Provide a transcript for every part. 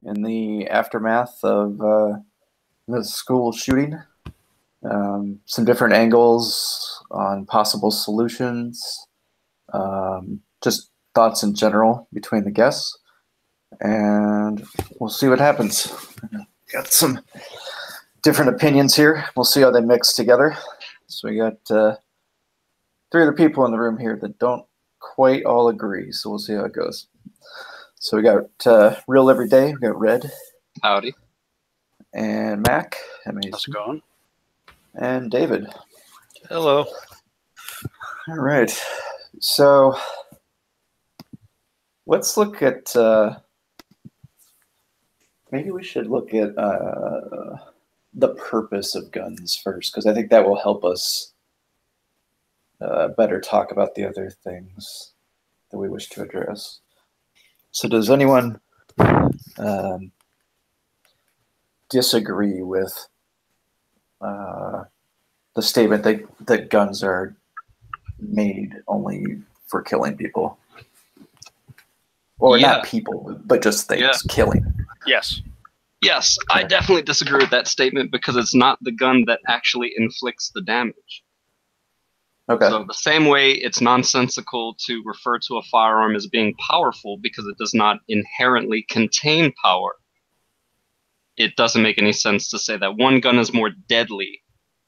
in the aftermath of the school shooting. Some different angles on possible solutions, just thoughts in general between the guests, and we'll see what happens. Got some different opinions here. We'll see how they mix together. So we got three other people in the room here that don't quite all agree, so we'll see how it goes. So we got Real Everyday, we got Red. Howdy. And Mac. How's it going? And David. Hello. All right. So let's look at, maybe we should look at the purpose of guns first, because I think that will help us better talk about the other things that we wish to address. So does anyone disagree with the statement that guns are made only for killing people? Or not people, but just things, killing. Yes. Yes, I definitely disagree with that statement because it's not the gun that actually inflicts the damage. Okay. So the same way it's nonsensical to refer to a firearm as being powerful because it does not inherently contain power, it doesn't make any sense to say that one gun is more deadly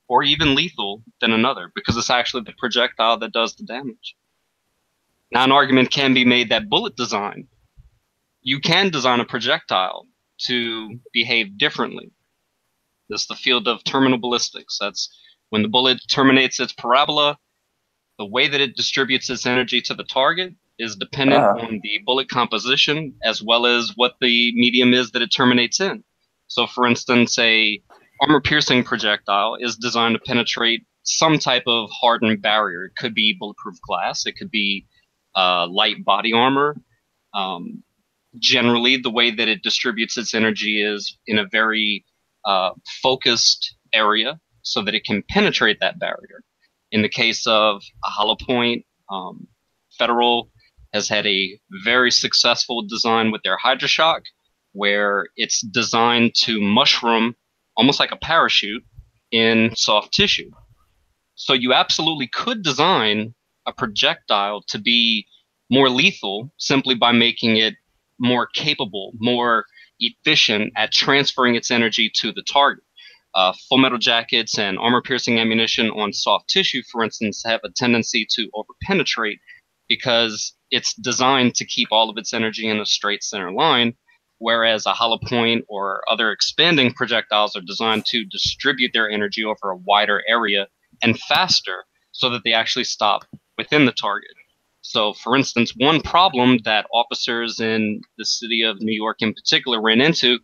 or even lethal than another because it's actually the projectile that does the damage. Now, an argument can be made that bullet design, you can design a projectile to behave differently. This is the field of terminal ballistics. That's when the bullet terminates its parabola, the way that it distributes its energy to the target is dependent on the bullet composition as well as what the medium is that it terminates in. So, for instance, a armor-piercing projectile is designed to penetrate some type of hardened barrier. It could be bulletproof glass. It could be light body armor. Generally, the way that it distributes its energy is in a very focused area so that it can penetrate that barrier. In the case of a hollow point, Federal has had a very successful design with their HydroShock, where it's designed to mushroom almost like a parachute in soft tissue. So you absolutely could design a projectile to be more lethal simply by making it more capable, more efficient at transferring its energy to the target. Full metal jackets and armor-piercing ammunition on soft tissue, for instance, have a tendency to overpenetrate because it's designed to keep all of its energy in a straight center line, whereas a hollow point or other expanding projectiles are designed to distribute their energy over a wider area and faster so that they actually stop within the target. So, for instance, one problem that officers in the city of New York in particular ran into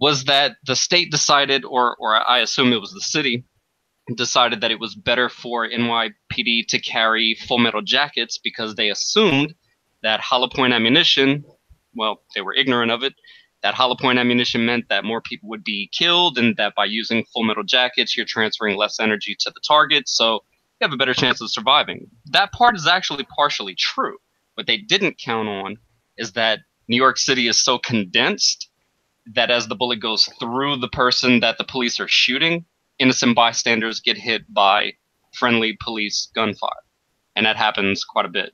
was that the state decided, or I assume it was the city, decided that it was better for NYPD to carry full metal jackets because they assumed that hollow point ammunition, well, they were ignorant of it, that hollow point ammunition meant that more people would be killed and that by using full metal jackets, you're transferring less energy to the target, so you have a better chance of surviving. That part is actually partially true. What they didn't count on is that New York City is so condensed that as the bullet goes through the person that the police are shooting, innocent bystanders get hit by friendly police gunfire. And that happens quite a bit.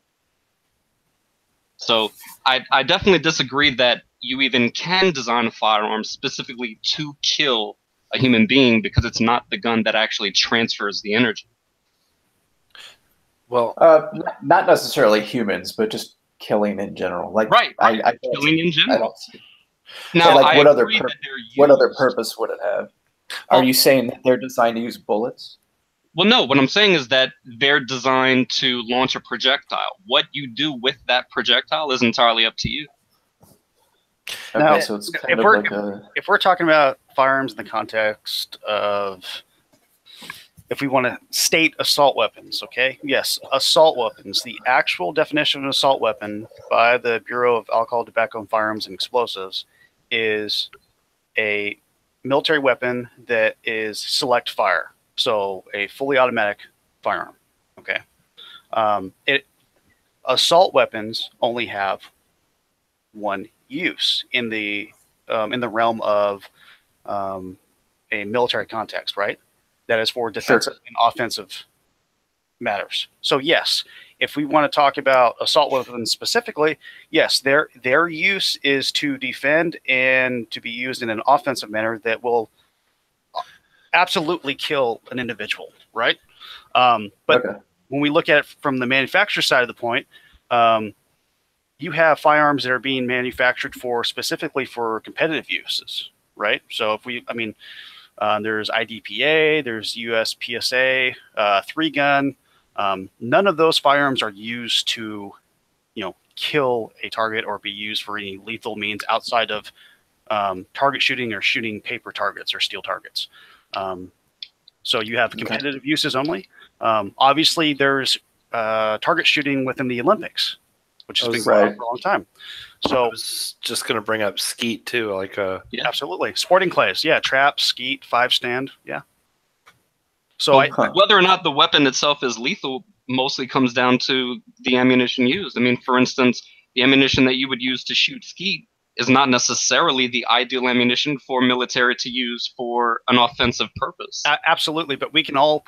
So I definitely disagree that you even can design a firearm specifically to kill a human being because it's not the gun that actually transfers the energy. Well, not necessarily humans, but just killing in general. Like, right. Killing in general. Now, like, what other purpose would it have? Are you saying that they're designed to use bullets? Well, no. What I'm saying is that they're designed to launch a projectile. What you do with that projectile is entirely up to you. Okay, now, so it's kind if we're talking about firearms in the context of, if we want to state assault weapons, okay? Yes, assault weapons. The actual definition of an assault weapon by the Bureau of Alcohol, Tobacco, and Firearms and Explosives is a military weapon that is select fire. So a fully automatic firearm, okay? Assault weapons only have one use in the in the realm of a military context, right? That is for defensive and offensive matters. So yes, if we want to talk about assault weapons specifically, yes, their use is to defend and to be used in an offensive manner that will absolutely kill an individual, right? But when we look at it from the manufacturer side of the point, you have firearms that are being manufactured for specifically for competitive uses, right? So if we, I mean, there's IDPA, there's USPSA, 3-gun. None of those firearms are used to, kill a target or be used for any lethal means outside of target shooting or shooting paper targets or steel targets. So you have competitive uses only. Obviously, there's target shooting within the Olympics, which has been going on for a long time. So I was just going to bring up skeet too, absolutely sporting clays, trap, skeet, 5-stand, So whether or not the weapon itself is lethal mostly comes down to the ammunition used. I mean, for instance, the ammunition that you would use to shoot skeet is not necessarily the ideal ammunition for military to use for an offensive purpose. Absolutely, but we can all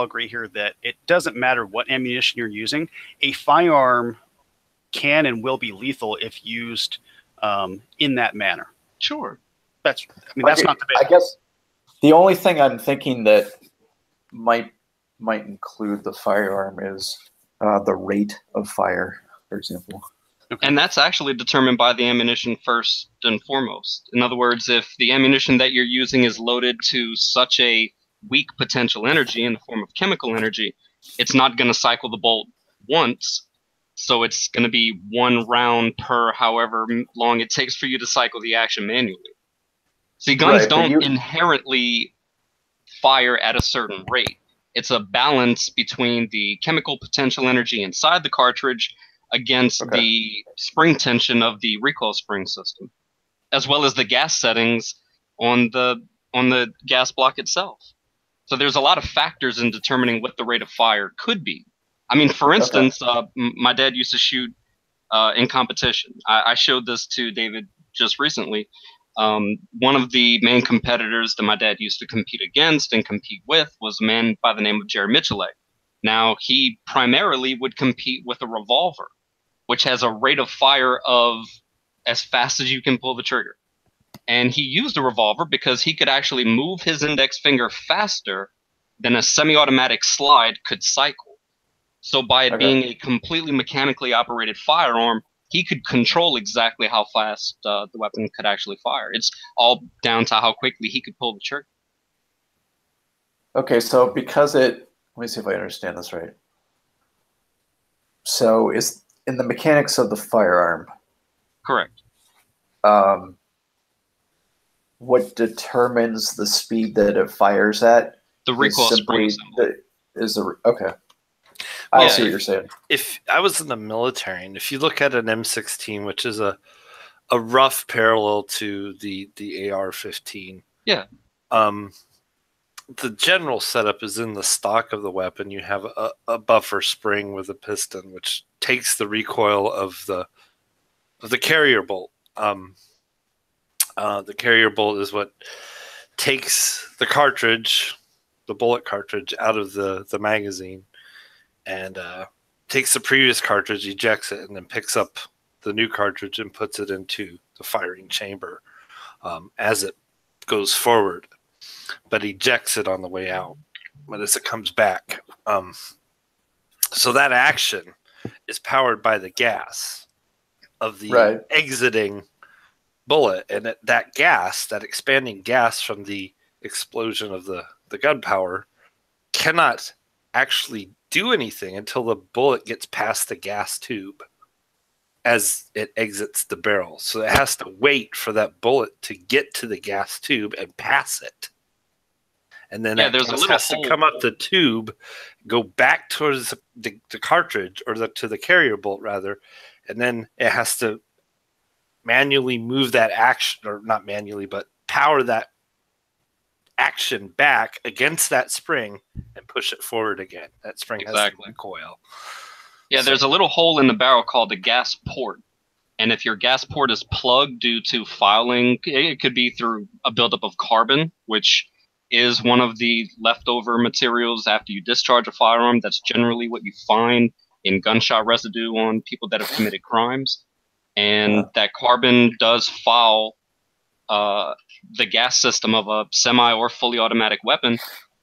agree here that it doesn't matter what ammunition you're using. A firearm can and will be lethal if used in that manner. Sure. That's not debatable. I guess the only thing I'm thinking that might include the firearm is the rate of fire, for example. And that's actually determined by the ammunition first and foremost. In other words, if the ammunition that you're using is loaded to such a weak potential energy in the form of chemical energy, it's not going to cycle the bolt once. So it's going to be 1 round per however long it takes for you to cycle the action manually. See, guns don't inherently fire at a certain rate. It's a balance between the chemical potential energy inside the cartridge against the spring tension of the recoil spring system, as well as the gas settings on the gas block itself. So there's a lot of factors in determining what the rate of fire could be. I mean, for instance, my dad used to shoot in competition. I showed this to David just recently. One of the main competitors that my dad used to compete against and compete with was a man by the name of Jerry Michelet. Now, he primarily would compete with a revolver, which has a rate of fire of as fast as you can pull the trigger. And he used a revolver because he could actually move his index finger faster than a semi-automatic slide could cycle. So by it being a completely mechanically operated firearm, he could control exactly how fast the weapon could actually fire. It's all down to how quickly he could pull the trigger. Okay, so because let me see if I understand this right. So is in the mechanics of the firearm. Correct. What determines the speed that it fires at? The recoil spring okay. I see what you're saying. If I was in the military, and if you look at an M16, which is a rough parallel to the AR-15, the general setup is in the stock of the weapon. You have a buffer spring with a piston, which takes the recoil of the carrier bolt. The carrier bolt is what takes the cartridge, the bullet cartridge, out of the magazine, and takes the previous cartridge, ejects it, and then picks up the new cartridge and puts it into the firing chamber as it goes forward, but ejects it on the way out but as it comes back. So that action is powered by the gas of the exiting bullet, and that gas, that expanding gas from the explosion of the gunpowder, cannot actually do anything until the bullet gets past the gas tube as it exits the barrel. So it has to wait for that bullet to get to the gas tube and pass it. And then it has to come up the tube, go back towards the cartridge, or to the carrier bolt rather, and then it has to manually move that action, or not manually, but power that action back against that spring and push it forward again. That spring has to recoil. Yeah, there's a little hole in the barrel called the gas port. And if your gas port is plugged due to fouling, it could be through a buildup of carbon, which is one of the leftover materials after you discharge a firearm. That's generally what you find in gunshot residue on people that have committed crimes. And that carbon does foul the gas system of a semi or fully automatic weapon,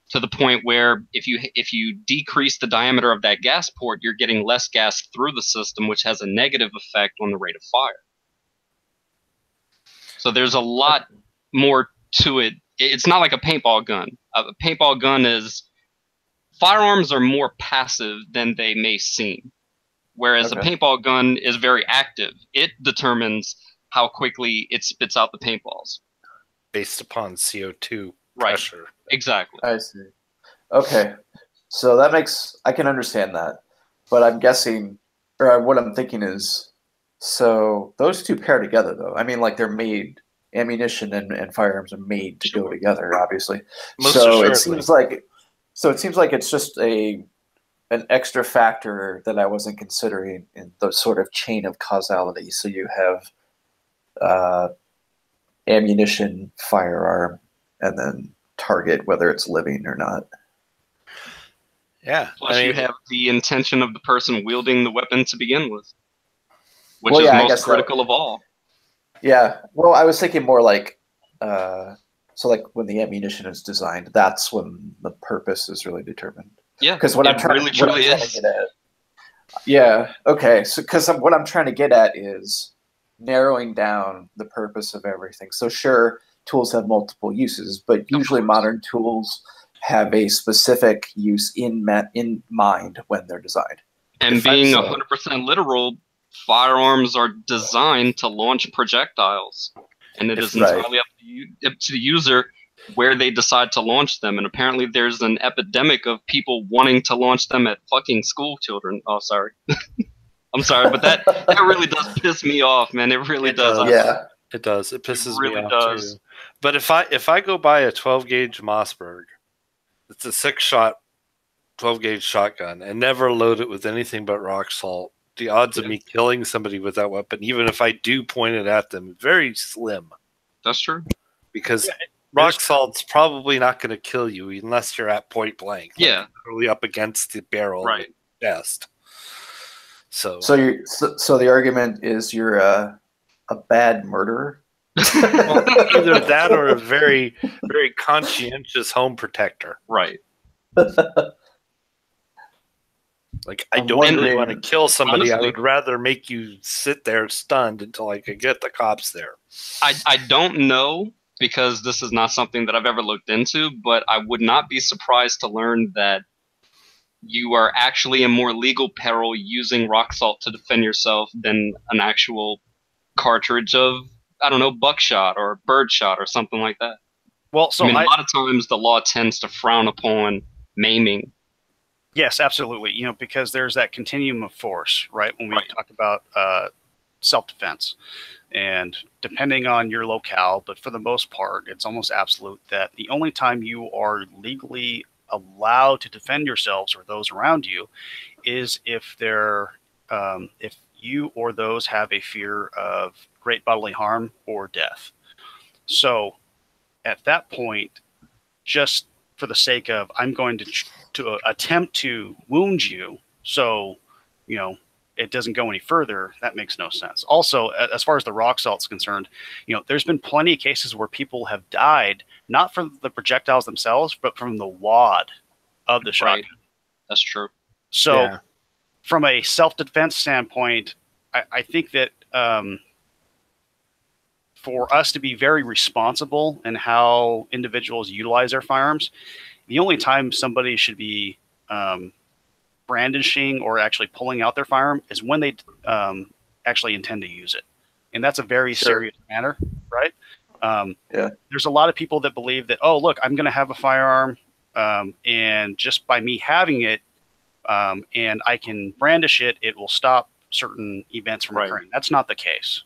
to the point where if you decrease the diameter of that gas port, you're getting less gas through the system, which has a negative effect on the rate of fire. So there's a lot more to it. It's not like a paintball gun. A paintball gun firearms are more passive than they may seem, whereas a paintball gun is very active. It determines how quickly it spits out the paintballs. Based upon CO2 pressure. Right. Exactly. I see. Okay. So I can understand that. But I'm guessing, or what I'm thinking is, so those two pair together, though. I mean, like, they're made, ammunition and firearms are made to go together, obviously. It seems like it's just an extra factor that I wasn't considering in the sort of chain of causality. So you have ammunition, firearm, and then target, whether it's living or not. Yeah. Plus, you have the intention of the person wielding the weapon to begin with, which is most critical of all. Yeah. Well, I was thinking more like, so like when the ammunition is designed, that's when the purpose is really determined. Yeah. Because what I'm trying to get at. Yeah. Okay. So because what I'm trying to get at is narrowing down the purpose of everything. So sure, tools have multiple uses, but usually modern tools have a specific use in mind when they're designed. And being 100% literal, firearms are designed to launch projectiles, and it is entirely up to the user where they decide to launch them. And apparently there's an epidemic of people wanting to launch them at fucking school children. Oh, sorry. I'm sorry, but that really does piss me off, man. It really does. Yeah. It does. It pisses me off too. But if I go buy a 12 gauge Mossberg, it's a 6-shot 12 gauge shotgun, and never load it with anything but rock salt, the odds of me killing somebody with that weapon, even if I do point it at them, very slim. That's true. Because rock salt's probably not going to kill you unless you're at point blank. Yeah. Literally up against the barrel. Right. Chest. So the argument is you're a bad murderer. Well, either that or a very, very conscientious home protector. Right. Like, I don't really want to kill somebody. Honestly, I would rather make you sit there stunned until I could get the cops there. I don't know, because this is not something that I've ever looked into, but I would not be surprised to learn that you are actually in more legal peril using rock salt to defend yourself than an actual cartridge of, I don't know, buckshot or birdshot or something like that. Well, so a lot of times the law tends to frown upon maiming. Yes, absolutely. Because there's that continuum of force, right? When we talk about self-defense, and depending on your locale, but for the most part, it's almost absolute that the only time you are legally allowed to defend yourselves or those around you is if if you or those have a fear of great bodily harm or death. So at that point, just for the sake of, I'm going to attempt to wound you, so it doesn't go any further, that makes no sense. Also, as far as the rock salt's concerned, there's been plenty of cases where people have died not from the projectiles themselves, but from the wad of the shotgun. That's true. So from a self-defense standpoint, I think that for us to be very responsible in how individuals utilize their firearms, the only time somebody should be brandishing or actually pulling out their firearm is when they actually intend to use it. And that's a very serious matter, right? There's a lot of people that believe that, oh, look, I'm going to have a firearm, and just by me having it, and I can brandish it, it will stop certain events from occurring. That's not the case.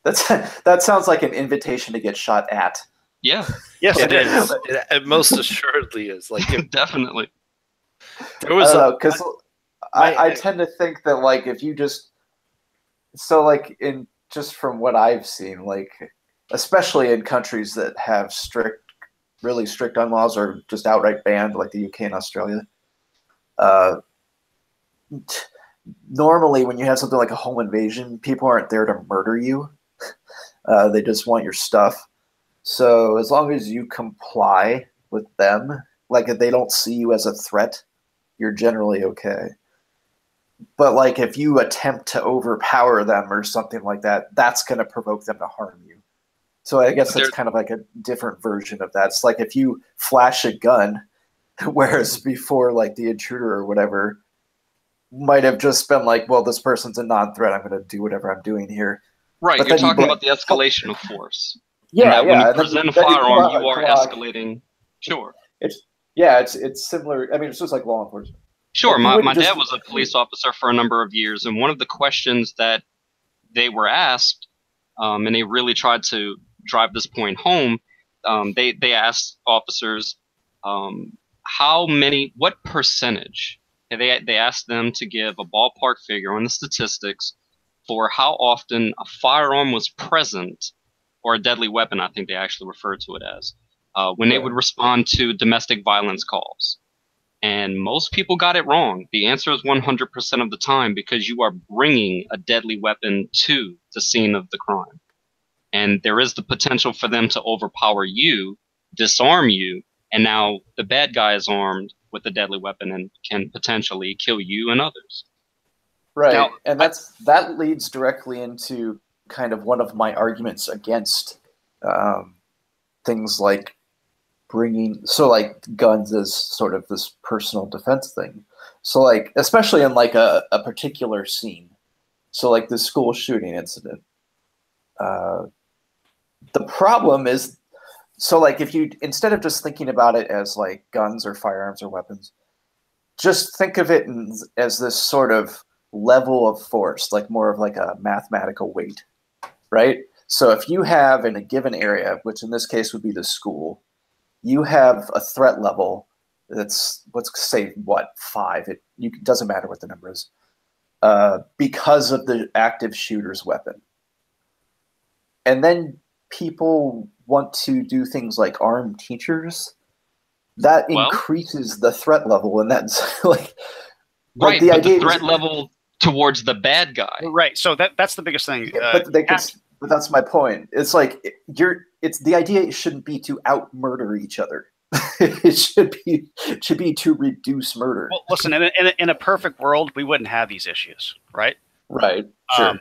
That sounds like an invitation to get shot at. Yeah. Yes, it is. It most assuredly is. Like, definitely. There was because I tend to think that, like, if you just So like in just from what I've seen, like especially in countries that have really strict gun laws or just outright banned, like the UK and Australia. Uh, Normally, when you have something like a home invasion, people aren't there to murder you. They just want your stuff. So as long as you comply with them, like if they don't see you as a threat, you're generally okay. But like if you attempt to overpower them or something like that, that's going to provoke them to harm you. So I guess that's kind of like a different version of that. It's like if you flash a gun, whereas before like the intruder or whatever might have just been like, well, this person's a non-threat. I'm going to do whatever I'm doing here. Right, But you're then talking about the escalation of force. Yeah, and that yeah. when you And present a then you pull firearm, out you a are Glock. escalating. Sure. It's similar. I mean, it's just like law enforcement. Sure, Like, my dad was a police officer for a number of years, and one of the questions that they were asked, and they really tried to drive this point home, they asked officers, what percentage? And they asked them to give a ballpark figure on the statistics for how often a firearm was present, or a deadly weapon, I think they actually referred to it as, when they would respond to domestic violence calls. And most people got it wrong. The answer is 100% of the time, because you are bringing a deadly weapon to the scene of the crime. And there is the potential for them to overpower you, disarm you, and now the bad guy is armed with a deadly weapon and can potentially kill you and others. Right. Now, and that leads directly into kind of one of my arguments against things like like guns as sort of this personal defense thing. So like, especially in like a particular scene. So like the school shooting incident. The problem is, so like if you, instead of just thinking about it as like guns or firearms or weapons, just think of it as this sort of level of force, like more of like a mathematical weight, right? So if you have in a given area, which in this case would be the school, you have a threat level that's, let's say, 5. It doesn't matter what the number is, because of the active shooter's weapon. And then people want to do things like arm teachers. That increases the threat level, and that's like right. The idea the threat level towards the bad guy. Right. So that's the biggest thing. But that's my point. It's like it's the idea. It shouldn't be to out murder each other. It should be to reduce murder. Well, listen, in a perfect world, we wouldn't have these issues, right? Right. Sure.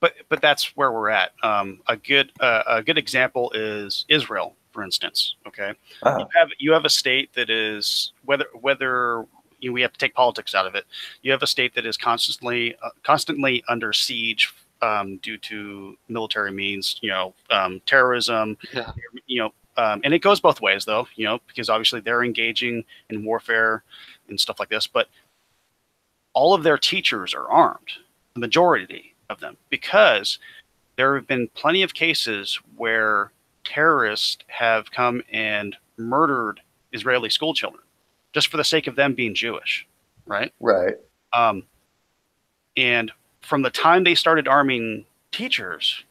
But that's where we're at. A good example is Israel, for instance. Okay, you have a state that is whether we have to take politics out of it. You have a state that is constantly under siege due to military means, terrorism, and it goes both ways though, because obviously they're engaging in warfare and stuff like this, but all of their teachers are armed, the majority of them, because there have been plenty of cases where terrorists have come and murdered Israeli school children just for the sake of them being Jewish, right? Right. And from the time they started arming teachers,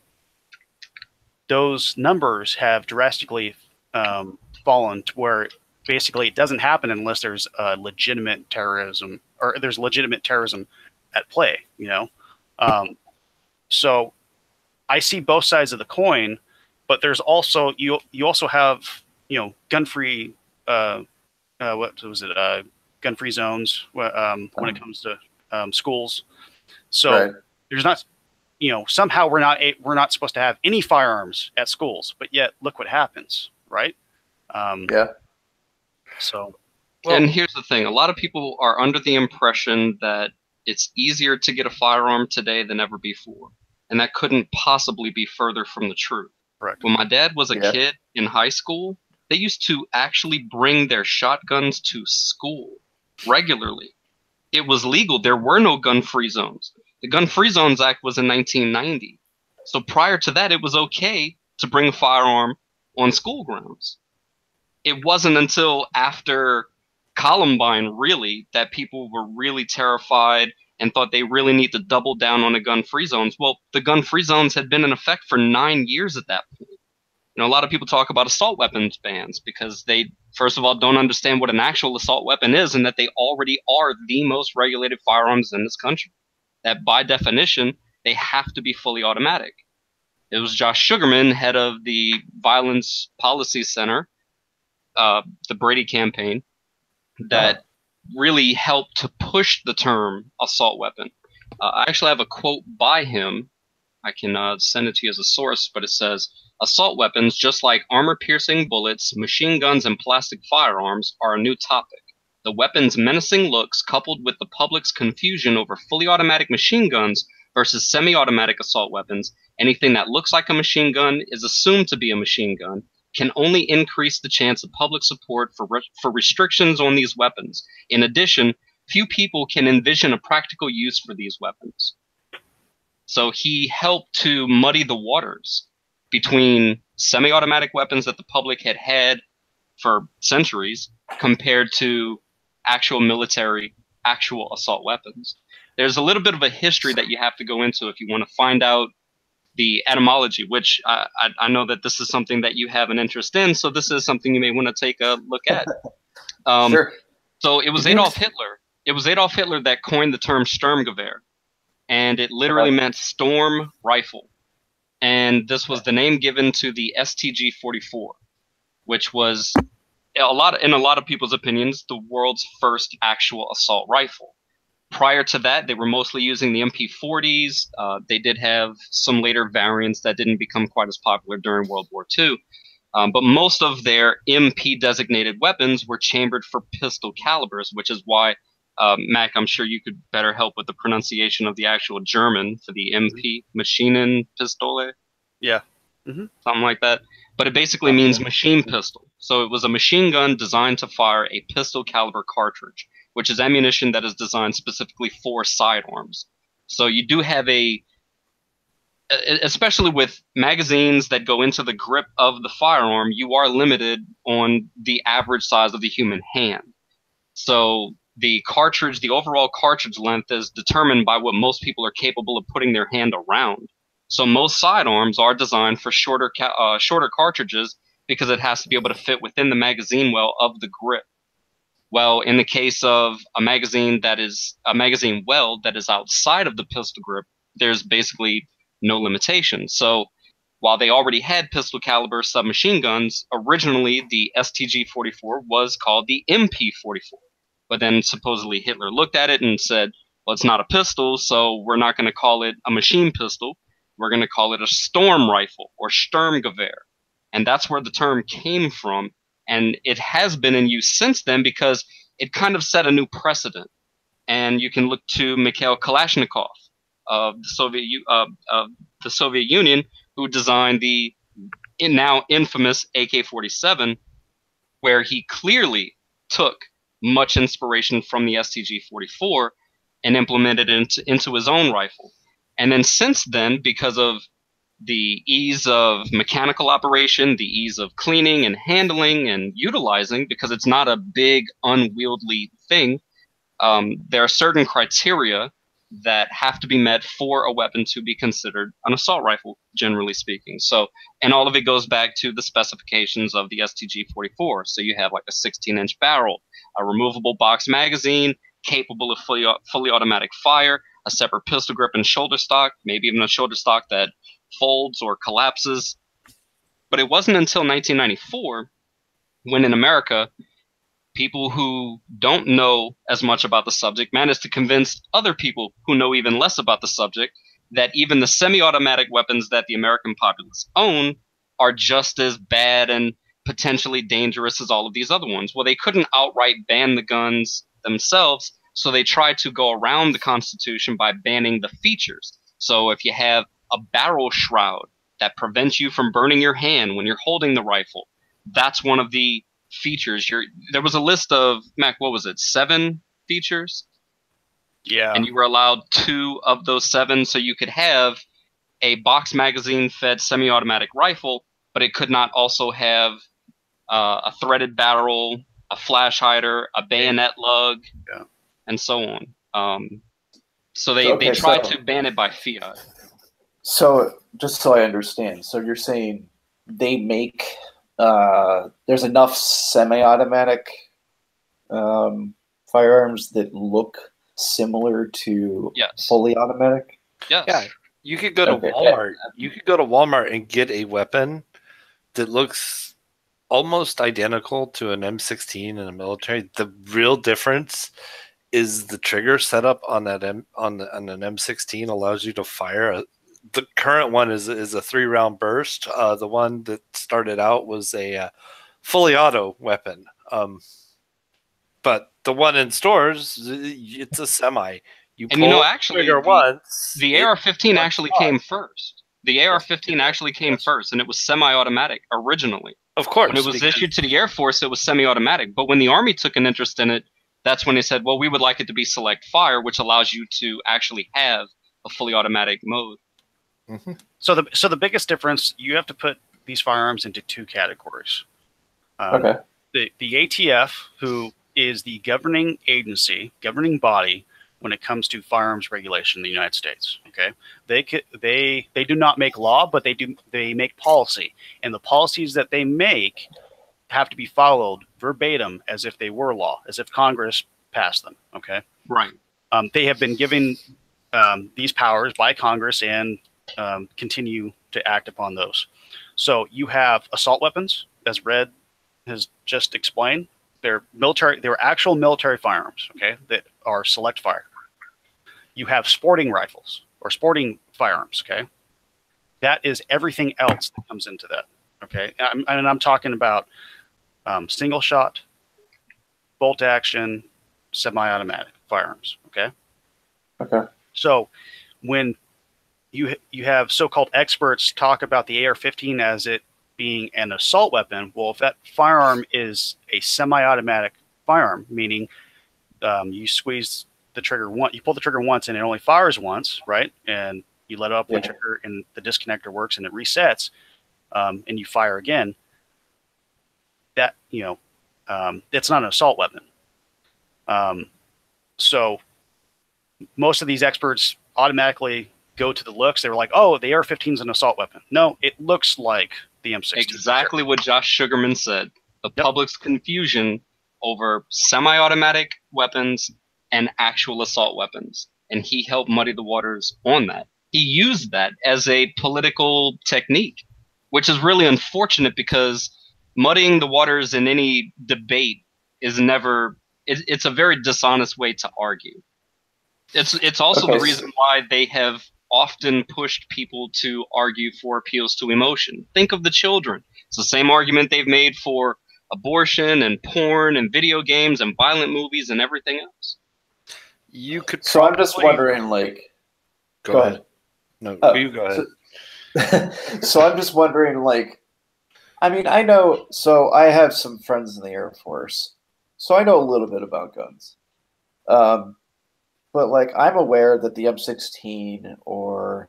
those numbers have drastically fallen to where basically it doesn't happen unless there's legitimate terrorism, or there's legitimate terrorism at play, So I see both sides of the coin, but there's also, you also have, gun-free, what was it? Gun-free zones when it comes to schools. So there's not, somehow we're not supposed to have any firearms at schools, but yet look what happens, right? So, and here's the thing: a lot of people are under the impression that it's easier to get a firearm today than ever before, and that couldn't possibly be further from the truth. Correct. When my dad was a kid in high school, they used to actually bring their shotguns to school regularly. It was legal. There were no gun-free zones. The Gun-Free Zones Act was in 1990. So prior to that, it was okay to bring a firearm on school grounds. It wasn't until after Columbine, really, that people were really terrified and thought they really need to double down on the gun-free zones. Well, the gun-free zones had been in effect for 9 years at that point. You know, a lot of people talk about assault weapons bans because they, first of all, don't understand what an actual assault weapon is, and that they already are the most regulated firearms in this country. That by definition, they have to be fully automatic. It was Josh Sugarman, head of the Violence Policy Center, the Brady campaign, that really helped to push the term assault weapon. I actually have a quote by him. I can send it to you as a source, but it says, "Assault weapons, just like armor-piercing bullets, machine guns, and plastic firearms, are a new topic. The weapon's menacing looks, coupled with the public's confusion over fully automatic machine guns versus semi-automatic assault weapons, anything that looks like a machine gun is assumed to be a machine gun, can only increase the chance of public support for restrictions on these weapons. In addition, few people can envision a practical use for these weapons." So he helped to muddy the waters between semi-automatic weapons that the public had had for centuries compared to actual military, actual assault weapons. There's a little bit of a history that you have to go into if you want to find out the etymology, which I know that this is something that you have an interest in, so this is something you may want to take a look at. Sure. So it was Adolf Hitler. It was Adolf Hitler that coined the term Sturmgewehr, and it literally meant storm rifle. And this was the name given to the STG-44, which was in a lot of people's opinions, the world's first actual assault rifle. Prior to that, they were mostly using the MP40s. They did have some later variants that didn't become quite as popular during World War II. But most of their MP-designated weapons were chambered for pistol calibers, which is why, Mac, I'm sure you could better help with the pronunciation of the actual German for the MP, Maschinenpistole. Yeah. Something like that. But it basically means machine pistol. So it was a machine gun designed to fire a pistol caliber cartridge, which is ammunition that is designed specifically for sidearms. So you do have especially with magazines that go into the grip of the firearm, you are limited on the average size of the human hand. So the cartridge, the overall cartridge length is determined by what most people are capable of putting their hand around. So most sidearms are designed for shorter cartridges because it has to be able to fit within the magazine well of the grip. Well, in the case of a magazine well that is outside of the pistol grip, there's basically no limitation. So while they already had pistol caliber submachine guns, originally the STG-44 was called the MP-44. But then supposedly Hitler looked at it and said, well, it's not a pistol, so we're not going to call it a machine pistol. We're going to call it a storm rifle or Sturmgewehr. And that's where the term came from. And it has been in use since then because it kind of set a new precedent. And you can look to Mikhail Kalashnikov of the Soviet Union, who designed the now infamous AK-47, where he clearly took much inspiration from the STG-44 and implemented it into his own rifle. And then since then, because of the ease of mechanical operation, the ease of cleaning and handling and utilizing, because it's not a big, unwieldy thing, there are certain criteria that have to be met for a weapon to be considered an assault rifle, generally speaking. So, and all of it goes back to the specifications of the STG-44. So you have like a 16-inch barrel, a removable box magazine, capable of fully automatic fire, a separate pistol grip and shoulder stock, maybe even a shoulder stock that folds or collapses. But it wasn't until 1994 when in America, people who don't know as much about the subject managed to convince other people who know even less about the subject that even the semi-automatic weapons that the American populace own are just as bad and potentially dangerous as all of these other ones. Well, they couldn't outright ban the guns themselves, so they tried to go around the Constitution by banning the features. So if you have a barrel shroud that prevents you from burning your hand when you're holding the rifle, that's one of the features. There was a list of, Mac, what was it, 7 features? Yeah. And you were allowed 2 of those 7, so you could have a box magazine fed semi-automatic rifle, but it could not also have a threaded barrel, a flash hider, a bayonet lug, and so on. So they Okay, tried so- to ban it by fiat. So just so I understand, so you're saying they make there's enough semi-automatic firearms that look similar to Yes. fully automatic? Yes. Yeah, you could go to Okay. Walmart. You could go to Walmart and get a weapon that looks almost identical to an M16 in the military. The real difference is the trigger setup on that on an M16 allows you to fire. The current one is a 3-round burst. The one that started out was a fully auto weapon. But the one in stores, it's a semi. You And pull actually, trigger once. the AR-15 actually came first. The AR-15 Yes. actually came first, and it was semi-automatic originally. Of course. When it was issued to the Air Force, it was semi-automatic. But when the Army took an interest in it, that's when they said, well, we would like it to be select fire, which allows you to actually have a fully automatic mode. Mm-hmm. So the biggest difference, you have to put these firearms into 2 categories. Okay. The ATF, who is the governing agency, governing body when it comes to firearms regulation in the United States. Okay, they do not make law, but they make policy, and the policies that they make have to be followed verbatim as if they were law, as if Congress passed them. Okay, Right. they have been given these powers by Congress and continue to act upon those. So you have assault weapons, as Red has just explained. They're military. They're actual military firearms. Okay, that are select fire. You have sporting rifles or sporting firearms. Okay, that is everything else that comes into that. Okay, and I'm talking about single shot, bolt action, semi-automatic firearms. Okay. Okay. So when you have so-called experts talk about the AR-15 as it being an assault weapon, well, if that firearm is a semi-automatic firearm, meaning you squeeze the trigger once, you pull the trigger once, and it only fires once, right? And you let it up the trigger, and the disconnector works, and it resets, and you fire again. That it's not an assault weapon. So most of these experts automatically go to the looks. They were like, "Oh, the AR-15 is an assault weapon." No, it looks like the M16. Exactly what Josh Sugarman said. The public's confusion over semi-automatic weapons and actual assault weapons. And he helped muddy the waters on that. He used that as a political technique, which is really unfortunate because muddying the waters in any debate is never, it's a very dishonest way to argue. It's also the reason why they have often pushed people to argue for appeals to emotion. Think of the children. It's the same argument they've made for abortion and porn and video games and violent movies and everything else. You could. So I'm just wondering, like, go ahead. No, you go ahead. So I'm just wondering, like, I mean, I know. So I have some friends in the Air Force, so I know a little bit about guns. But like, I'm aware that the M16 or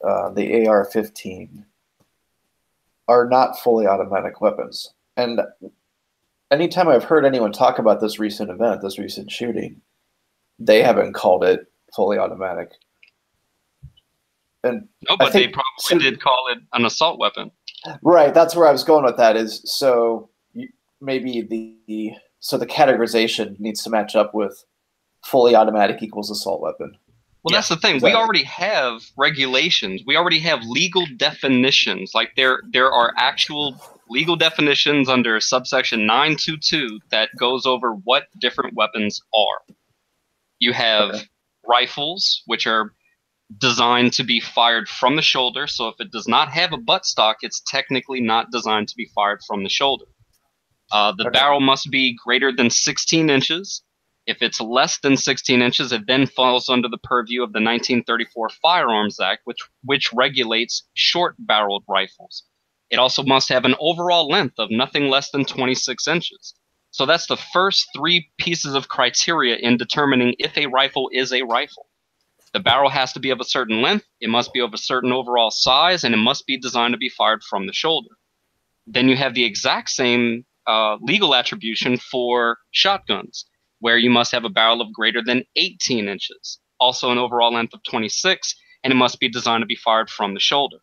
the AR-15 are not fully automatic weapons. And anytime I've heard anyone talk about this recent event, this recent shooting, they haven't called it fully automatic. And no, but they probably did call it an assault weapon. Right, that's where I was going with that. Is so maybe the categorization needs to match up with fully automatic equals assault weapon. Well, that's the thing. We already have regulations. We already have legal definitions. Like there are actual legal definitions under subsection 922 that goes over what different weapons are. You have rifles, which are designed to be fired from the shoulder. So if it does not have a buttstock, it's technically not designed to be fired from the shoulder. The barrel must be greater than 16 inches. If it's less than 16 inches, it then falls under the purview of the 1934 Firearms Act, which regulates short-barreled rifles. It also must have an overall length of nothing less than 26 inches. So that's the first 3 pieces of criteria in determining if a rifle is a rifle. The barrel has to be of a certain length, it must be of a certain overall size, and it must be designed to be fired from the shoulder. Then you have the exact same legal attribution for shotguns, where you must have a barrel of greater than 18 inches. also an overall length of 26, and it must be designed to be fired from the shoulder.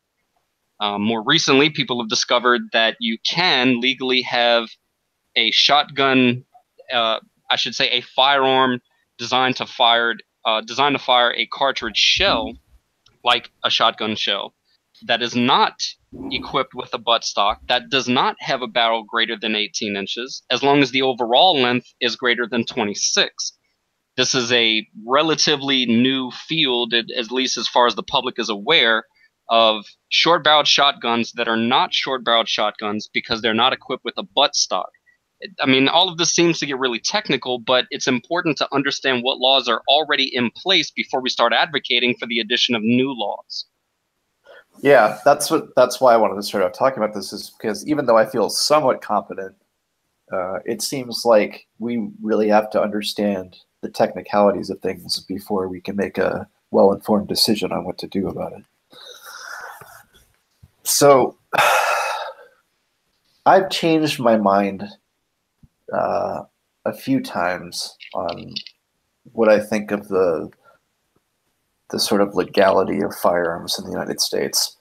More recently, people have discovered that you can legally have a shotgun, I should say a firearm designed to fire a cartridge shell like a shotgun shell that is not equipped with a buttstock, that does not have a barrel greater than 18 inches, as long as the overall length is greater than 26. This is a relatively new field, at least as far as the public is aware, of short-barreled shotguns that are not short-barreled shotguns because they're not equipped with a buttstock. I mean, all of this seems to get really technical, but it's important to understand what laws are already in place before we start advocating for the addition of new laws. Yeah, that's why I wanted to start out talking about this, is because even though I feel somewhat competent, it seems like we really have to understand the technicalities of things before we can make a well-informed decision on what to do about it. So I've changed my mind a few times on what I think of the sort of legality of firearms in the United States.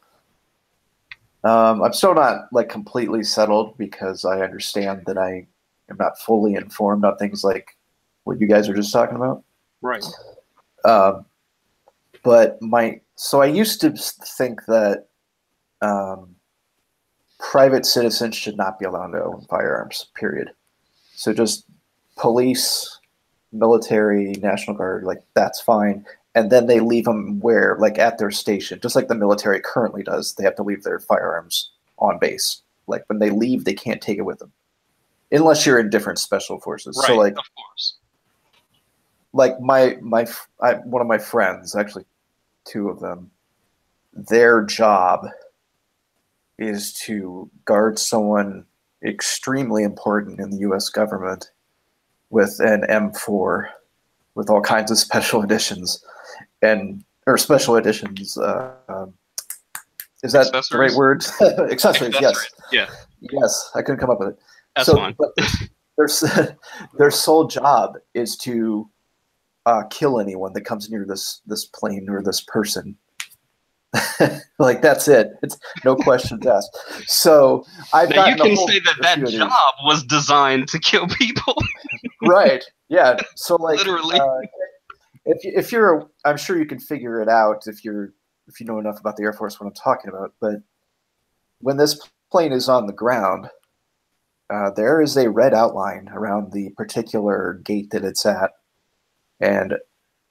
I'm still not like completely settled because I understand that I am not fully informed on things like what you guys are just talking about. Right. So I used to think that private citizens should not be allowed to own firearms, period. So just police, military, National Guard, like that's fine. And then they leave them where, like at their station, just like the military currently does. They have to leave their firearms on base. Like when they leave, they can't take it with them, unless you're in different special forces. Right, so like, of course. Like one of my friends, actually, two of them, their job is to guard someone extremely important in the U.S. government with an M4 with all kinds of special editions or special editions. Is that the right word? Accessories, yes. Yeah. Yes, I couldn't come up with it. That's fine. But their sole job is to kill anyone that comes near this plane or this person. Like that's it. It's no questions asked. So now you can say that job was designed to kill people. Right. Yeah. So like literally, if you're, I'm sure you can figure it out if you know enough about the Air Force what I'm talking about. But when this plane is on the ground, there is a red outline around the particular gate that it's at, and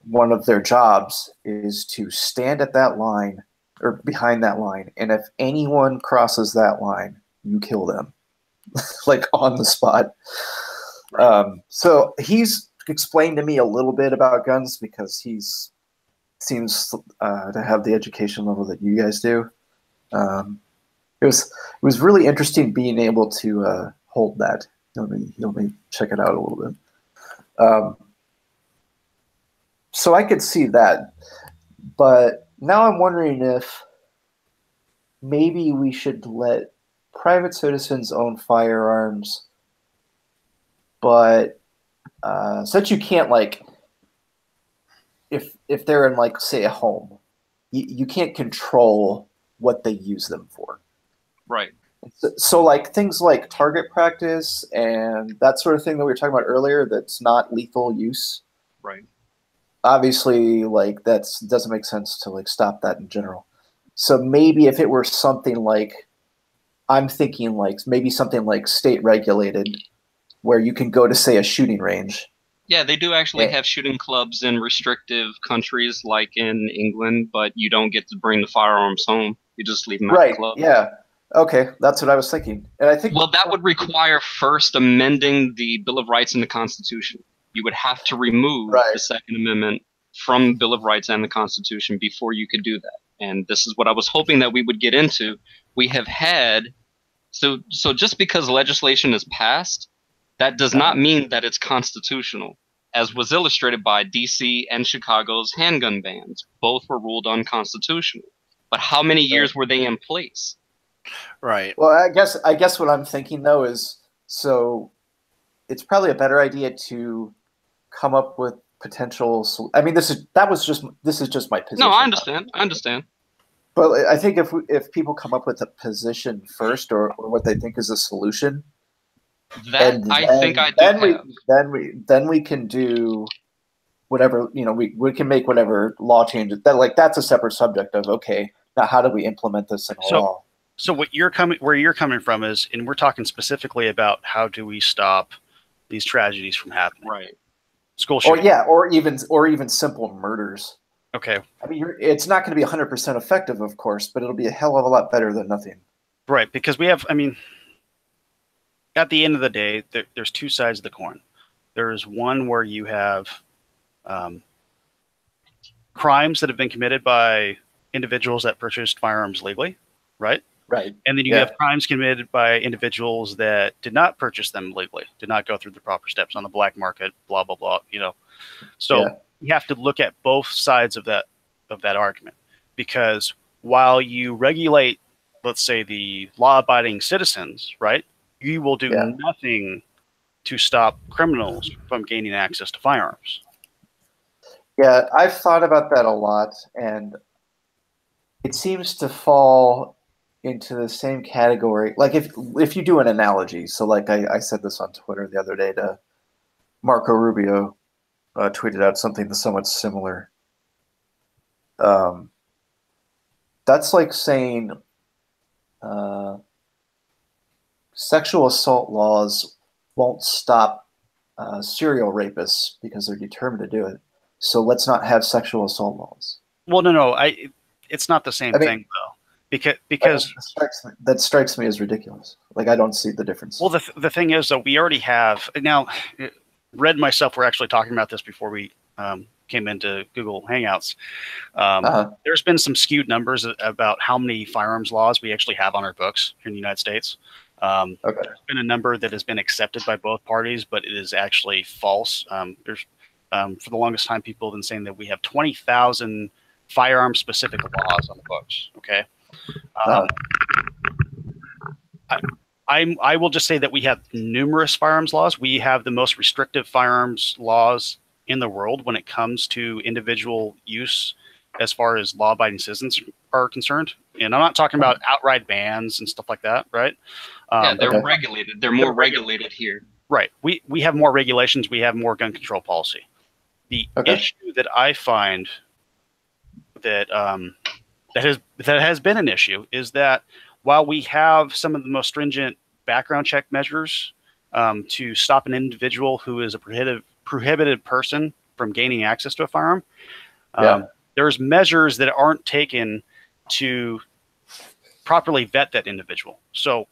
one of their jobs is to stand at that line or behind that line, and if anyone crosses that line, you kill them, like on the spot. So he's explained to me a little bit about guns because he seems to have the education level that you guys do. It was really interesting being able to hold that. Let me check it out a little bit. So I could see that, but now I'm wondering if maybe we should let private citizens own firearms, but since you can't, like, if they're in, like, say, a home, you can't control what they use them for. Right. So like things like target practice and that sort of thing that we were talking about earlier, that's not lethal use. Right. Obviously, like that doesn't make sense to like stop that in general. So maybe if it were something like, I'm thinking like maybe something like state regulated, where you can go to, say, a shooting range. Yeah, they do actually have shooting clubs in restrictive countries like in England, but you don't get to bring the firearms home. You just leave them at the club. Yeah. Okay, that's what I was thinking. And I think, well, that would require first amending the Bill of Rights and the Constitution. You would have to remove the Second Amendment from the Bill of Rights and the Constitution before you could do that. And this is what I was hoping that we would get into. We have had, so just because legislation is passed, that does not mean that it's constitutional, as was illustrated by DC and Chicago's handgun bans. Both were ruled unconstitutional. But how many years were they in place? Right. Well, I guess what I'm thinking though is, so it's probably a better idea to come up with potential. I mean, this is just my position. No, I understand. I understand. But I think if people come up with a position first, or what they think is a solution, That and I then, think I do then we have. then we can do whatever, we can make whatever law changes. That's a separate subject of, okay, now how do we implement this in law? So where you're coming from is, and we're talking specifically about how do we stop these tragedies from happening. Right. School shooting. Or even simple murders. Okay. I mean, it's not going to be 100% effective, of course, but it'll be a hell of a lot better than nothing. Right, because we have, I mean, at the end of the day, there's two sides of the coin. There's one where you have crimes that have been committed by individuals that purchased firearms legally, right? Right. And then you have crimes committed by individuals that did not purchase them legally, did not go through the proper steps on the black market, blah, blah, blah, So you have to look at both sides of that argument, because while you regulate, let's say, the law-abiding citizens, right, you will do nothing to stop criminals from gaining access to firearms. Yeah, I've thought about that a lot, and it seems to fall into the same category. Like if you do an analogy, so like I said this on Twitter the other day to Marco Rubio, tweeted out something somewhat similar. That's like saying sexual assault laws won't stop serial rapists because they're determined to do it. So let's not have sexual assault laws. Well, no, it's not the same thing though, because that strikes me as ridiculous. Like, I don't see the difference. Well, the thing is that we already have now. Red and myself were actually talking about this before we came into Google Hangouts. There's been some skewed numbers about how many firearms laws we actually have on our books here in the United States. There's been a number that has been accepted by both parties, but it is actually false. There's for the longest time, people have been saying that we have 20,000 firearm-specific laws on the books. Okay. I will just say that we have numerous firearms laws. We have the most restrictive firearms laws in the world when it comes to individual use as far as law-abiding citizens are concerned. And I'm not talking about outright bans and stuff like that, right? Yeah, they're regulated. They're more regulated here. Right. We have more regulations. We have more gun control policy. The issue that I find that that has been an issue is that while we have some of the most stringent background check measures to stop an individual who is a prohibited person from gaining access to a firearm, there's measures that aren't taken to properly vet that individual. So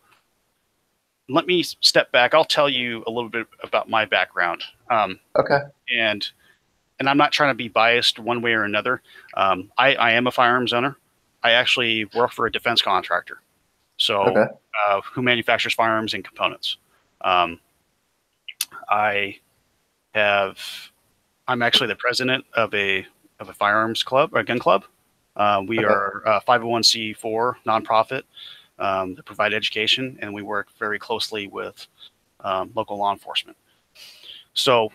let me step back. I'll tell you a little bit about my background. And I'm not trying to be biased one way or another. I am a firearms owner. I actually work for a defense contractor, who manufactures firearms and components. I'm actually the president of a firearms club, or a gun club. We are a 501c4 nonprofit that provide education, and we work very closely with local law enforcement. So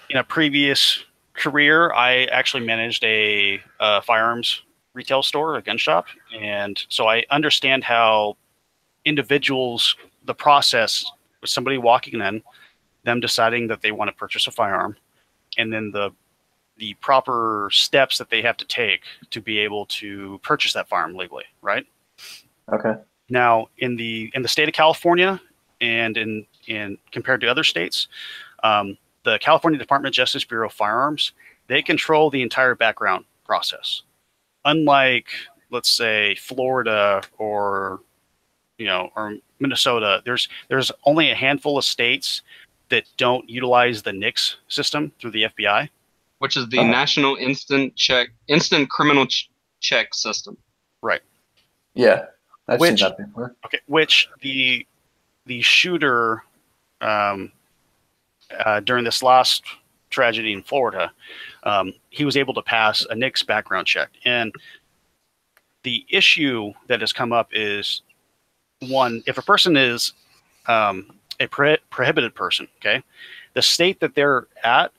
in a previous career, I actually managed a firearms retail store, a gun shop. And so I understand how individuals, the process with somebody walking in, them deciding that they want to purchase a firearm, and then the proper steps that they have to take to be able to purchase that firearm legally, right? Okay. Now, in the state of California, and in compared to other states, the California Department of Justice Bureau of Firearms, they control the entire background process. Unlike, let's say, Florida or Minnesota, there's only a handful of states that don't utilize the NICS system through the FBI, which is the National Instant Criminal Check System. Right. Yeah, I've seen that before. Okay, which the shooter during this last tragedy in Florida, he was able to pass a NICS background check. And the issue that has come up is, one, if a person is a prohibited person, okay, the state that they're at,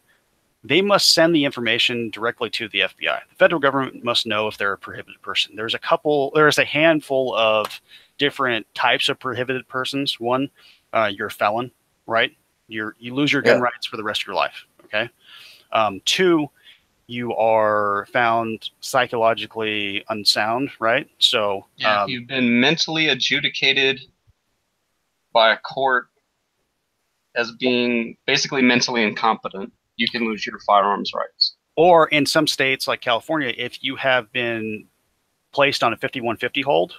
they must send the information directly to the FBI. The federal government must know if they're a prohibited person. There's a handful of different types of prohibited persons. One, you're a felon, right? You lose your gun rights for the rest of your life. Okay. Two, you are found psychologically unsound, right? So if you've been mentally adjudicated by a court as being basically mentally incompetent, you can lose your firearms rights. Or in some states like California, if you have been placed on a 5150 hold,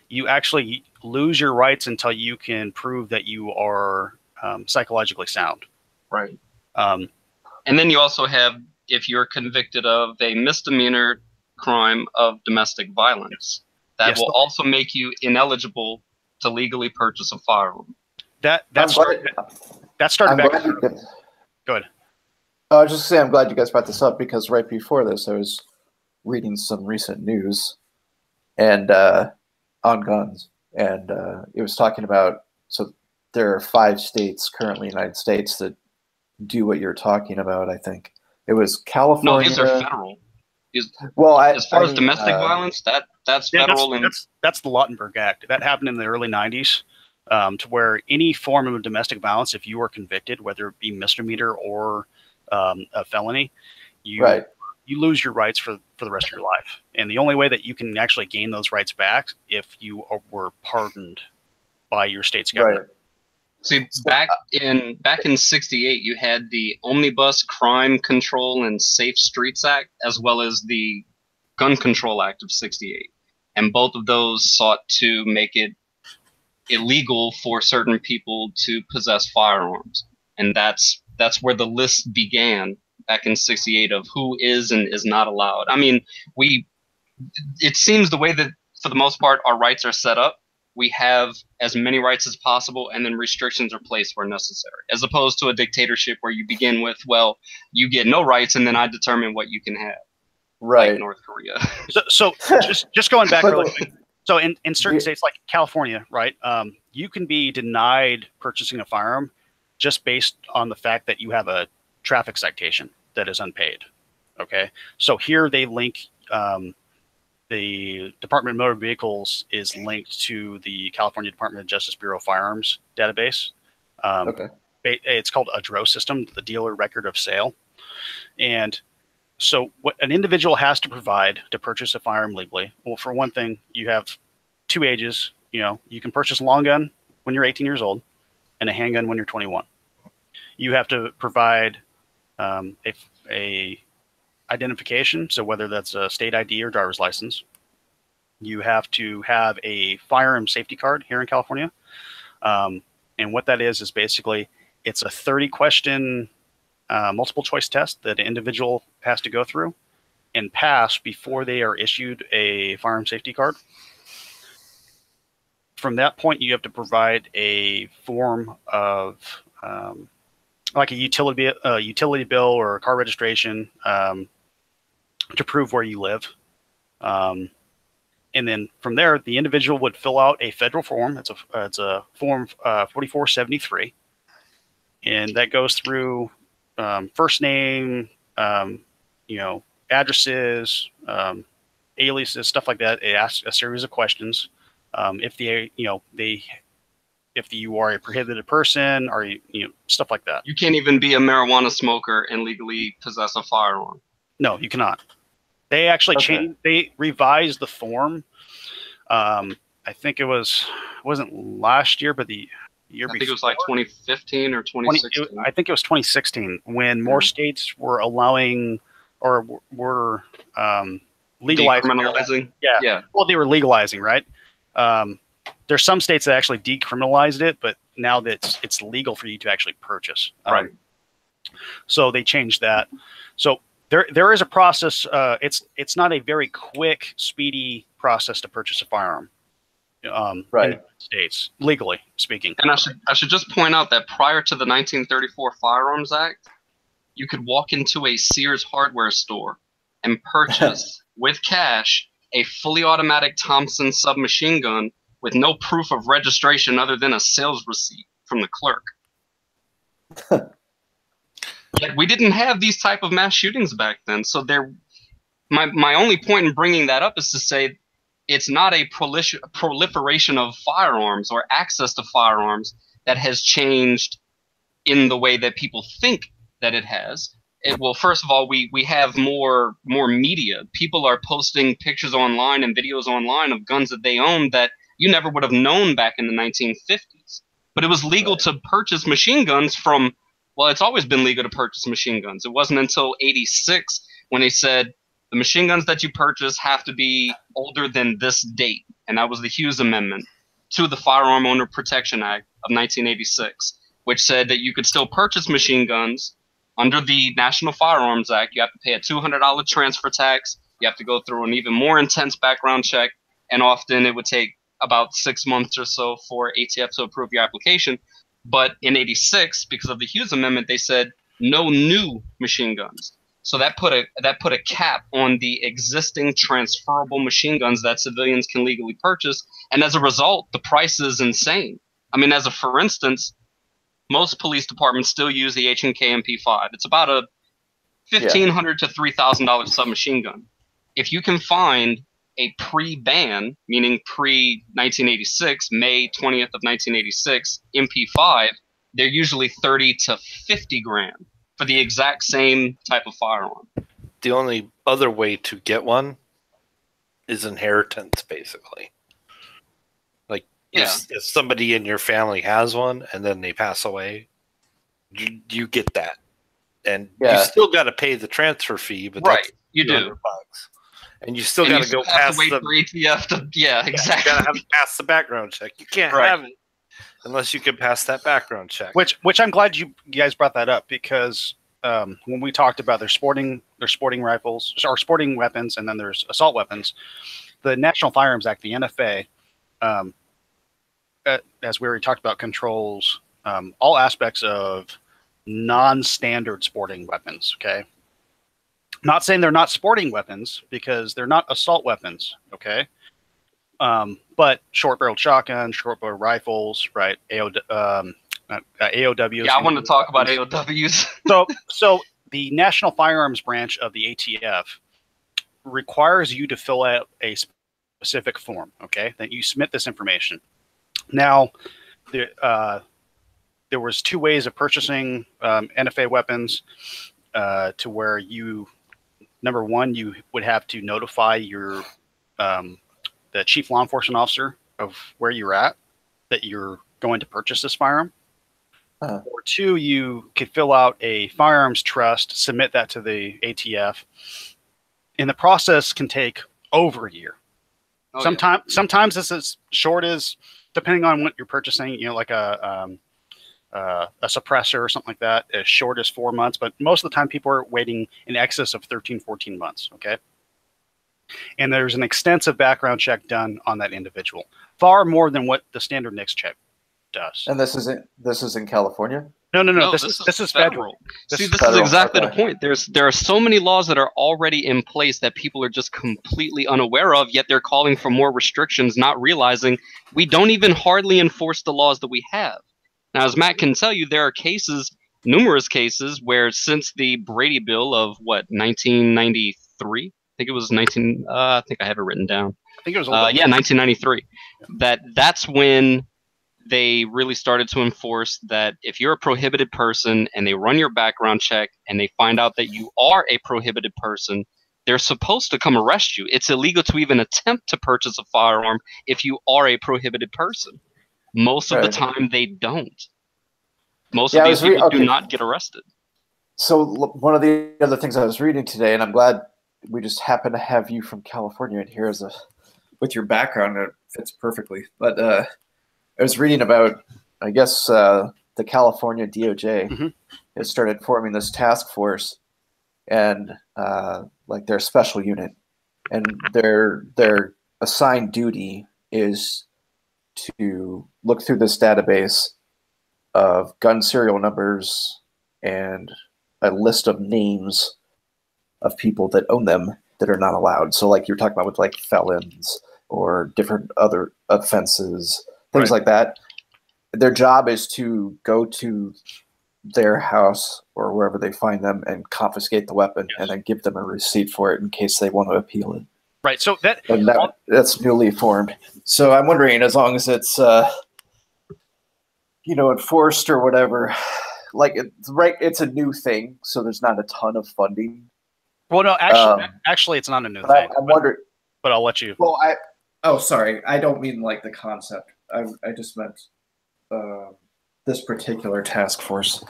you actually lose your rights until you can prove that you are psychologically sound. Right. And then you also have, if you're convicted of a misdemeanor crime of domestic violence, that will also make you ineligible to legally purchase a firearm. That started back. Go ahead. I was just saying, I'm glad you guys brought this up, because right before this, I was reading some recent news and on guns, and it was talking about, so there are 5 states currently in the United States that do what you're talking about. I think it was California. No, these are federal. As far as domestic violence, that's federal. That's the Lautenberg Act. That happened in the early 90s, to where any form of domestic violence, if you are convicted, whether it be misdemeanor or a felony, you lose your rights for the rest of your life. And the only way that you can actually gain those rights back if you were pardoned by your state's government. Right. See, back in '68, you had the Omnibus Crime Control and Safe Streets Act, as well as the Gun Control Act of '68, and both of those sought to make it illegal for certain people to possess firearms, and that's where the list began back in '68 of who is and is not allowed. I mean, it seems the way that, for the most part, our rights are set up, we have as many rights as possible, and then restrictions are placed where necessary, as opposed to a dictatorship where you begin with, well, you get no rights, and then I determine what you can have. Right. Like North Korea. So just going back really quick. So in certain states like California, right, you can be denied purchasing a firearm just based on the fact that you have a traffic citation that is unpaid. Okay. So here they link, the Department of Motor Vehicles is linked to the California Department of Justice Bureau Firearms database. It's called a DRO system, the Dealer Record of Sale. And so what an individual has to provide to purchase a firearm legally, well, for one thing, you have 2 ages. You know, you can purchase a long gun when you're 18 years old and a handgun when you're 21. You have to provide a identification, so whether that's a state ID or driver's license. You have to have a firearm safety card here in California. And what that is basically, it's a 30-question multiple choice test that an individual has to go through and pass before they are issued a firearm safety card. From that point, you have to provide a form of like a utility bill or a car registration to prove where you live. And then from there, the individual would fill out a federal form. It's a form 4473. And that goes through first name, addresses, aliases, stuff like that. It asks a series of questions. If you are a prohibited person, or stuff like that. You can't even be a marijuana smoker and legally possess a firearm. No, you cannot. They actually changed. They revised the form. I think wasn't last year, but the year before. I think it was like 2015 or 2016. I think it was 2016 when more states were allowing or were legalizing. Decriminalizing. Yeah. Well, they were legalizing, right? There's some states that actually decriminalized it, but now that it's legal for you to actually purchase. Right. So they changed that. So there is a process. It's not a very quick, speedy process to purchase a firearm. In the United States, legally speaking. And I should just point out that prior to the 1934 Firearms Act, you could walk into a Sears hardware store and purchase with cash a fully automatic Thompson submachine gun with no proof of registration other than a sales receipt from the clerk. Yet we didn't have these type of mass shootings back then. So my only point in bringing that up is to say it's not a proliferation of firearms or access to firearms that has changed in the way that people think that it has. Well, first of all, we have more media. People are posting pictures online and videos online of guns that they own that you never would have known back in the 1950s. But it was legal to purchase machine guns from, well, it's always been legal to purchase machine guns. It wasn't until 86 when they said the machine guns that you purchase have to be older than this date. And that was the Hughes Amendment to the Firearm Owner Protection Act of 1986, which said that you could still purchase machine guns under the National Firearms Act. You have to pay a $200 transfer tax. You have to go through an even more intense background check. And often it would take about 6 months or so for ATF to approve your application. But in 86, because of the Hughes Amendment, they said no new machine guns. So that put a cap on the existing transferable machine guns that civilians can legally purchase. And as a result, the price is insane. I mean, for instance, most police departments still use the H&K MP5. It's about a $1,500 to $3,000 submachine gun. If you can find a pre-ban, meaning pre-1986, May 20th of 1986, MP5, they're usually 30 to 50 grand for the exact same type of firearm. The only other way to get one is inheritance, basically. Like, if somebody in your family has one and then they pass away, you get that. And you still got to pay the transfer fee, but that's you do. Bucks. And you still got to go past the ATF to, exactly. You got to have to pass the background check. You can't have it unless you can pass that background check. Which I'm glad you guys brought that up, because when we talked about their sporting rifles or sporting weapons, and then there's assault weapons, the National Firearms Act, the NFA, as we already talked about, controls all aspects of non-standard sporting weapons. Okay. Not saying they're not sporting weapons, because they're not assault weapons, okay? But short-barreled shotguns, short-barreled rifles, right? AOWs. Yeah, I want to talk about AOWs. So the National Firearms Branch of the ATF requires you to fill out a specific form, okay? That you submit this information. Now, there was 2 ways of purchasing NFA weapons to where you... Number one, you would have to notify your the chief law enforcement officer of where you're at, that you're going to purchase this firearm. Or 2, you could fill out a firearms trust, submit that to the ATF, and the process can take over a year. Sometimes it's as short as, depending on what you're purchasing, like a suppressor or something like that, as short as 4 months, but most of the time people are waiting in excess of 13, 14 months, okay? And there's an extensive background check done on that individual, far more than what the standard NICS check does. And this is in California? No, this is federal. This is exactly the point. There are so many laws that are already in place that people are just completely unaware of, yet they're calling for more restrictions, not realizing we don't even hardly enforce the laws that we have. Now, as Matt can tell you, there are numerous cases where since the Brady Bill of 1993, I think it was I think I have it written down. I think it was 1993. That's when they really started to enforce that if you're a prohibited person and they run your background check and they find out that you are a prohibited person, they're supposed to come arrest you. It's illegal to even attempt to purchase a firearm if you are a prohibited person. Most of the time, they don't. Most of these people do not get arrested. So one of the other things I was reading today, and I'm glad we just happen to have you from California in here with your background. It fits perfectly. But I was reading about, I guess, the California DOJ has started forming this task force, and like their special unit, and their assigned duty is to look through this database of gun serial numbers and a list of names of people that own them that are not allowed. So like you're talking about with like felons or different other offenses, things like that. Their job is to go to their house or wherever they find them and confiscate the weapon Yes. and then give them a receipt for it in case they want to appeal it. Right. So That's newly formed. So I'm wondering, as long as it's enforced or whatever, like it's a new thing, so there's not a ton of funding. well, no, actually, it's not a new But thing. I'm wondering. But I'll let you. Well, sorry, I don't mean like the concept. I just meant this particular task force,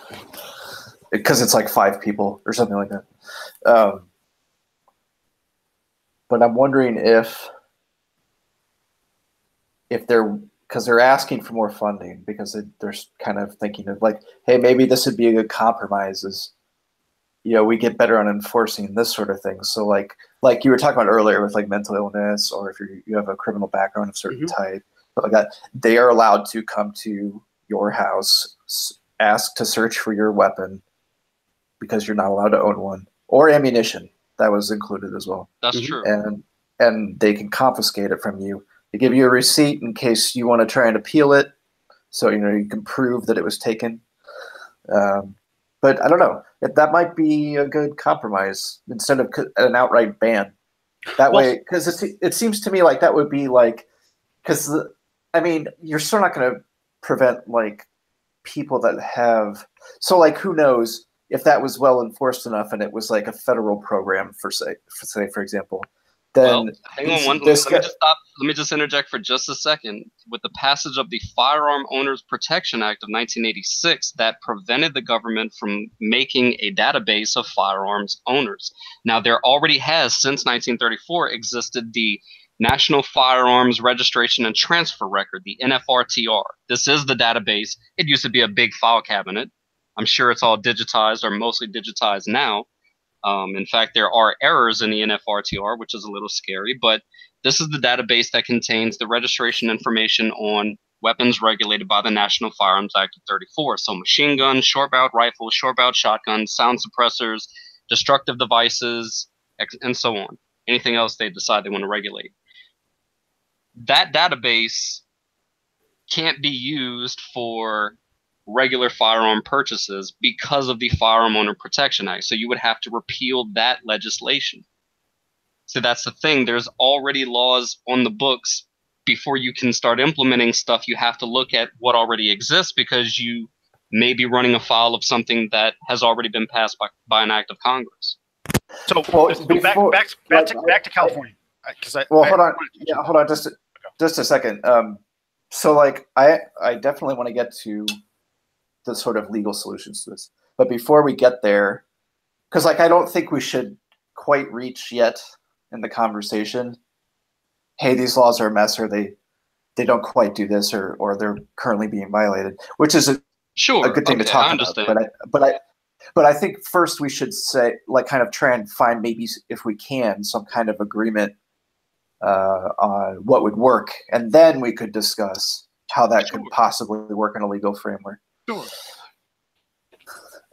because it's like 5 people or something like that. But I'm wondering if because they're asking for more funding, because they're kind of thinking of like, hey, maybe this would be a good compromise, is, we get better on enforcing this sort of thing. So like you were talking about earlier with like mental illness, or if you have a criminal background of a certain type, stuff like that, they are allowed to come to your house, ask to search for your weapon, because you're not allowed to own one, or ammunition. That was included as well. That's true. And they can confiscate it from you. They give you a receipt in case you want to try and appeal it, so you can prove that it was taken. But I don't know. That might be a good compromise instead of an outright ban. That way, because it seems to me like that would be like, because you're still not going to prevent like people that have. So like, who knows if that was well enforced enough and it was like a federal program for example. Then hang on let me just interject for just a second. With the passage of the Firearm Owners Protection Act of 1986, that prevented the government from making a database of firearms owners. Now, there already has, since 1934, existed the National Firearms Registration and Transfer Record, the NFRTR. This is the database. It used to be a big file cabinet. I'm sure it's all digitized, or mostly digitized now. In fact, there are errors in the NFRTR, which is a little scary, but this is the database that contains the registration information on weapons regulated by the National Firearms Act of 34. So machine guns, short-barreled rifles, short-barreled shotguns, sound suppressors, destructive devices, and so on. Anything else they decide they want to regulate. That database can't be used for regular firearm purchases because of the Firearm Owner Protection Act. So you would have to repeal that legislation. So that's the thing. There's already laws on the books. Before you can start implementing stuff, you have to look at what already exists, because you may be running afoul of something that has already been passed by an act of Congress. So back to California. Hold on. Yeah, hold on just a second. So like I definitely want to get to the sort of legal solutions to this. But before we get there, because like I don't think we should quite reach yet in the conversation, hey, these laws are a mess, or they don't quite do this, or they're currently being violated, which is a good thing to talk about. But I think first we should say, like, kind of try and find, maybe if we can, some kind of agreement on what would work, and then we could discuss how that could possibly work in a legal framework. Sure.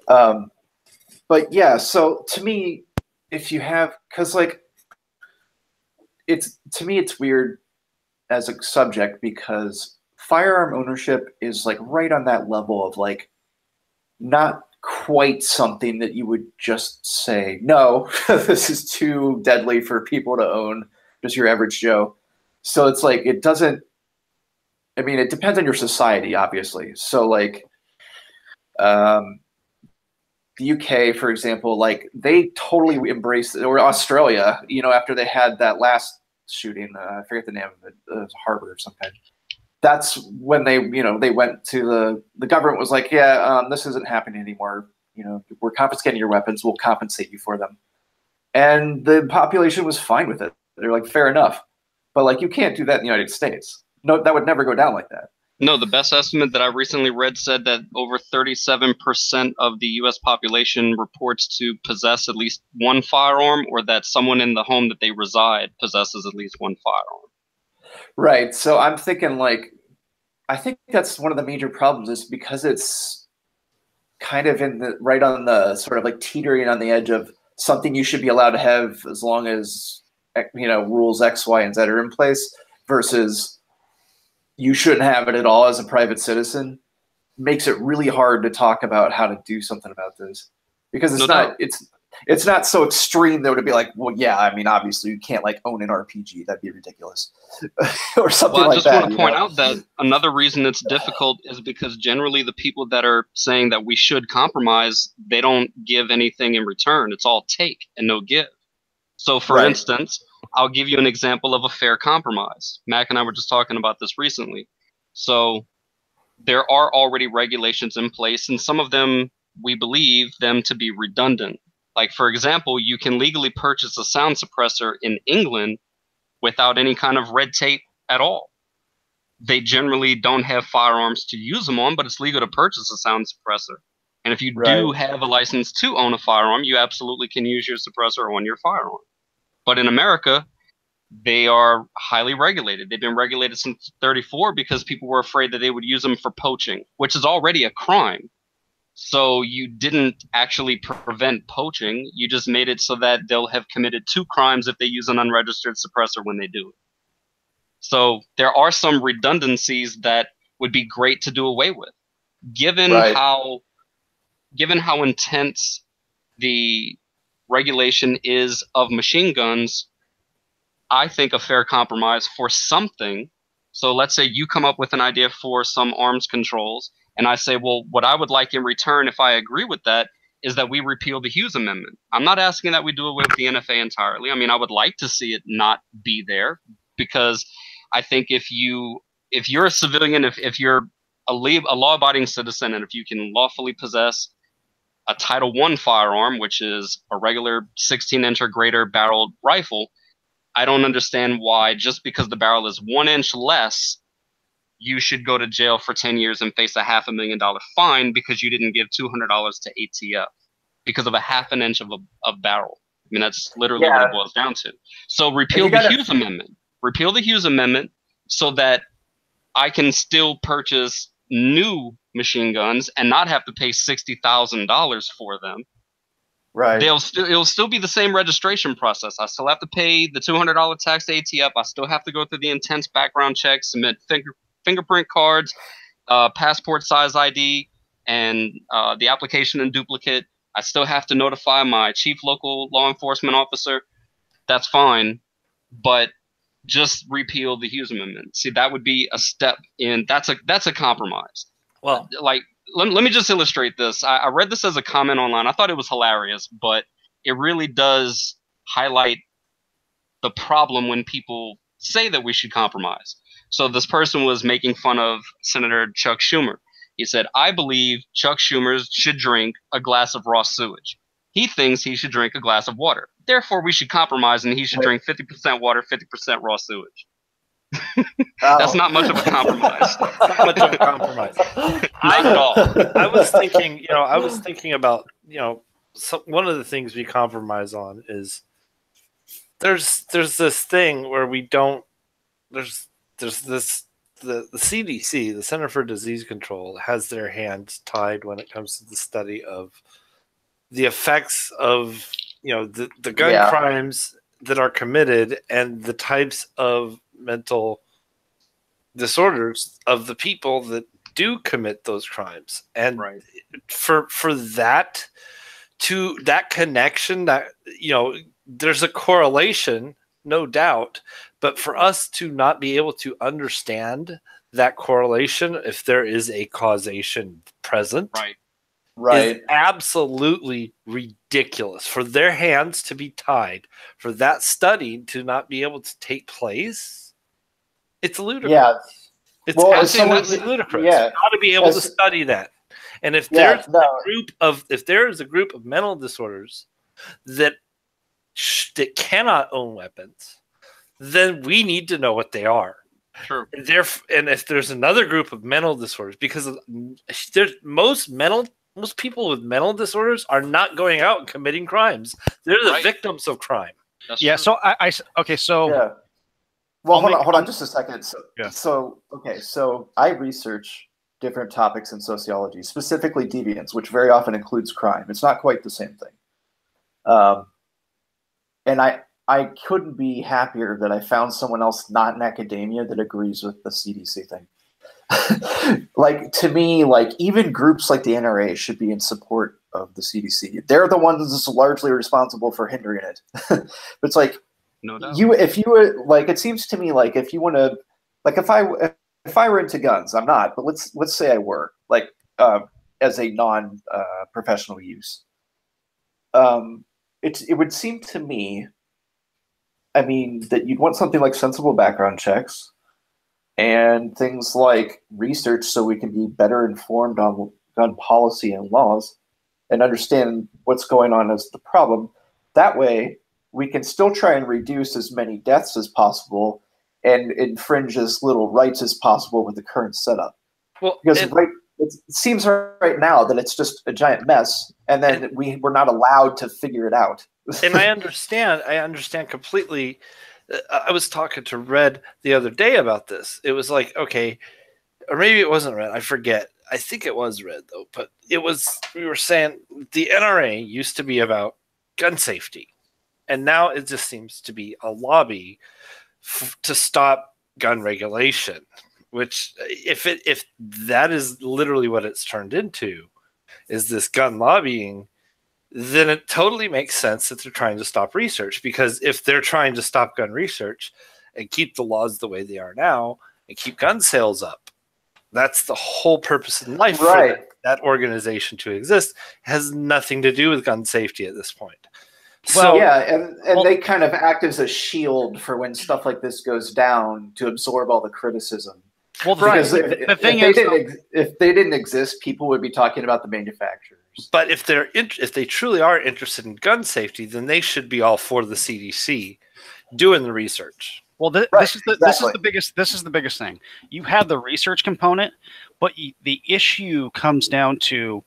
But yeah, so to me, if you have, because like, to me it's weird as a subject, because firearm ownership is like right on that level of like not quite something that you would just say, no, this is too deadly for people to own, just your average Joe. So it's like, it doesn't, it depends on your society, obviously. So like, the UK, for example, like they totally embraced it, or Australia, after they had that last shooting, I forget the name of it, Harvard or something. That's when they went to the government was like, yeah, this isn't happening anymore. We're confiscating your weapons. We'll compensate you for them. And the population was fine with it. They're like, fair enough. But like, you can't do that in the United States. No, that would never go down like that. No, the best estimate that I recently read said that over 37% of the U.S. population reports to possess at least one firearm, or that someone in the home that they reside possesses at least one firearm. Right. So I'm thinking like, I think that's one of the major problems, is because it's kind of right on the sort of like teetering on the edge of something you should be allowed to have as long as, rules X, Y, and Z are in place, versus you shouldn't have it at all as a private citizen. makes it really hard to talk about how to do something about this, because it's No not doubt. it's not so extreme though to be like, well, yeah, I mean, obviously you can't like own an RPG. That'd be ridiculous, or something Well, I like just that. want to point out that another reason it's difficult is because generally the people that are saying that we should compromise, they don't give anything in return. It's all take and no give. So, for Right. instance, I'll give you an example of a fair compromise. Mac and I were just talking about this recently. So, there are already regulations in place, and some of them we believe them to be redundant. Like, for example, you can legally purchase a sound suppressor in England without any kind of red tape at all. They generally don't have firearms to use them on, but it's legal to purchase a sound suppressor. And if you do Right. have a license to own a firearm, you absolutely can use your suppressor on your firearm. But in America, they are highly regulated. They've been regulated since 34 because people were afraid that they would use them for poaching, which is already a crime. So you didn't actually prevent poaching. You just made it so that they'll have committed 2 crimes if they use an unregistered suppressor when they do it. So there are some redundancies that would be great to do away with. Given Right. how intense the regulation is of machine guns, I think a fair compromise for something. So let's say you come up with an idea for some arms controls, and I say, well, what I would like in return, if I agree with that, is that we repeal the Hughes Amendment. I'm not asking that we do away with the NFA entirely. I mean, I would like to see it not be there, because I think if you're a civilian, if you're a law-abiding citizen, and if you can lawfully possess a Title I firearm, which is a regular 16-inch or greater barreled rifle, I don't understand why, just because the barrel is 1 inch less, you should go to jail for 10 years and face a $500,000 fine because you didn't give $200 to ATF because of a half an inch of barrel. I mean, that's literally what it boils down to. So repeal the Hughes Amendment. Repeal the Hughes Amendment so that I can still purchase new machine guns and not have to pay $60,000 for them. Right. It'll still be the same registration process. I still have to pay the $200 tax to ATF. I still have to go through the intense background check, submit fingerprint cards, passport size ID, and the application in duplicate. I still have to notify my chief local law enforcement officer. That's fine, but just repeal the Hughes Amendment. See, that would be a step in. That's a compromise. Well, Like, let me just illustrate this. I read this as a comment online. I thought it was hilarious, but it really does highlight the problem when people say that we should compromise. So this person was making fun of Senator Chuck Schumer. He said, I believe Chuck Schumer should drink a glass of raw sewage. He thinks he should drink a glass of water. Therefore, we should compromise and he should drink 50% water, 50% raw sewage. That's not much of a compromise. not much of a compromise. Not at all. I was thinking about, one of the things we compromise on is there's this thing where we don't, there's this, the CDC, the Center for Disease Control, has their hands tied when it comes to the study of the effects of, the gun crimes that are committed and the types of mental disorders of the people that do commit those crimes. And Right. for that connection, that there's a correlation, no doubt, but for us to not be able to understand that correlation, if there is a causation present, Right. is absolutely ridiculous. For their hands to be tied, for that study to not be able to take place, it's ludicrous. Yeah. It's Well, absolutely ludicrous. yeah. You got to be able to study that. And if there's if there is a group of mental disorders that cannot own weapons, then we need to know what they are. True. And if there's another group of mental disorders, because there's most people with mental disorders are not going out and committing crimes. They're the victims of crime. That's Yeah. true. So Yeah. Well, I'll hold on just a second. Yeah. So I research different topics in sociology, specifically deviance, which very often includes crime. It's not quite the same thing. And I couldn't be happier that I found someone else not in academia that agrees with the CDC thing. like to me, like even groups like the NRA should be in support of the CDC. They're the ones that's largely responsible for hindering it. But it's like No doubt. if you were like, it seems to me like if you want to, like if I were into guns, I'm not, but let's say I were, like as a non professional use. It would seem to me, I mean, that you'd want something like sensible background checks and things like research so we can be better informed on gun policy and laws and understand what's going on as the problem. That way, we can still try and reduce as many deaths as possible and infringe as little rights as possible with the current setup. Well, because it seems right now that it's just a giant mess, and then we're not allowed to figure it out. And I understand completely. I was talking to Red the other day about this. It was like, okay, or maybe it wasn't Red. I forget. I think it was Red though. But it was. We were saying the NRA used to be about gun safety, and now it just seems to be a lobby to stop gun regulation. Which, if that is literally what it's turned into, is this gun lobbying, then it totally makes sense that they're trying to stop research. Because if they're trying to stop gun research and keep the laws the way they are now and keep gun sales up, that's the whole purpose in life for that organization to exist. It has nothing to do with gun safety at this point. Well, yeah, and they kind of act as a shield for when stuff like this goes down to absorb all the criticism. Well, because if they didn't exist, people would be talking about the manufacturers. But if they truly are interested in gun safety, then they should be all for the CDC doing the research. Well, this is the biggest thing. You have the research component, but the issue comes down to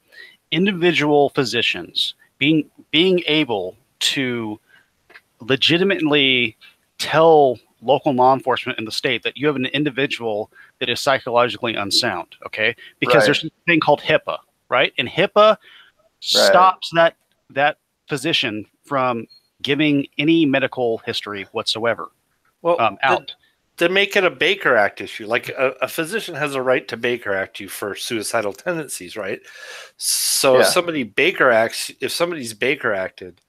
individual physicians being able to legitimately tell local law enforcement in the state that you have an individual that is psychologically unsound, okay? Because there's a thing called HIPAA, right? And HIPAA stops that physician from giving any medical history whatsoever out. Then make it a Baker Act issue. Like a physician has a right to Baker Act you for suicidal tendencies, right? So if somebody's Baker acted,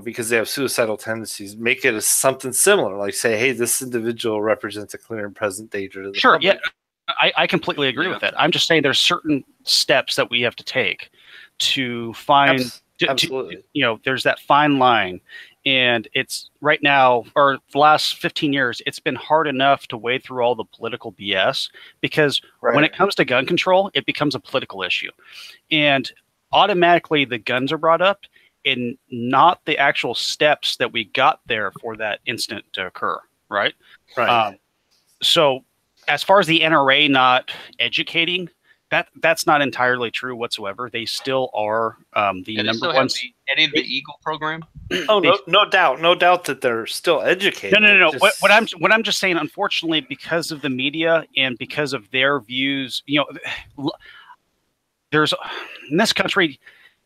because they have suicidal tendencies, make it as something similar. Like say, hey, this individual represents a clear and present danger to the public. Yeah, I completely agree with that. I'm just saying there's certain steps that we have to take to find. Absolutely. There's that fine line, and it's right now, or the last 15 years, it's been hard enough to wade through all the political BS because when it comes to gun control, it becomes a political issue, and automatically the guns are brought up, and not the actual steps that we got there for that incident to occur, right? So as far as the NRA not educating, that's not entirely true whatsoever. They still are the number one. The Eddie the Eagle program. Oh, no doubt that they're still educated. No. What I'm just saying, unfortunately, because of the media and because of their views, there's in this country,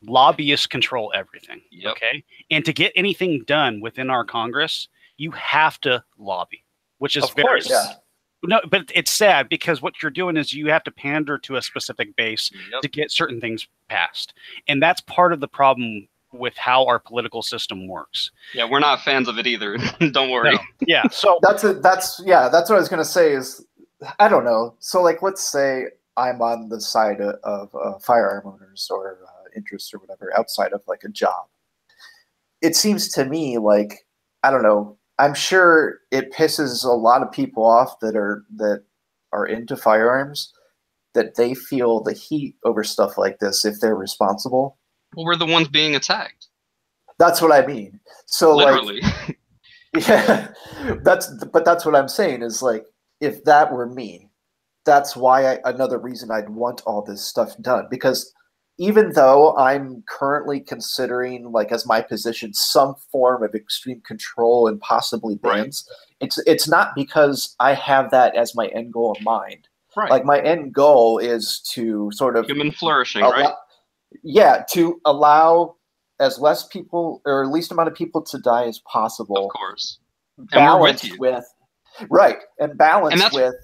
lobbyists control everything. Okay, and to get anything done within our Congress, you have to lobby, which is of course. No, but it's sad because what you're doing is you have to pander to a specific base to get certain things passed. And that's part of the problem with how our political system works. Yeah, we're not fans of it either. Don't worry. No. Yeah, so that's what I was going to say is, I don't know. So like, let's say I'm on the side of firearm owners or interests or whatever outside of like a job. It seems to me like, I don't know, I'm sure it pisses a lot of people off that are into firearms, that they feel the heat over stuff like this if they're responsible. Well, we're the ones being attacked. That's what I mean. So literally. Yeah, that's what I'm saying is like, if that were me, that's why another reason I'd want all this stuff done, because even though I'm currently considering, like, as my position, some form of extreme control and possibly bans, it's not because I have that as my end goal in mind. Right. Like, my end goal is to sort of human flourishing, right? Yeah, to allow as less people or least amount of people to die as possible. Of course. Balanced with, right, and balanced with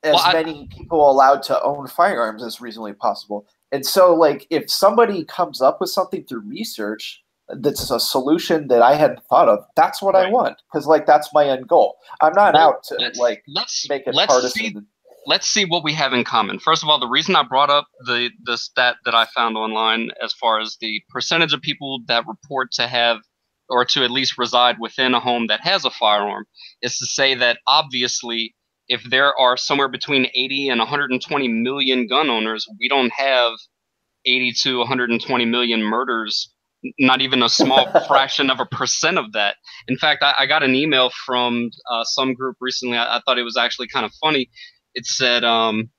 as many people allowed to own firearms as reasonably possible. And so, like, if somebody comes up with something through research that's a solution that I hadn't thought of, that's what I want, because, like, that's my end goal. I'm not out to make it partisan. Let's see what we have in common. First of all, the reason I brought up the stat that I found online as far as the percentage of people that report to have or to at least reside within a home that has a firearm is to say that obviously if there are somewhere between 80 and 120 million gun owners, we don't have 80 to 120 million murders, not even a small fraction of a percent of that. In fact, I got an email from some group recently. I thought it was actually kind of funny. It said, hang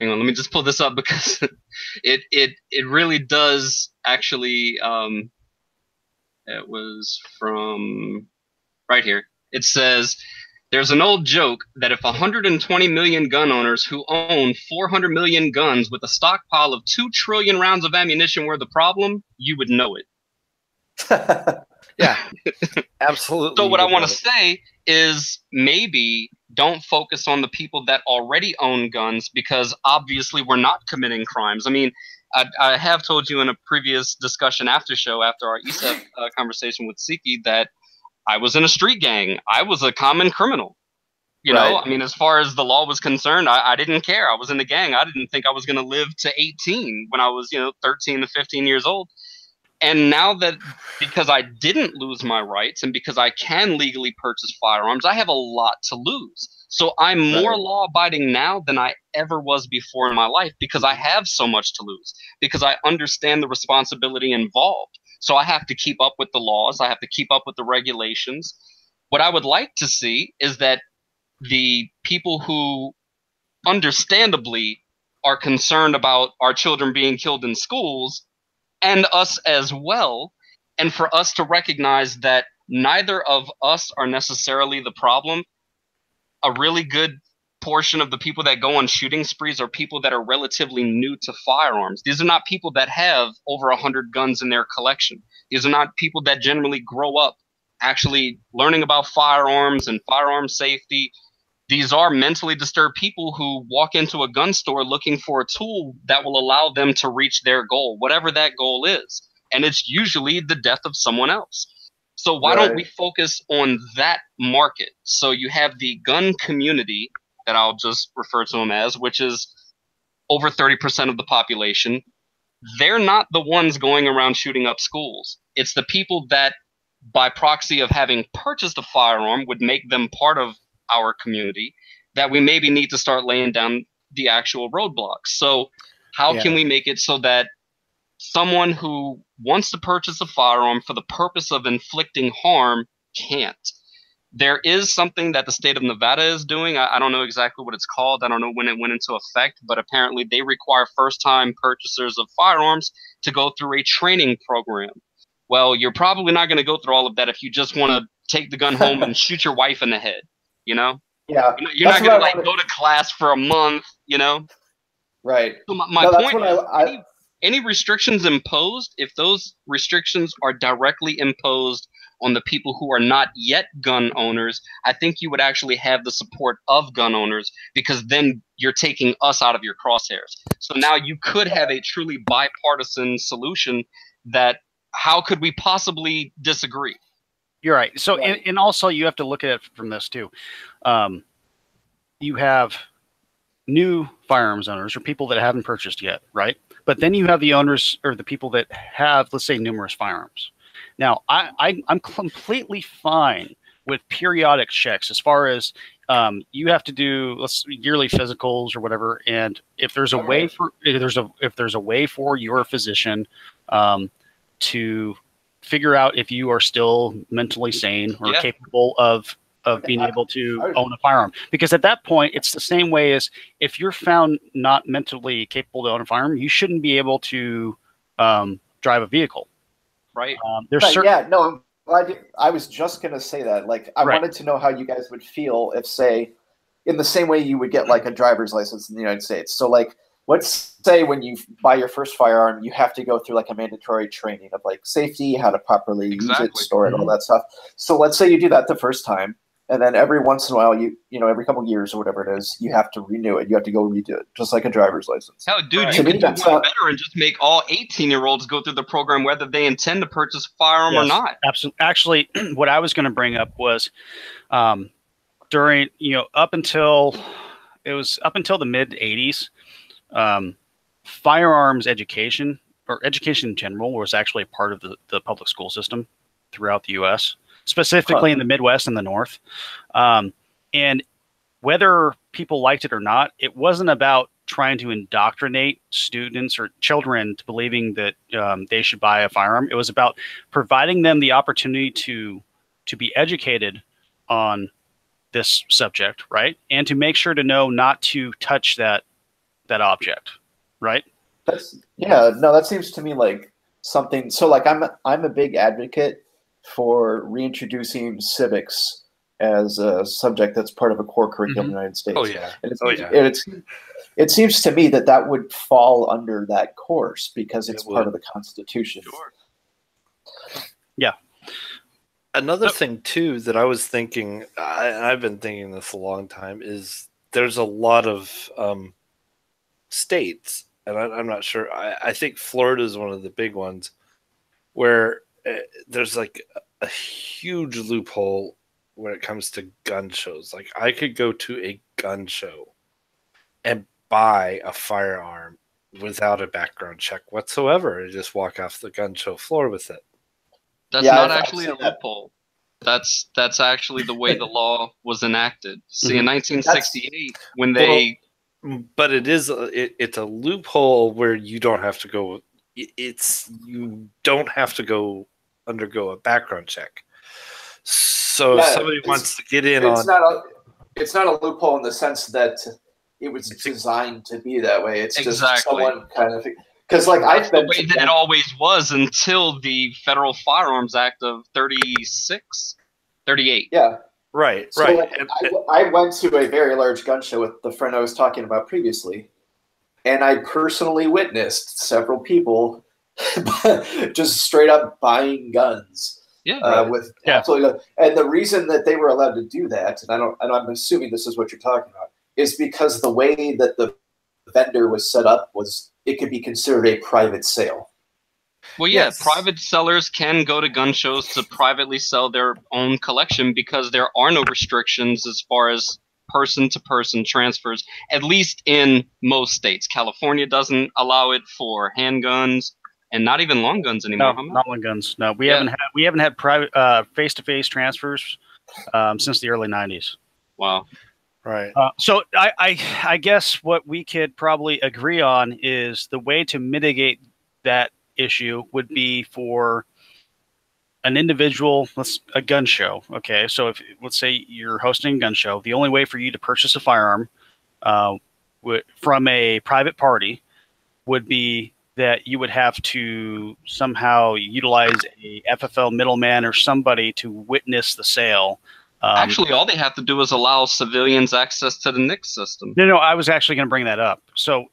on, let me just pull this up because it really does actually, it was from right here. It says, there's an old joke that if 120 million gun owners who own 400 million guns with a stockpile of 2 trillion rounds of ammunition were the problem, you would know it. Yeah, absolutely. So what I want to say is maybe don't focus on the people that already own guns, because obviously we're not committing crimes. I mean, I have told you in a previous discussion after our ESEF conversation with Siki that I was in a street gang. I was a common criminal. You know, I mean, as far as the law was concerned, I didn't care. I was in the gang. I didn't think I was going to live to 18 when I was, 13 to 15 years old. And now that, because I didn't lose my rights and because I can legally purchase firearms, I have a lot to lose. So I'm more law-abiding now than I ever was before in my life, because I have so much to lose, because I understand the responsibility involved. So I have to keep up with the laws. I have to keep up with the regulations. What I would like to see is that the people who understandably are concerned about our children being killed in schools, and us as well, and for us to recognize that neither of us are necessarily the problem. A really good portion of the people that go on shooting sprees are people that are relatively new to firearms. These are not people that have over 100 guns in their collection. These are not people that generally grow up actually learning about firearms and firearm safety. These are mentally disturbed people who walk into a gun store looking for a tool that will allow them to reach their goal, whatever that goal is. And it's usually the death of someone else. So why don't we focus on that market? So you have the gun community, that I'll just refer to them as, which is over 30% of the population. They're not the ones going around shooting up schools. It's the people that, by proxy of having purchased a firearm, would make them part of our community, that we maybe need to start laying down the actual roadblocks. So how can we make it so that someone who wants to purchase a firearm for the purpose of inflicting harm can't? There is something that the state of Nevada is doing. I don't know exactly what it's called. I don't know when it went into effect, but apparently they require first-time purchasers of firearms to go through a training program. Well, you're probably not going to go through all of that if you just want to take the gun home and shoot your wife in the head. You're not going to go to class for a month, Right. So my point is, any restrictions imposed, if those restrictions are directly imposed on the people who are not yet gun owners, I think you would actually have the support of gun owners, because then you're taking us out of your crosshairs. So now you could have a truly bipartisan solution that, how could we possibly disagree? You're right. So, and also you have to look at it from this too. You have new firearms owners, or people that haven't purchased yet, right? But then you have the owners, or the people that have, let's say, numerous firearms. Now, I'm completely fine with periodic checks, as far as you have to do yearly physicals or whatever. And if there's a way for if there's a way for your physician to figure out if you are still mentally sane or capable of being able to own a firearm. Because at that point, it's the same way as if you're found not mentally capable to own a firearm, you shouldn't be able to drive a vehicle. Right. I was just going to say that. Like, I wanted to know how you guys would feel if, say, in the same way you would get like a driver's license in the United States. So, like, let's say when you buy your first firearm, you have to go through like a mandatory training of like safety, how to properly use it, store it, all that stuff. So let's say you do that the first time. and then every once in a while, every couple of years or whatever it is, you have to renew it. You have to go redo it, just like a driver's license. Hell, dude, Right. you To me, could do that's one not- better and just make all 18-year-olds go through the program, whether they intend to purchase a firearm or Yes, not. Absolutely. Actually, what I was going to bring up was during, up until the mid 80s, firearms education or education in general was actually a part of the public school system throughout the U.S., specifically in the Midwest and the North. And whether people liked it or not, it wasn't about trying to indoctrinate students or children to believing that they should buy a firearm. It was about providing them the opportunity to be educated on this subject, right? And to make sure to know not to touch that object, right? That seems to me like something. So like I'm a big advocate for reintroducing civics as a subject that's part of a core curriculum in the United States. Oh yeah. And it seems to me that would fall under that course because it's part of the Constitution. Sure. Yeah. Another thing too that I was thinking, and I've been thinking this a long time, is there's a lot of states, and I'm not sure. I think Florida is one of the big ones where there's like a huge loophole when it comes to gun shows. Like I could go to a gun show and buy a firearm without a background check whatsoever and just walk off the gun show floor with it. That's Yeah, not I've actually a seen that. loophole. That's actually the way the law was enacted. See, in 1968, when they But it's a loophole where you don't have to go. You don't have to go undergo a background check. So if somebody wants to get in on, it's not a loophole in the sense that it was designed to be that way. It's just someone kind of because like that's the way that it always was until the Federal Firearms Act of 38. Yeah. right. So like, I went to a very large gun show with the friend I was talking about previously, and I personally witnessed several people just straight up buying guns. Absolutely. And the reason that they were allowed to do that, and I'm assuming this is what you're talking about, is because the way that the vendor was set up was it could be considered a private sale. Well, yeah, private sellers can go to gun shows to privately sell their own collection because there are no restrictions as far as person-to-person transfers, at least in most states. California doesn't allow it for handguns and not even long guns anymore. No, not long guns. No, we haven't had private face-to-face transfers since the early 90s. Wow. Right. So I guess what we could probably agree on is the way to mitigate that issue would be for an individual, a gun show. Okay, so if let's say you're hosting a gun show, the only way for you to purchase a firearm from a private party would be that you would have to somehow utilize a FFL middleman or somebody to witness the sale. Actually, all they have to do is allow civilians access to the NICS system. No, I was actually going to bring that up. So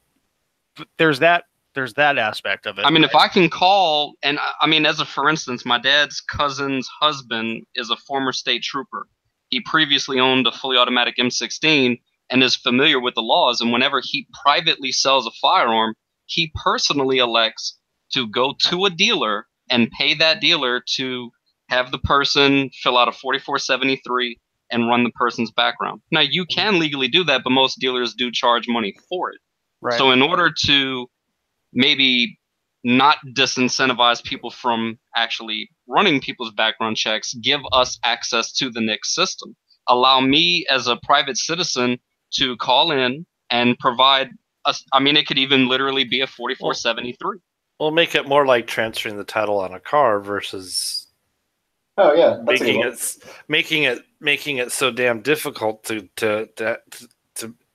there's that aspect of it. I mean, if I can call, and I mean, for instance, my dad's cousin's husband is a former state trooper. He previously owned a fully automatic M16 and is familiar with the laws. And whenever he privately sells a firearm, he personally elects to go to a dealer and pay that dealer to have the person fill out a 4473 and run the person's background. Now, you can legally do that, but most dealers do charge money for it. Right. So in order to maybe not disincentivize people from actually running people's background checks, give us access to the NICS system. Allow me as a private citizen to call in and provide it could even literally be a 4473. We'll make it more like transferring the title on a car versus making it so damn difficult to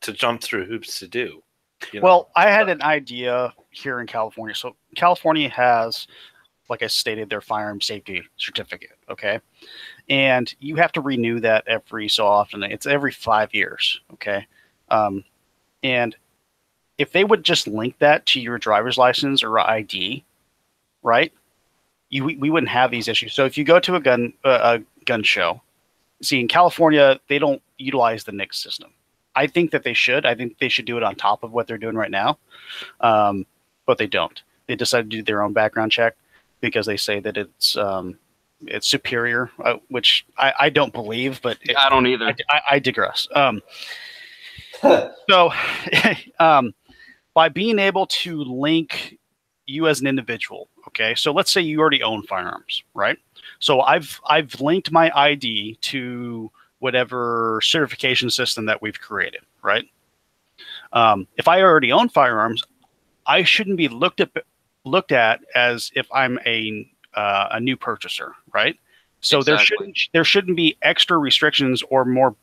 jump through hoops to do. Well, I had an idea here in California. So California has, like I stated, their firearm safety certificate. Okay. And you have to renew that every so often. It's every 5 years. Okay. And if they would just link that to your driver's license or ID, right? We wouldn't have these issues. So if you go to a gun show, see, in California, they don't utilize the NICS system. I think that they should. I think they should do it on top of what they're doing right now, but they don't. They decided to do their own background check because they say that it's superior, which I don't believe, but I don't either. I digress. So, by being able to link you as an individual, okay, so let's say you already own firearms, right? So I've linked my ID to whatever certification system that we've created, right? If I already own firearms, I shouldn't be looked at as if I'm a new purchaser, right? So Exactly. there shouldn't be extra restrictions or more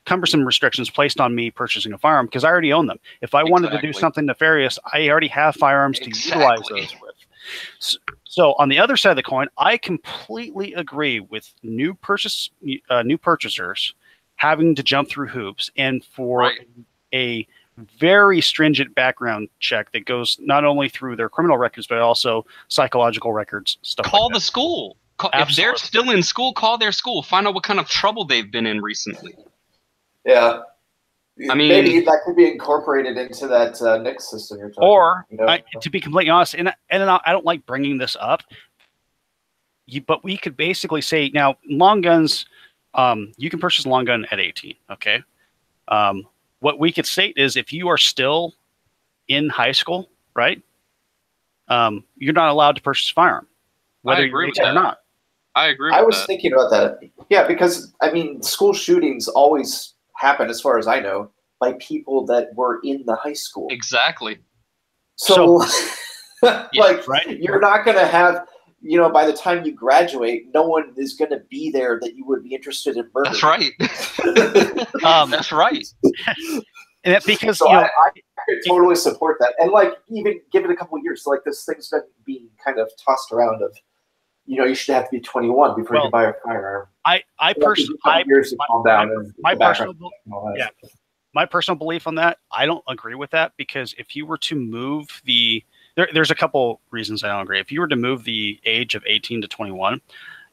cumbersome restrictions placed on me purchasing a firearm because I already own them. If I wanted to do Exactly. something nefarious, I already have firearms to utilize Exactly. those with. So on the other side of the coin, I completely agree with new purchasers having to jump through hoops and for Right. a very stringent background check that goes not only through their criminal records but also psychological records, stuff Call like the that. school. If Absolutely. they're still in school, call their school. Find out what kind of trouble they've been in recently. Yeah. I mean- maybe that could be incorporated into that NICS system you're talking Or, about. to be completely honest, and I don't like bringing this up, but we could basically say now long guns, you can purchase a long gun at 18. Okay. What we could state is if you are still in high school, right? You're not allowed to purchase a firearm, whether I you're agree with 18 or that. not. I agree with I was that. thinking about that. Yeah, because I mean, school shootings always happen, as far as I know, by people that were in the high school. Exactly. So, like, right. you're not going to have, by the time you graduate, no one is going to be there that you would be interested in murdering. That's right. That's right. And that because So I could totally support that, and like even give it a couple of years. So, like this thing's been being kind of tossed around of, you should have to be 21 before you can buy a firearm. I personally, years to calm down. my personal belief on that, I don't agree with that because if you were to move there's a couple reasons I don't agree. If you were to move the age of 18 to 21,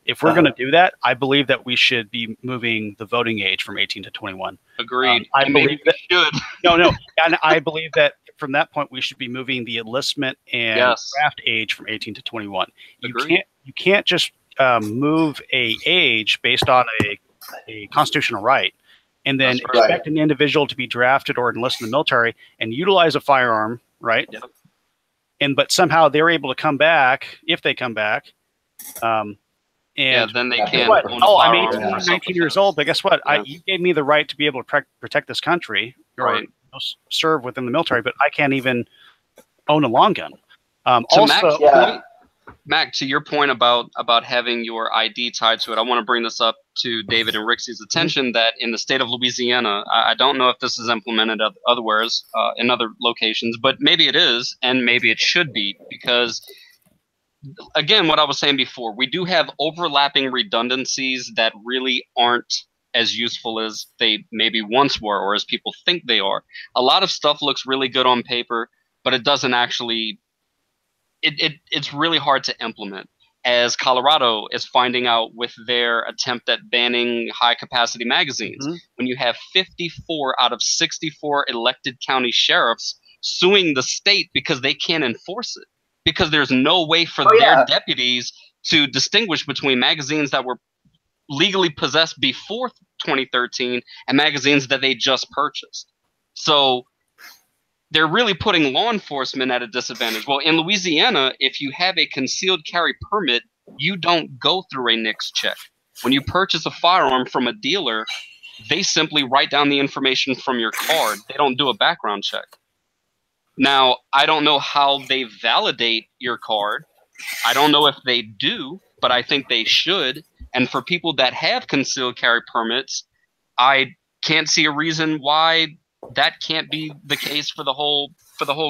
if we're going to do that, I believe that we should be moving the voting age from 18 to 21. Agreed. I And believe maybe we should. No, and I believe that from that point we should be moving the enlistment and Yes. draft age from 18 to 21. Agreed. You can't just move a age based on a constitutional right and then That's right. expect an individual to be drafted or enlist in the military and utilize a firearm, right? Yep. But somehow they're able to come back if they come back. Yeah, then they Yeah, can't. What? own a Oh, I'm firearm 18, for 19 years self-defense. old, but guess what? Yeah. You gave me the right to be able to protect this country or Right. serve within the military, but I can't even own a long gun. To Also, Mac, to your point about having your ID tied to it, I want to bring this up to David and Rixie's attention that in the state of Louisiana, I don't know if this is implemented otherwise in other locations, but maybe it is, and maybe it should be, because again, what I was saying before, we do have overlapping redundancies that really aren't as useful as they maybe once were or as people think they are. A lot of stuff looks really good on paper, but it doesn't actually it's really hard to implement, as Colorado is finding out with their attempt at banning high capacity magazines. Mhm. When you have 54 out of 64 elected county sheriffs suing the state because they can't enforce it, because there's no way for their deputies to distinguish between magazines that were legally possessed before 2013 and magazines that they just purchased. So they're really putting law enforcement at a disadvantage. Well, in Louisiana, if you have a concealed carry permit, you don't go through a NICS check. When you purchase a firearm from a dealer, they simply write down the information from your card. They don't do a background check. Now, I don't know how they validate your card. I don't know if they do, but I think they should. And for people that have concealed carry permits, I can't see a reason why that can't be the case for the whole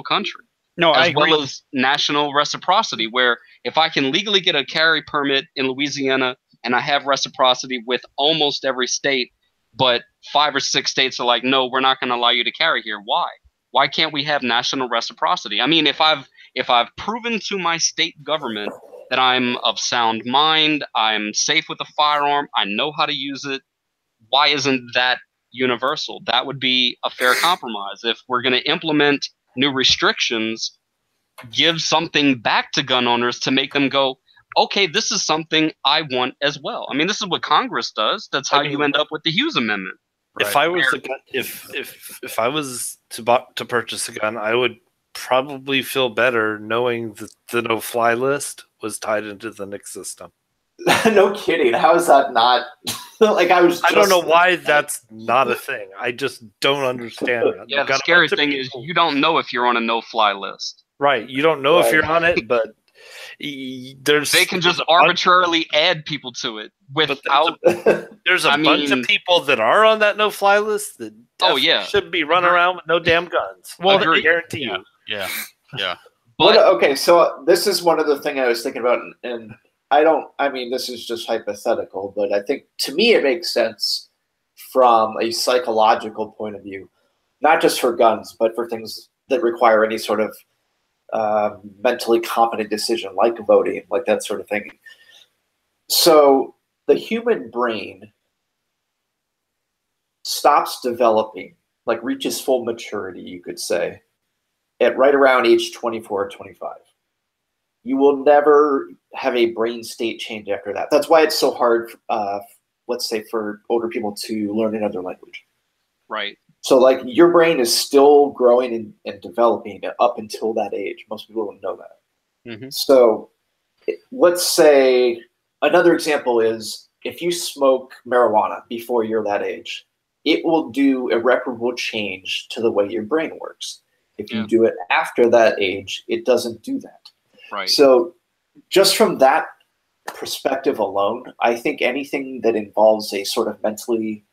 country. no, I As agree. well as national reciprocity, where if I can legally get a carry permit in Louisiana and I have reciprocity with almost every state, but 5 or 6 states are like, no, we're not going to allow you to carry here. Why? Why can't we have national reciprocity? I mean, if I've proven to my state government that I'm of sound mind, I'm safe with a firearm, I know how to use it. Why isn't that universal? That would be a fair compromise. If we're going to implement new restrictions, give something back to gun owners to make them go, okay, this is something I want as well. I mean, this is what Congress does. That's how you end up with the Hughes Amendment. If I was if I was to purchase a gun, I would probably feel better knowing that the no-fly list was tied into the NICS system. No kidding. How is that not? Like I don't know why that's not a thing. I just don't understand that. Yeah, the scary thing is you don't know if you're on a no-fly list. Right. You don't know if you're on it, but they can just arbitrarily add people to it without. There's a bunch of people that are on that no-fly list that should be running around with no damn guns. Well, I guarantee you. Yeah. But okay, so this is one of the things I was thinking about, and I mean, this is just hypothetical, but I think to me it makes sense from a psychological point of view, not just for guns, but for things that require any sort of mentally competent decision, like voting, like that sort of thing. So the human brain stops developing, like reaches full maturity, you could say, at right around age 24 or 25. You will never have a brain state change after that. That's why it's so hard, let's say, for older people to learn another language. Right. So, like, your brain is still growing and developing up until that age. Most people don't know that. Mm-hmm. So, let's say another example is if you smoke marijuana before you're that age, it will do irreparable change to the way your brain works. If you do it after that age, it doesn't do that. Right. So, just from that perspective alone, I think anything that involves a sort of mentally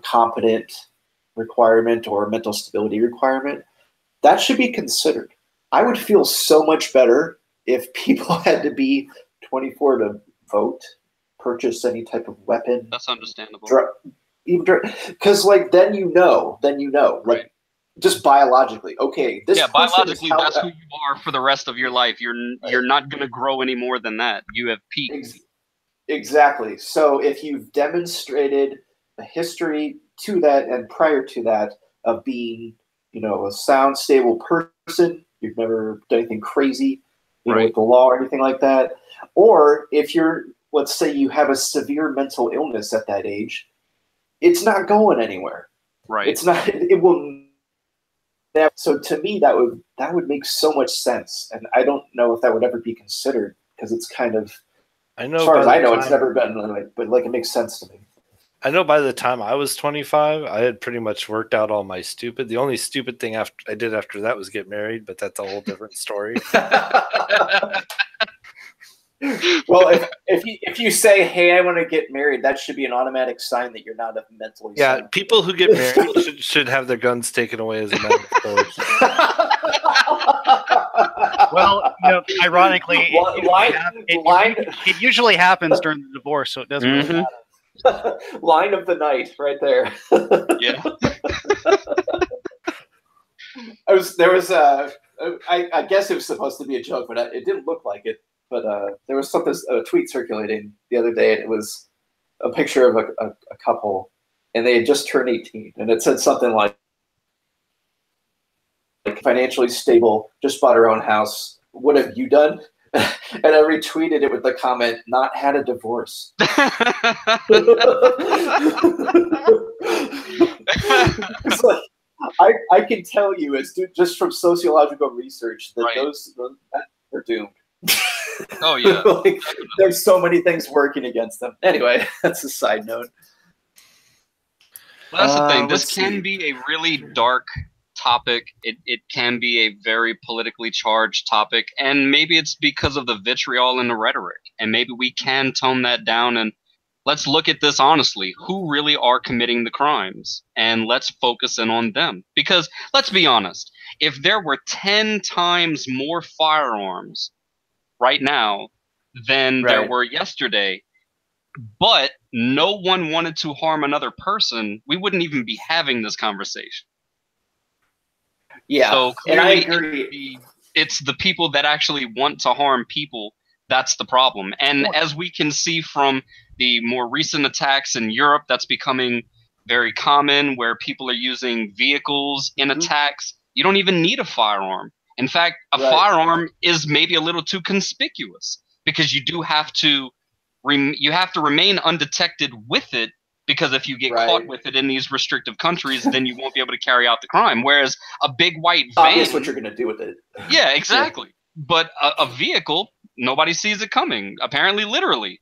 competent requirement or mental stability requirement, that should be considered. I would feel so much better if people had to be 24 to vote, purchase any type of weapon. That's understandable. Because then you know, right. Like just biologically, okay, this biologically that's who you are for the rest of your life. You're not going to grow any more than that. You have peaked. Exactly. So if you've demonstrated a history to that and prior to that of being, a sound, stable person, you've never done anything crazy, with the law or anything like that, or if let's say you have a severe mental illness at that age, it's not going anywhere. Right. It's not. It will. So to me, that would make so much sense, and I don't know if that would ever be considered because it's kind of. I know. As far as I know, it's never been, but it makes sense to me. I know by the time I was 25, I had pretty much worked out all my stupid. The only stupid thing I did after that was get married, but that's a whole different story. Well, if you say, "Hey, I want to get married," that should be an automatic sign that you're not a mentally. Yeah, people who get married should have their guns taken away as a matter of course. Well, ironically, it usually happens during the divorce, so it doesn't really matter. Line of the night, right there. Yeah. I guess it was supposed to be a joke, but it didn't look like it. But there was a tweet circulating the other day, and it was a picture of a couple, and they had just turned 18, and it said something like financially stable, just bought her own house. What have you done? And I retweeted it with the comment, "Not had a divorce." It's like, I can tell you, it's just from sociological research that those are doomed. Oh yeah. There's so many things working against them. Anyway, that's a side note. Well, that's the thing. This can be a really dark topic. It can be a very politically charged topic, and maybe it's because of the vitriol and the rhetoric, and maybe we can tone that down and let's look at this honestly. Who really are committing the crimes? And let's focus in on them. Because let's be honest, if there were 10 times more firearms right now than there were yesterday, but no one wanted to harm another person, we wouldn't even be having this conversation. Yeah, so and I agree. It's the people that actually want to harm people That's the problem. And as we can see from the more recent attacks in Europe, that's becoming very common, where people are using vehicles in attacks. You don't even need a firearm. In fact, a firearm is maybe a little too conspicuous, because you do have to remain undetected with it, because if you get caught with it in these restrictive countries, then you won't be able to carry out the crime. Whereas a big white van, obvious what you're going to do with it. Yeah, exactly. Yeah. But a vehicle, nobody sees it coming. Apparently, literally.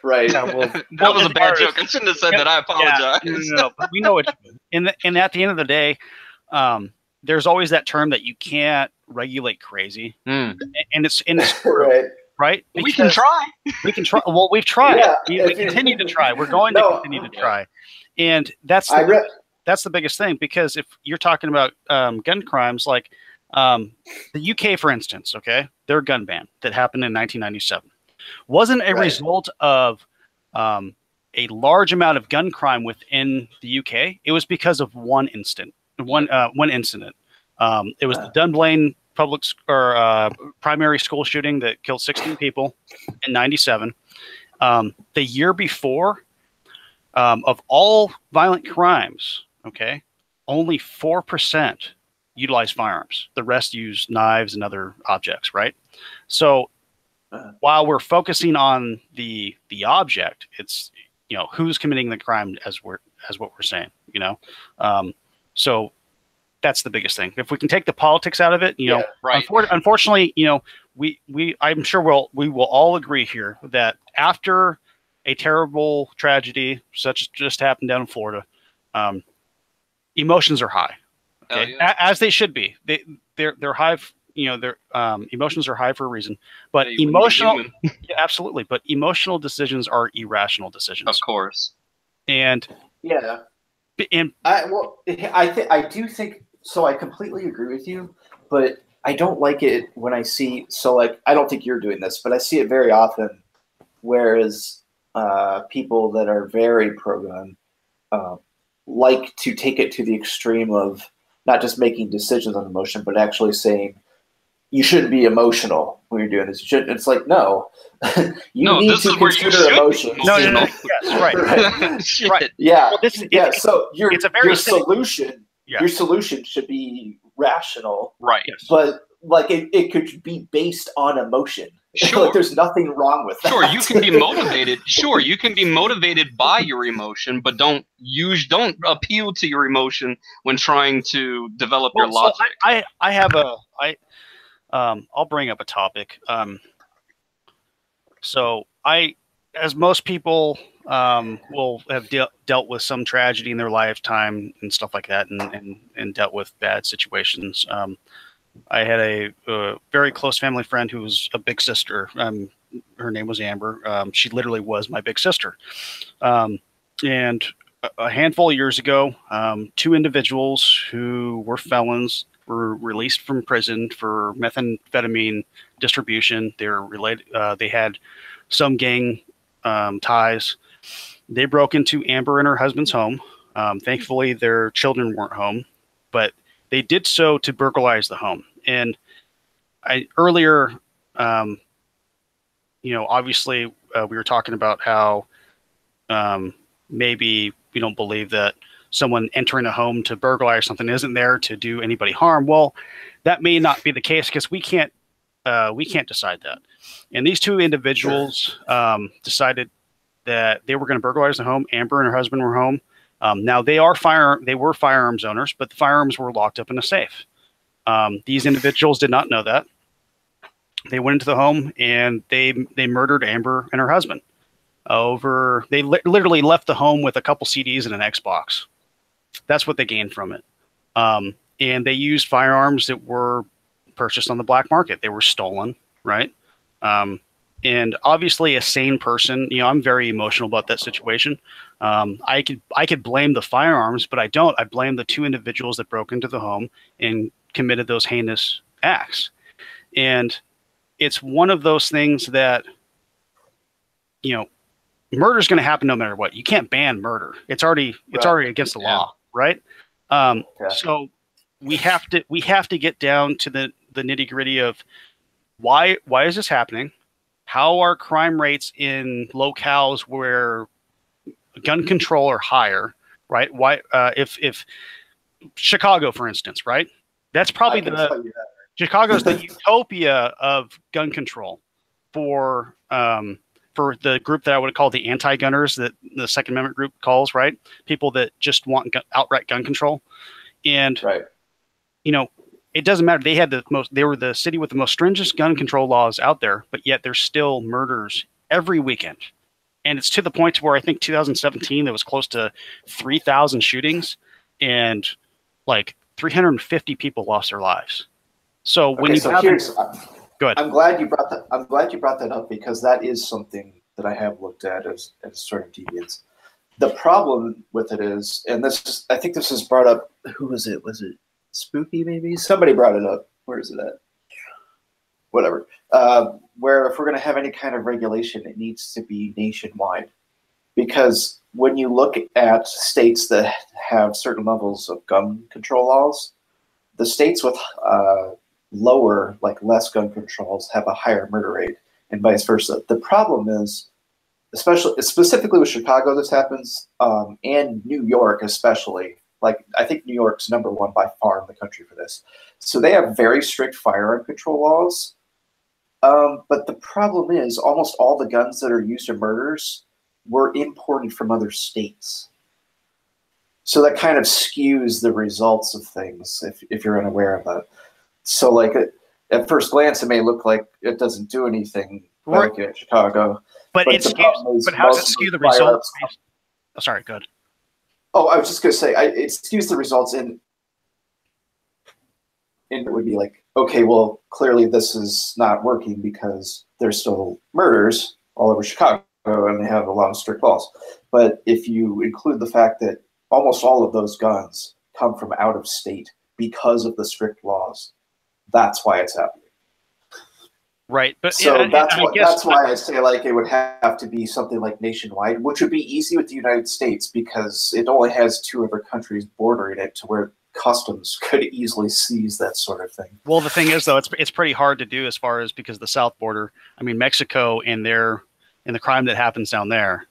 Right. Yeah, well, that was a bad joke. I shouldn't have said that. I apologize. No, but we know what you mean. And at the end of the day, there's always that term that you can't regulate crazy, and it's right. We can try. We can try. Well, we've tried. Yeah, we continue to try. We're going to continue to try, and that's the biggest thing, because if you're talking about gun crimes, like the UK, for instance, okay, their gun ban that happened in 1997 wasn't a result of a large amount of gun crime within the UK. It was because of one incident. It was the Dunblane primary school shooting that killed 16 people in 97. The year before, of all violent crimes, okay, only 4% utilized firearms. The rest used knives and other objects, right? So while we're focusing on the object, it's, you know, who's committing the crime as what we're saying, you know. So that's the biggest thing. If we can take the politics out of it, you know, unfortunately, you know, I'm sure we will all agree here that after a terrible tragedy such as just happened down in Florida, emotions are high, okay? As they should be. They're high. You know, their emotions are high for a reason, but absolutely. But emotional decisions are irrational decisions, of course. And I do think so. I completely agree with you, but I don't like it when I see. So, like, I don't think you're doing this, but I see it very often. Whereas people that are very pro-gun like to take it to the extreme of not just making decisions on emotion, but actually saying, you shouldn't be emotional when you're doing this. You shouldn't. It's like, no, you need to consider emotions. No. Yes, right. Right. Yeah. Well, so your solution, your solution should be rational. Right. But like it could be based on emotion. Sure. Like, there's nothing wrong with that. Sure, you can be motivated. Sure, you can be motivated by your emotion, but don't appeal to your emotion when trying to develop your logic. So I'll bring up a topic. So as most people will have dealt with some tragedy in their lifetime and stuff like that, and dealt with bad situations. I had a very close family friend who was a big sister. Her name was Amber. She literally was my big sister. And a handful of years ago, two individuals who were felons were released from prison for methamphetamine distribution. They're related. They had some gang ties. They broke into Amber and her husband's home. Thankfully, their children weren't home, but they did so to burglarize the home. And earlier, obviously, we were talking about how maybe we don't believe that someone entering a home to burglarize something isn't there to do anybody harm. Well, that may not be the case, because we can't decide that. And these two individuals decided that they were going to burglarize the home. Amber and her husband were home. Now they were firearms owners, but the firearms were locked up in a safe. These individuals did not know that. They went into the home and they murdered Amber and her husband. They literally left the home with a couple CDs and an Xbox. That's what they gained from it. And they used firearms that were purchased on the black market. They were stolen, right? And obviously, a sane person, I'm very emotional about that situation. I could blame the firearms, but I don't. I blame the two individuals that broke into the home and committed those heinous acts. And it's one of those things that, murder is going to happen no matter what. You can't ban murder. It's already against the law, right? So we have to get down to the nitty gritty of, why is this happening? How are crime rates in locales where gun control are higher, right? Why if Chicago, for instance, right? That's probably Chicago's the utopia of gun control for the group that I would call the anti-gunners, that the Second Amendment group calls, right? People that just want outright gun control. And you know, it doesn't matter. They were the city with the most stringent gun control laws out there, but yet there's still murders every weekend. And it's to the point to where I think 2017 there was close to 3,000 shootings, and 350 people lost their lives. So when go ahead. I'm glad you brought that. I'm glad you brought that up, because that is something that I have looked at as sort of deviance. The problem with it is, and I think this was brought up. Who was it? Was it Spooky? Maybe somebody brought it up. Where is it at? Whatever. Where if we're going to have any kind of regulation, it needs to be nationwide, because when you look at states that have certain levels of gun control laws, the states with lower, less gun controls have a higher murder rate, and vice versa. The problem is, specifically with Chicago, this happens, and New York especially. I think New York's #1 by far in the country for this. So they have very strict firearm control laws. But the problem is, almost all the guns that are used in murders were imported from other states. So that kind of skews the results of things if you're unaware of that. So at first glance, it may look like it doesn't do anything like in Chicago. But how does it skew the results? Oh, sorry, go ahead. Oh, I was just going to say, it skews the results and it would be okay, well, clearly this is not working because there's still murders all over Chicago and they have a lot of strict laws. But if you include the fact that almost all of those guns come from out of state because of the strict laws, that's why it's happening. Right. But so that's why I say it would have to be something like nationwide, which would be easy with the United States because it only has 2 other countries bordering it to where customs could easily seize that sort of thing. Well, the thing is, though, it's pretty hard to do because the south border. I mean, Mexico and the crime that happens down there.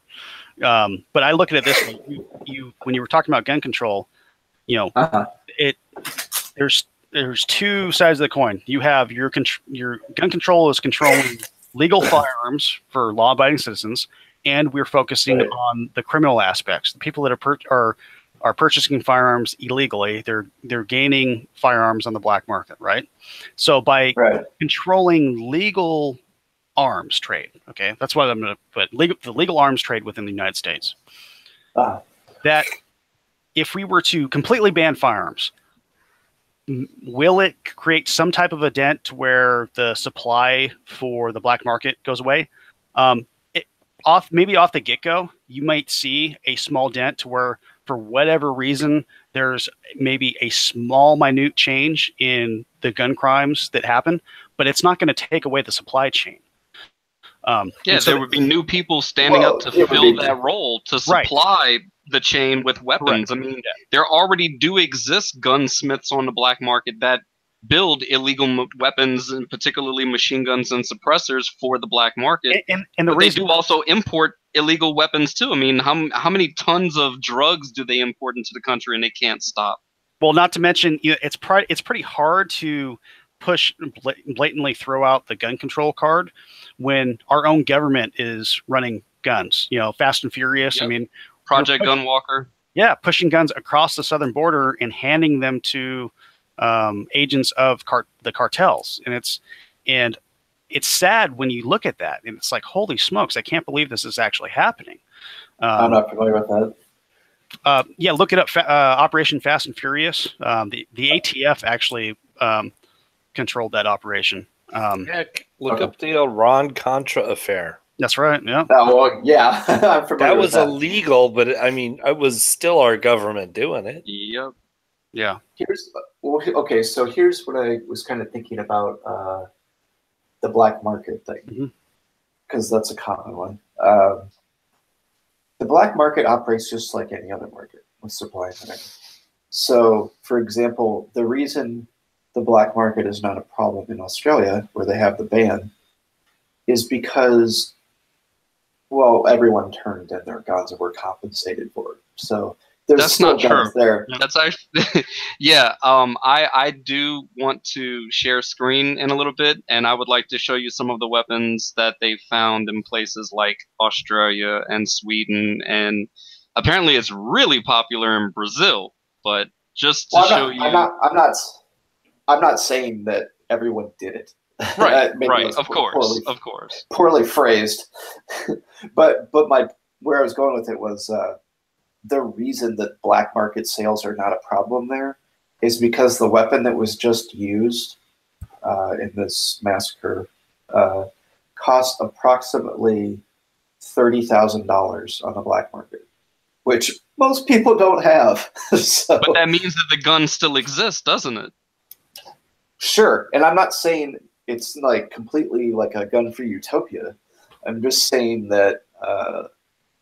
But I look at it this way: when you were talking about gun control, there's 2 sides of the coin. You have your gun control is controlling legal firearms for law-abiding citizens, and we're focusing on the criminal aspects. The people that are purchasing firearms illegally, they're gaining firearms on the black market, right? So by controlling legal arms trade, okay, that's what I'm going to put, the legal arms trade within the United States. That if we were to completely ban firearms, will it create some type of a dent to where the supply for the black market goes away? Maybe off the get-go, you might see a small dent to where, for whatever reason, there's maybe a small, minute change in the gun crimes that happen, but it's not going to take away the supply chain. There would be new people standing up to fill that role to supply the chain with weapons. I mean, there already do exist gunsmiths on the black market that build illegal weapons, and particularly machine guns and suppressors for the black market. And they do also import illegal weapons too. I mean, how many tons of drugs do they import into the country and they can't stop? Well, not to mention, it's pretty hard to blatantly throw out the gun control card when our own government is running guns. Fast and Furious. Yep. I mean, Project Gunwalker. Yeah, pushing guns across the southern border and handing them to agents of the cartels, and it's sad when you look at that, and it's like, holy smokes, I can't believe this is actually happening. I'm not familiar with that. Look it up. Operation Fast and Furious. The ATF actually controlled that operation. Look up the Iran Contra affair. That's right. Yeah. Oh, well, yeah. I'm familiar that was with that. illegal, but I mean, it was still our government doing it. Yep. Yeah. So here's what I was kind of thinking about the black market thing, because that's a common one. The black market operates just like any other market with supply and demand. So, for example, the reason the black market is not a problem in Australia, where they have the ban, is because, well, everyone turned in their guns and were compensated for it. So there's That's still not true. guns there. That's actually, yeah. I do want to share screen in a little bit, and I would like to show you some of the weapons that they found in places like Australia and Sweden, and apparently it's really popular in Brazil. But just to show you, I'm not saying that everyone did it. Right, right. Of course, poorly phrased. but where I was going with it was. The reason that black market sales are not a problem there is because the weapon that was just used in this massacre cost approximately $30,000 on the black market, which most people don't have. So, but that means that the gun still exists, doesn't it? Sure, and I'm not saying it's like completely like a gun for utopia. I'm just saying that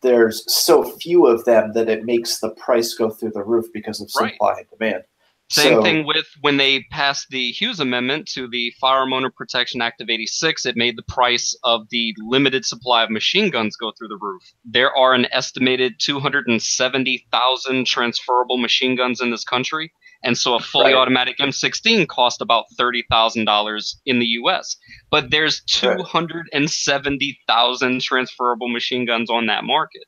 there's so few of them that it makes the price go through the roof because of supply and demand. Same thing with when they passed the Hughes Amendment to the Firearm Owner Protection Act of '86. It made the price of the limited supply of machine guns go through the roof. There are an estimated 270,000 transferable machine guns in this country. And so a fully automatic M16 cost about $30,000 in the U.S. But there's 270,000 transferable machine guns on that market.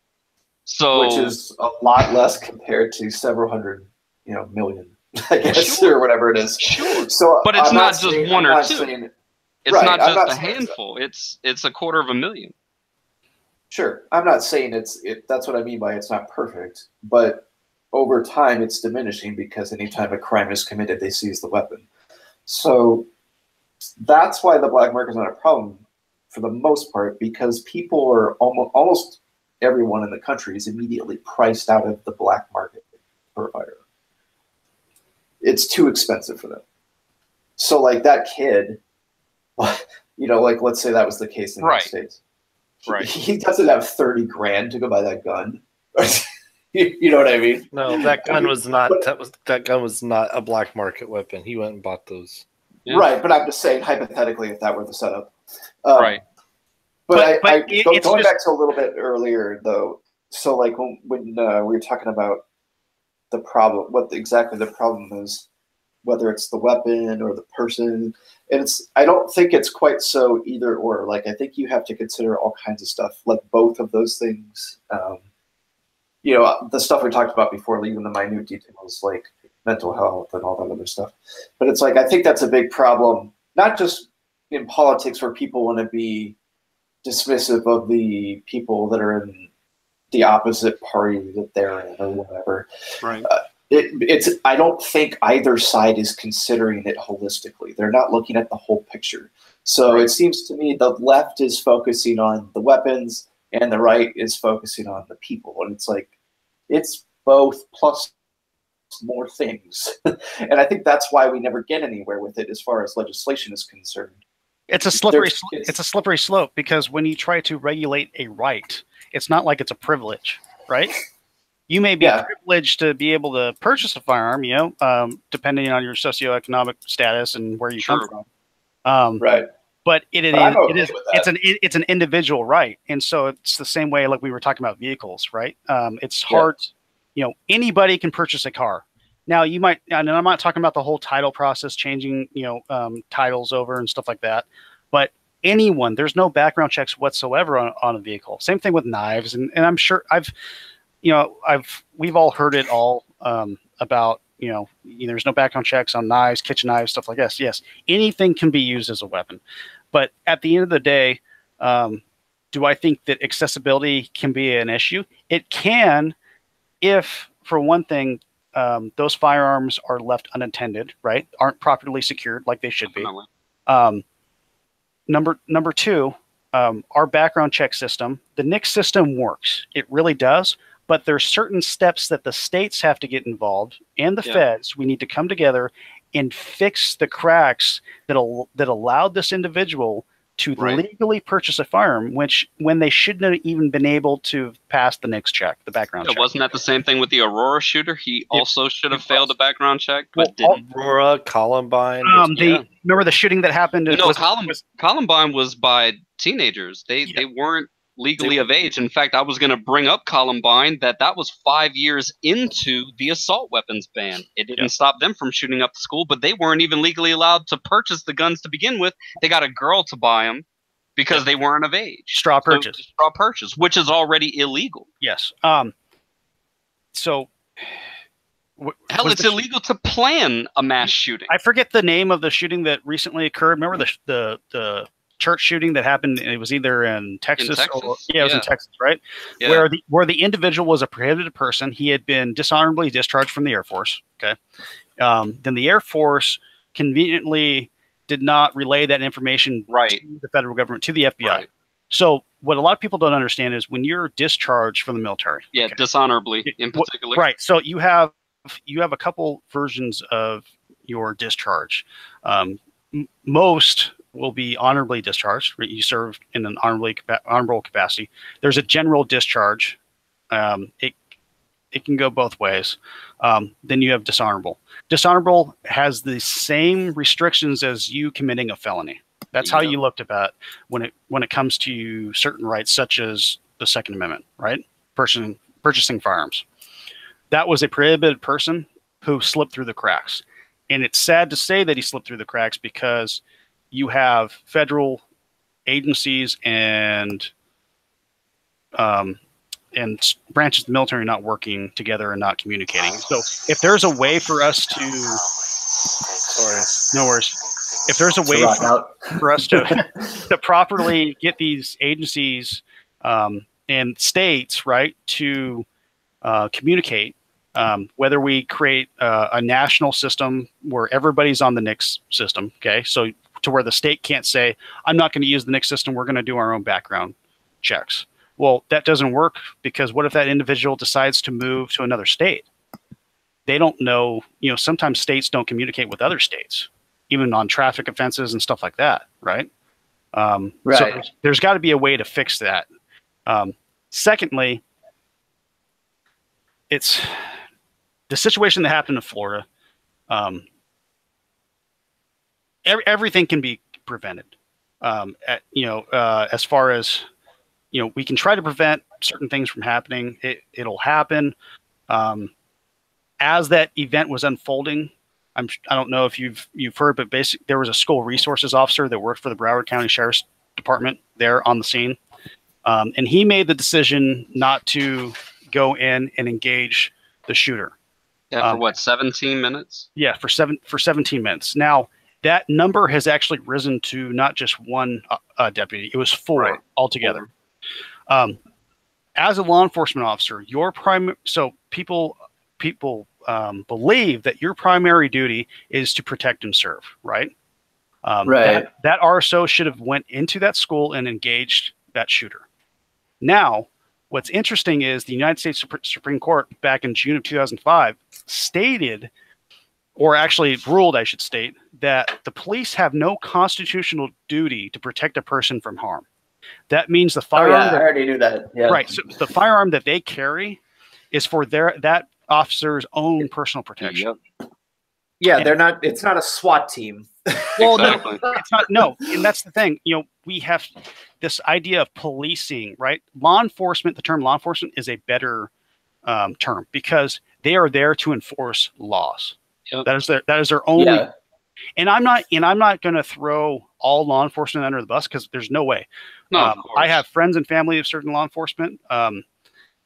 So, which is a lot less compared to several hundred, million, I guess, or whatever it is. Sure. So, but it's not just one or two. It's not just a handful. It's 250,000. Sure. I'm not saying that's what I mean by it's not perfect, but over time, it's diminishing because anytime a crime is committed, they seize the weapon. So that's why the black market is not a problem for the most part, because people are almost everyone in the country is immediately priced out of the black market for a firearm. It's too expensive for them. So like that kid, like let's say that was the case in the United States. He doesn't have 30 grand to go buy that gun. You know what I mean? No, that gun was not. That gun was not a black market weapon. He went and bought those. Yeah. Right, but I'm just saying hypothetically, if that were the setup. Right. But going back to a little bit earlier, though. So, like when we were talking about the problem, what exactly the problem is, whether it's the weapon or the person, and I don't think it's quite so either or. Like I think you have to consider all kinds of stuff, like both of those things. The stuff we talked about before, even the minute details like mental health and all that other stuff. But it's like, I think that's a big problem, not just in politics where people want to be dismissive of the people that are in the opposite party that they're in or whatever. Right. I don't think either side is considering it holistically. They're not looking at the whole picture. So It seems to me the left is focusing on the weapons and the right is focusing on the people. And it's like, it's both plus more things. And I think that's why we never get anywhere with it as far as legislation is concerned. It's a slippery slope because when you try to regulate a right, it's not like it's a privilege, right? You may be privileged to be able to purchase a firearm, depending on your socioeconomic status and where you come from. Right. But it's an individual right, and so it's the same way like we were talking about vehicles, right? It's hard, anybody can purchase a car. Now you might, and I'm not talking about the whole title process, changing titles over and stuff like that, but anyone, there's no background checks whatsoever on a vehicle. Same thing with knives, and I'm sure we've all heard it all about. There's no background checks on knives, kitchen knives, stuff like this. Yes, anything can be used as a weapon. But at the end of the day, do I think that accessibility can be an issue? It can if, for one thing, those firearms are left unattended, right? Aren't properly secured like they should be. Number two, our background check system, the NICS system works. It really does. But there's certain steps that the states have to get involved and the feds. We need to come together and fix the cracks that allowed this individual to Right. legally purchase a firearm, when they shouldn't have even been able to pass the NICS check, the background Yeah, check. wasn't that the same thing with the Aurora shooter? He also should have it failed a was. background check, Well, but didn't. Aurora, Columbine. Yeah. Remember the shooting that happened? No, Columbine was by teenagers. They Yeah. weren't legally of age. In fact, I was going to bring up Columbine that was 5 years into the assault weapons ban. It didn't stop them from shooting up the school, but they weren't even legally allowed to purchase the guns to begin with. They got a girl to buy them because they weren't of age. Straw purchase. So, straw purchase, which is already illegal. Yes. So. Hell, it's illegal to plan a mass shooting. I forget the name of the shooting that recently occurred. Remember the church shooting that happened? It was either in Texas, Texas? or it was in Texas, right? Yeah. Where the individual was a prohibited person. He had been dishonorably discharged from the Air Force. Okay. Then the Air Force conveniently did not relay that information to the federal government, to the FBI. Right. So what a lot of people don't understand is when you're discharged from the military. Yeah, dishonorably in particular. Right. So you have a couple versions of your discharge. Most will be honorably discharged. You serve in an honorable capacity. There's a general discharge. It can go both ways. Then you have dishonorable. Dishonorable has the same restrictions as you committing a felony. That's how you looked at when it comes to certain rights, such as the Second Amendment, right? Purchasing firearms. That was a prohibited person who slipped through the cracks. And it's sad to say that he slipped through the cracks because you have federal agencies and branches of the military not working together and not communicating. So if there's a way for us to, no worries. If there's a way for us to properly get these agencies and states, right, to communicate, whether we create a national system where everybody's on the NICS system, okay, so to where the state can't say, I'm not going to use the NICS system, we're going to do our own background checks. Well, that doesn't work because what if that individual decides to move to another state? They don't know, sometimes states don't communicate with other states, even on traffic offenses and stuff like that, right? So there's got to be a way to fix that. Secondly, it's the situation that happened in Florida. Everything can be prevented. As far as we can try to prevent certain things from happening. It'll happen. As that event was unfolding, I don't know if you've heard, but basically there was a school resources officer that worked for the Broward County Sheriff's Department there on the scene, and he made the decision not to go in and engage the shooter. Yeah, for 17 minutes? Yeah, for 17 minutes. Now that number has actually risen to not just one deputy; it was 4 altogether. As a law enforcement officer, people believe that your primary duty is to protect and serve, right? That RSO should have went into that school and engaged that shooter. Now, what's interesting is the United States Supreme Court back in June of 2005 stated, or actually ruled, I should state, that the police have no constitutional duty to protect a person from harm. That means the firearm. I already knew that. Yeah. Right. So the firearm that they carry is for that officer's own personal protection. Yep. Yeah, it's not a SWAT team. Well, exactly. No, it's not. No, and that's the thing. We have this idea of policing, right? Law enforcement. The term law enforcement is a better term because they are there to enforce laws. Yep. That is their only. Yeah. And I'm not going to throw all law enforcement under the bus because there's no way. No, I have friends and family of certain law enforcement,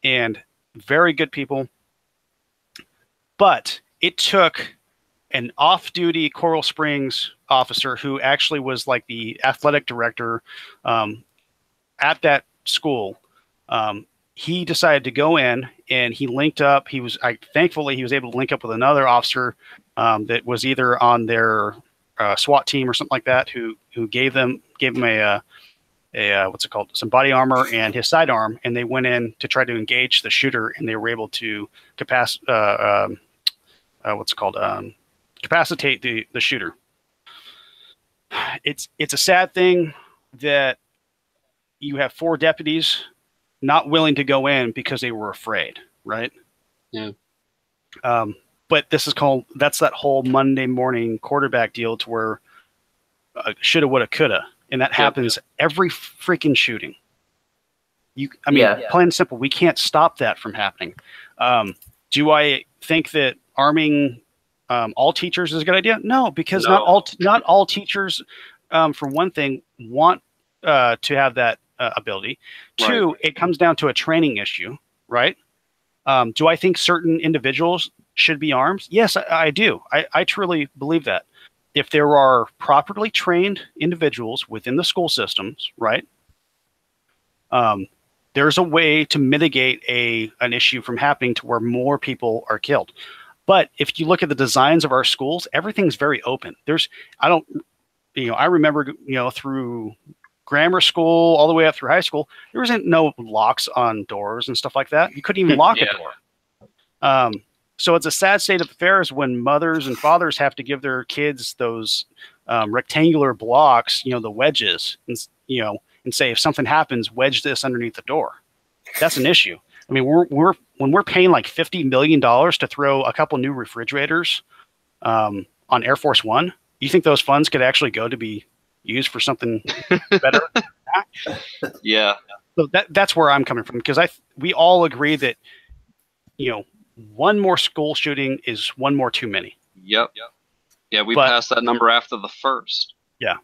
and very good people. But it took an off-duty Coral Springs officer who actually was like the athletic director at that school. He decided to go in and he linked up. Thankfully he was able to link up with another officer that was either on their SWAT team or something like that, who gave him some body armor and his sidearm, and they went in to try to engage the shooter, and they were able to capacitate the shooter. It's a sad thing. that you have 4 deputies not willing to go in because they were afraid, right? Yeah. But that's that whole Monday morning quarterback deal to where shoulda, woulda, coulda, and that happens every freaking shooting. Plain and simple, we can't stop that from happening. Do I think that arming all teachers is a good idea? No, because not all teachers, for one thing, want to have that ability. Right. 2, it comes down to a training issue, right? Do I think certain individuals should be armed? Yes, I do. I truly believe that. If there are properly trained individuals within the school systems, right, there's a way to mitigate an issue from happening to where more people are killed. But if you look at the designs of our schools, everything's very open. I remember, through grammar school all the way up through high school, there wasn't no locks on doors and stuff like that. You couldn't even lock a door. So it's a sad state of affairs when mothers and fathers have to give their kids those rectangular blocks, the wedges, and say, if something happens, wedge this underneath the door. That's an issue. I mean, when we're paying like $50 million to throw a couple new refrigerators on Air Force One, you think those funds could actually go to be used for something better? Yeah. So that's where I'm coming from, because we all agree that, one more school shooting is one more too many. Yep. Yeah, we passed that number after the first. Yeah.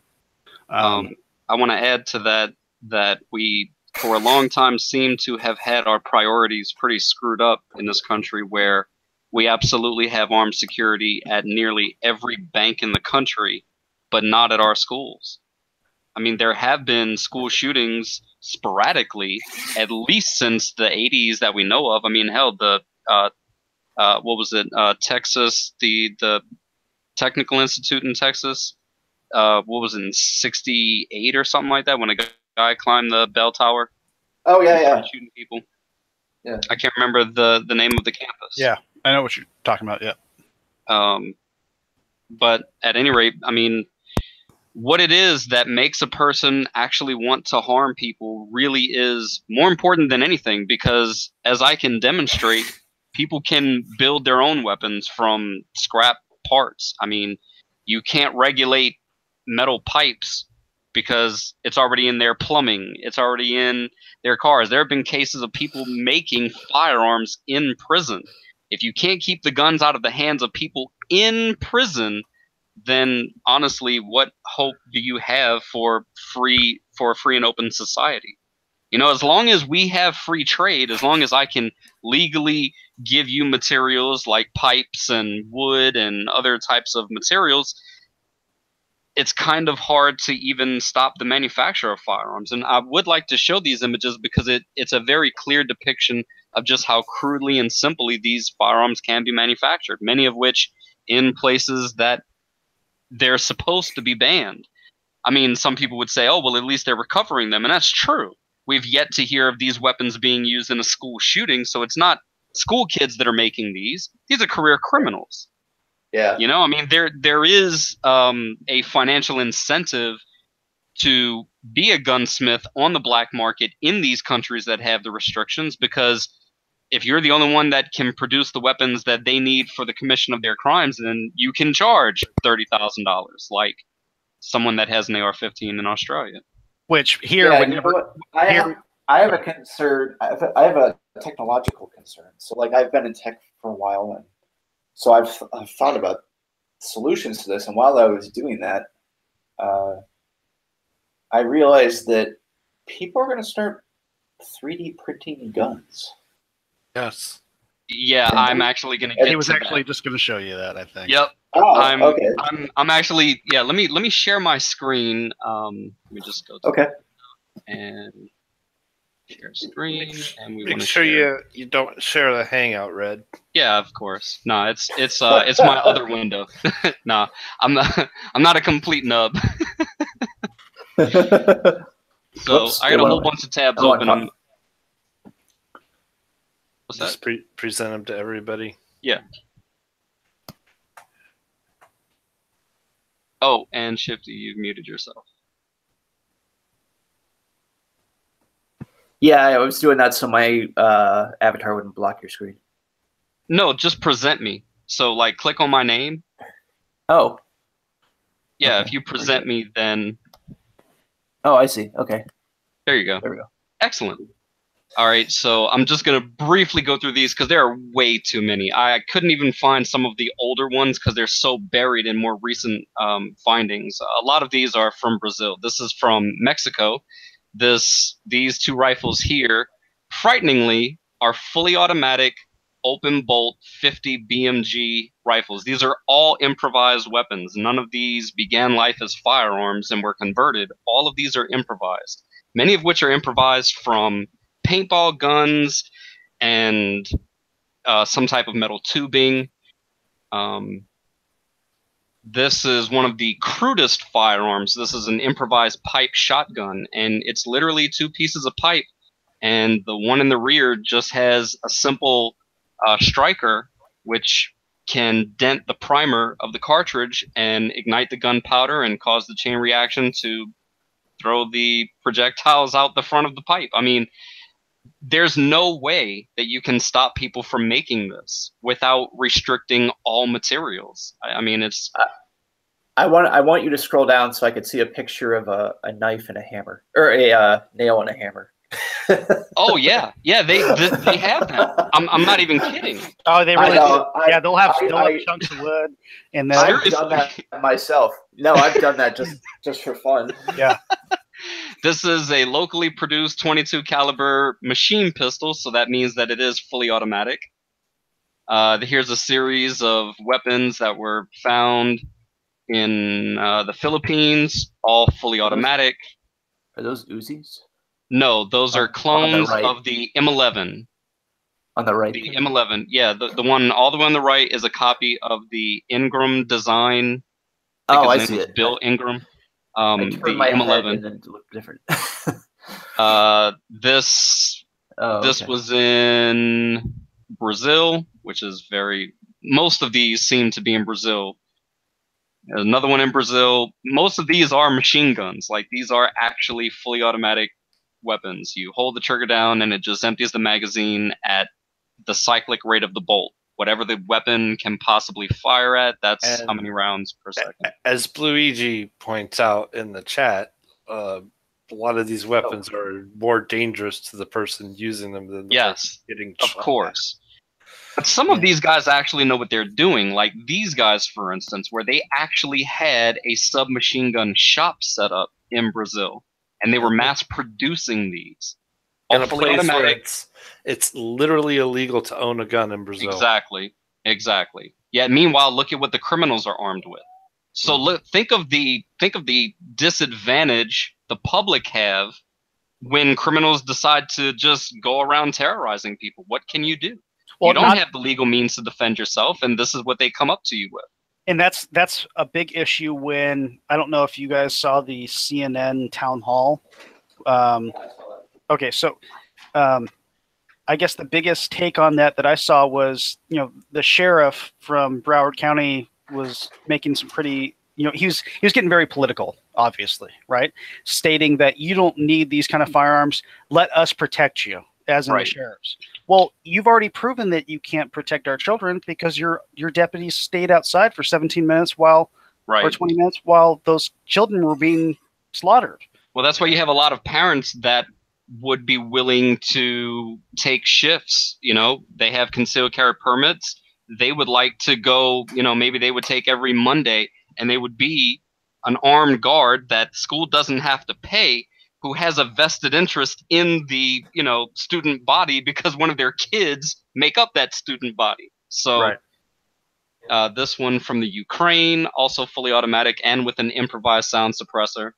I want to add to that we, for a long time, seem to have had our priorities pretty screwed up in this country, where we absolutely have armed security at nearly every bank in the country, but not at our schools. I mean, there have been school shootings sporadically, at least since the 80s that we know of. I mean, hell, what was it? Texas, the Technical Institute in Texas. What was it, in '68 or something like that, when a guy climbed the bell tower? Oh yeah, shooting people. Yeah, I can't remember the name of the campus. Yeah, I know what you're talking about. Yeah. But at any rate, I mean, what it is that makes a person actually want to harm people really is more important than anything, because as I can demonstrate, people can build their own weapons from scrap parts. I mean, you can't regulate metal pipes because it's already in their plumbing. It's already in their cars. There have been cases of people making firearms in prison. If you can't keep the guns out of the hands of people in prison, then honestly, what hope do you have for a free and open society? As long as we have free trade, as long as I can legally give you materials like pipes and wood and other types of materials, it's kind of hard to even stop the manufacture of firearms. And I would like to show these images because it's a very clear depiction of just how crudely and simply these firearms can be manufactured, many of which in places that they're supposed to be banned. I mean, some people would say, oh, well, at least they're recovering them. And that's true. We've yet to hear of these weapons being used in a school shooting. So it's not school kids that are making these. These are career criminals. yeah. I mean, there is a financial incentive to be a gunsmith on the black market in these countries that have the restrictions, because if you're the only one that can produce the weapons that they need for the commission of their crimes, then you can charge $30,000, like someone that has an AR-15 in Australia. Which here would never. I have a concern. I have a technological concern. So, like, I've been in tech for a while, and so I've thought about solutions to this. And while I was doing that, I realized that people are going to start 3D printing guns. Yes. Yeah, I'm actually going to get. He was to actually that. just going to show you that, I think. Yep. Oh, okay. I'm actually, yeah. Let me share my screen. Let me just go. Okay. And share screen, and we Make want to sure share. you don't share the Hangout, Red. Yeah, of course. No, it's my other window. No, I'm not a complete nub. So Whoops, I got a whole bunch of tabs open. What's that? Just present them to everybody. Yeah. Oh, and Shifty, you've muted yourself. Yeah, I was doing that so my avatar wouldn't block your screen. No, just present me. So like click on my name. Oh. Yeah, Okay. if you present me, then Oh, I see. Okay. there you go. There we go. Excellent. All right, so I'm just going to briefly go through these because there are way too many. I couldn't even find some of the older ones because they're so buried in more recent findings. A lot of these are from Brazil. This is from Mexico. These two rifles here, frighteningly, are fully automatic, open bolt 50 BMG rifles. These are all improvised weapons. None of these began life as firearms and were converted. All of these are improvised, many of which are improvised from paintball guns and some type of metal tubing. This is one of the crudest firearms. This is an improvised pipe shotgun, and it's literally two pieces of pipe, and the one in the rear just has a simple striker, which can dent the primer of the cartridge and ignite the gunpowder and cause the chain reaction to throw the projectiles out the front of the pipe. I mean, there's no way that you can stop people from making this without restricting all materials. I mean, it's. I want you to scroll down so I could see a picture of a knife and a hammer, or a nail and a hammer. Oh yeah, they have that. I'm not even kidding. Oh, they really do. Yeah, they'll have I chunks of wood, and then I've done that myself. No, I've done that just for fun. Yeah. This is a locally produced 22 caliber machine pistol, so that means that it is fully automatic. Here's a series of weapons that were found in the Philippines, all fully automatic. Are those Uzis? No, those are clones of the M11. On the right. The M11, yeah, the one all the way on the right is a copy of the Ingram design. I see it. Bill Ingram. I the turned my M11. head and it looked different. This okay. was in Brazil, which is most of these seem to be in Brazil. Another one in Brazil. Most of these are machine guns. Like, these are actually fully automatic weapons. You hold the trigger down and it just empties the magazine at the cyclic rate of the bolt. Whatever the weapon can possibly fire at, that's how many rounds per second. As Bluigi points out in the chat, a lot of these weapons are more dangerous to the person using them than the person getting shot. Of course. But some of these guys actually know what they're doing. Like these guys, for instance, where they actually had a submachine gun shop set up in Brazil, and they were mass producing these. In a place where it's literally illegal to own a gun in Brazil. Exactly. Yeah. Meanwhile, look at what the criminals are armed with. So think of the disadvantage the public have when criminals decide to just go around terrorizing people. What can you do? Well, you don't have the legal means to defend yourself, and this is what they come up to you with. And that's a big issue when, I don't know if you guys saw the CNN town hall. Okay, so I guess the biggest take on that I saw was, the sheriff from Broward County was making some pretty, he was getting very political, obviously, right? Stating that you don't need these kind of firearms. Let us protect you, as in the sheriffs. Well, you've already proven that you can't protect our children because your deputies stayed outside for 17 minutes or 20 minutes while those children were being slaughtered. Well, that's why you have a lot of parents that would be willing to take shifts. They have concealed carry permits. They would like to go, maybe they would take every Monday, and they would be an armed guard that school doesn't have to pay, who has a vested interest in the, student body because one of their kids make up that student body. So this one from the Ukraine, also fully automatic and with an improvised sound suppressor.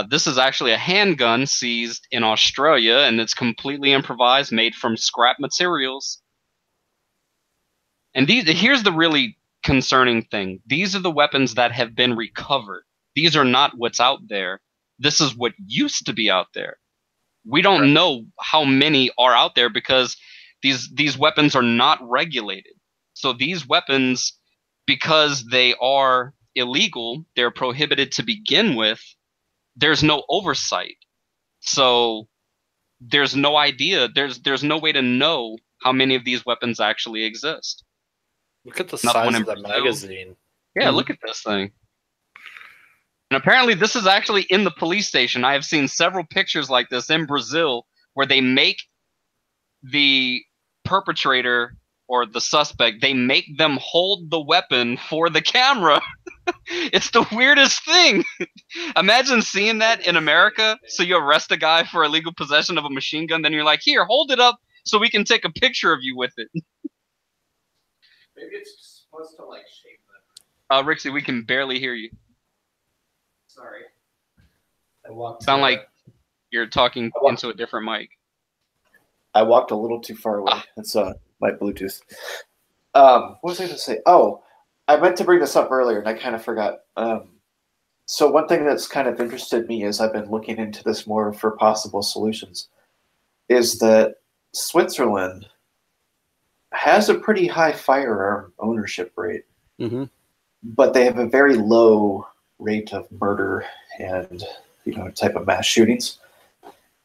This is actually a handgun seized in Australia, and it's completely improvised, made from scrap materials. And here's the really concerning thing. These are the weapons that have been recovered. These are not what's out there. This is what used to be out there. We don't know how many are out there because these weapons are not regulated. So these weapons, because they are illegal, they're prohibited to begin with, there's no oversight. So there's no idea. There's no way to know how many of these weapons actually exist. Look at the Another one size in of the Brazil. magazine. Yeah, look at this thing. And apparently this is actually in the police station. I have seen several pictures like this in Brazil where they make the perpetrator or the suspect, they make them hold the weapon for the camera. It's the weirdest thing. Imagine seeing that in America. So you arrest a guy for illegal possession of a machine gun, then you're like, here, hold it up so we can take a picture of you with it. Maybe it's supposed to like shape them. Rixie, we can barely hear you. Sorry. I walked. Sound like you're talking into a different mic. I walked a little too far away. That's my Bluetooth. What was I going to say? Oh, I meant to bring this up earlier, and I kind of forgot. So one thing that's kind of interested me as I've been looking into this more for possible solutions is that Switzerland has a pretty high firearm ownership rate, but they have a very low rate of murder and type of mass shootings.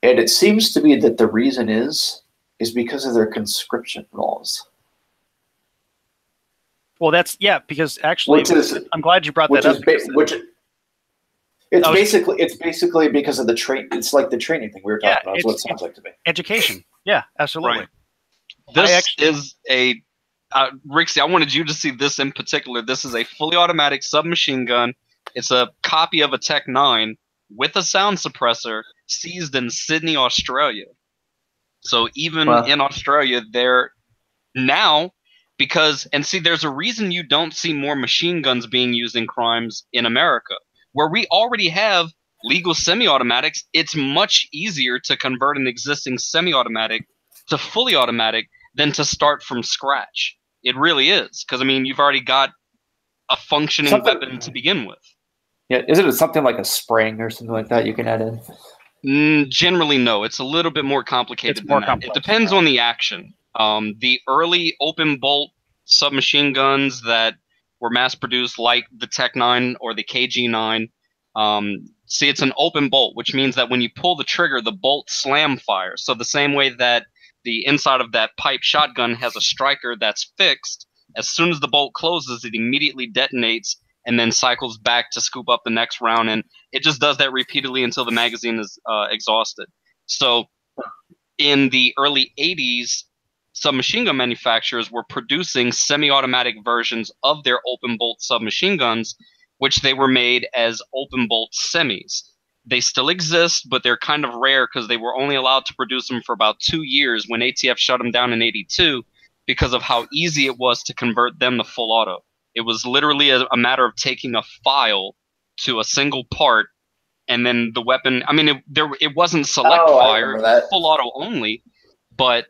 And it seems to be that the reason is because of their conscription laws. Well, because actually, I'm glad you brought that up. It's basically because of the train. It's like the training thing we were talking about. Is what it sounds like to me. Education. Yeah, absolutely. Right. This is a Rixie, I wanted you to see this in particular. This is a fully automatic submachine gun. It's a copy of a Tech 9 with a sound suppressor seized in Sydney, Australia. So even in Australia, they're now there's a reason you don't see more machine guns being used in crimes in America. Where we already have legal semi-automatics, it's much easier to convert an existing semi-automatic to fully automatic than to start from scratch. It really is. Because, I mean, you've already got a functioning weapon to begin with. Yeah, isn't it something like a spring or something like that you can add in? Generally, no. It's a little bit more complicated than that. It depends on the action. The early open bolt submachine guns that were mass-produced, like the Tech 9 or the KG9, see, it's an open bolt, which means that when you pull the trigger, the bolt slam fires. So the same way that the inside of that pipe shotgun has a striker that's fixed, as soon as the bolt closes, it immediately detonates and then cycles back to scoop up the next round. And it just does that repeatedly until the magazine is exhausted. So in the early 80s, submachine gun manufacturers were producing semi-automatic versions of their open bolt submachine guns, which they were made as open bolt semis. They still exist, but they're kind of rare because they were only allowed to produce them for about 2 years when ATF shut them down in '82 because of how easy it was to convert them to full auto. It was literally a matter of taking a file to a single part, and then the weapon. I mean, it wasn't select fire, it was full auto only, but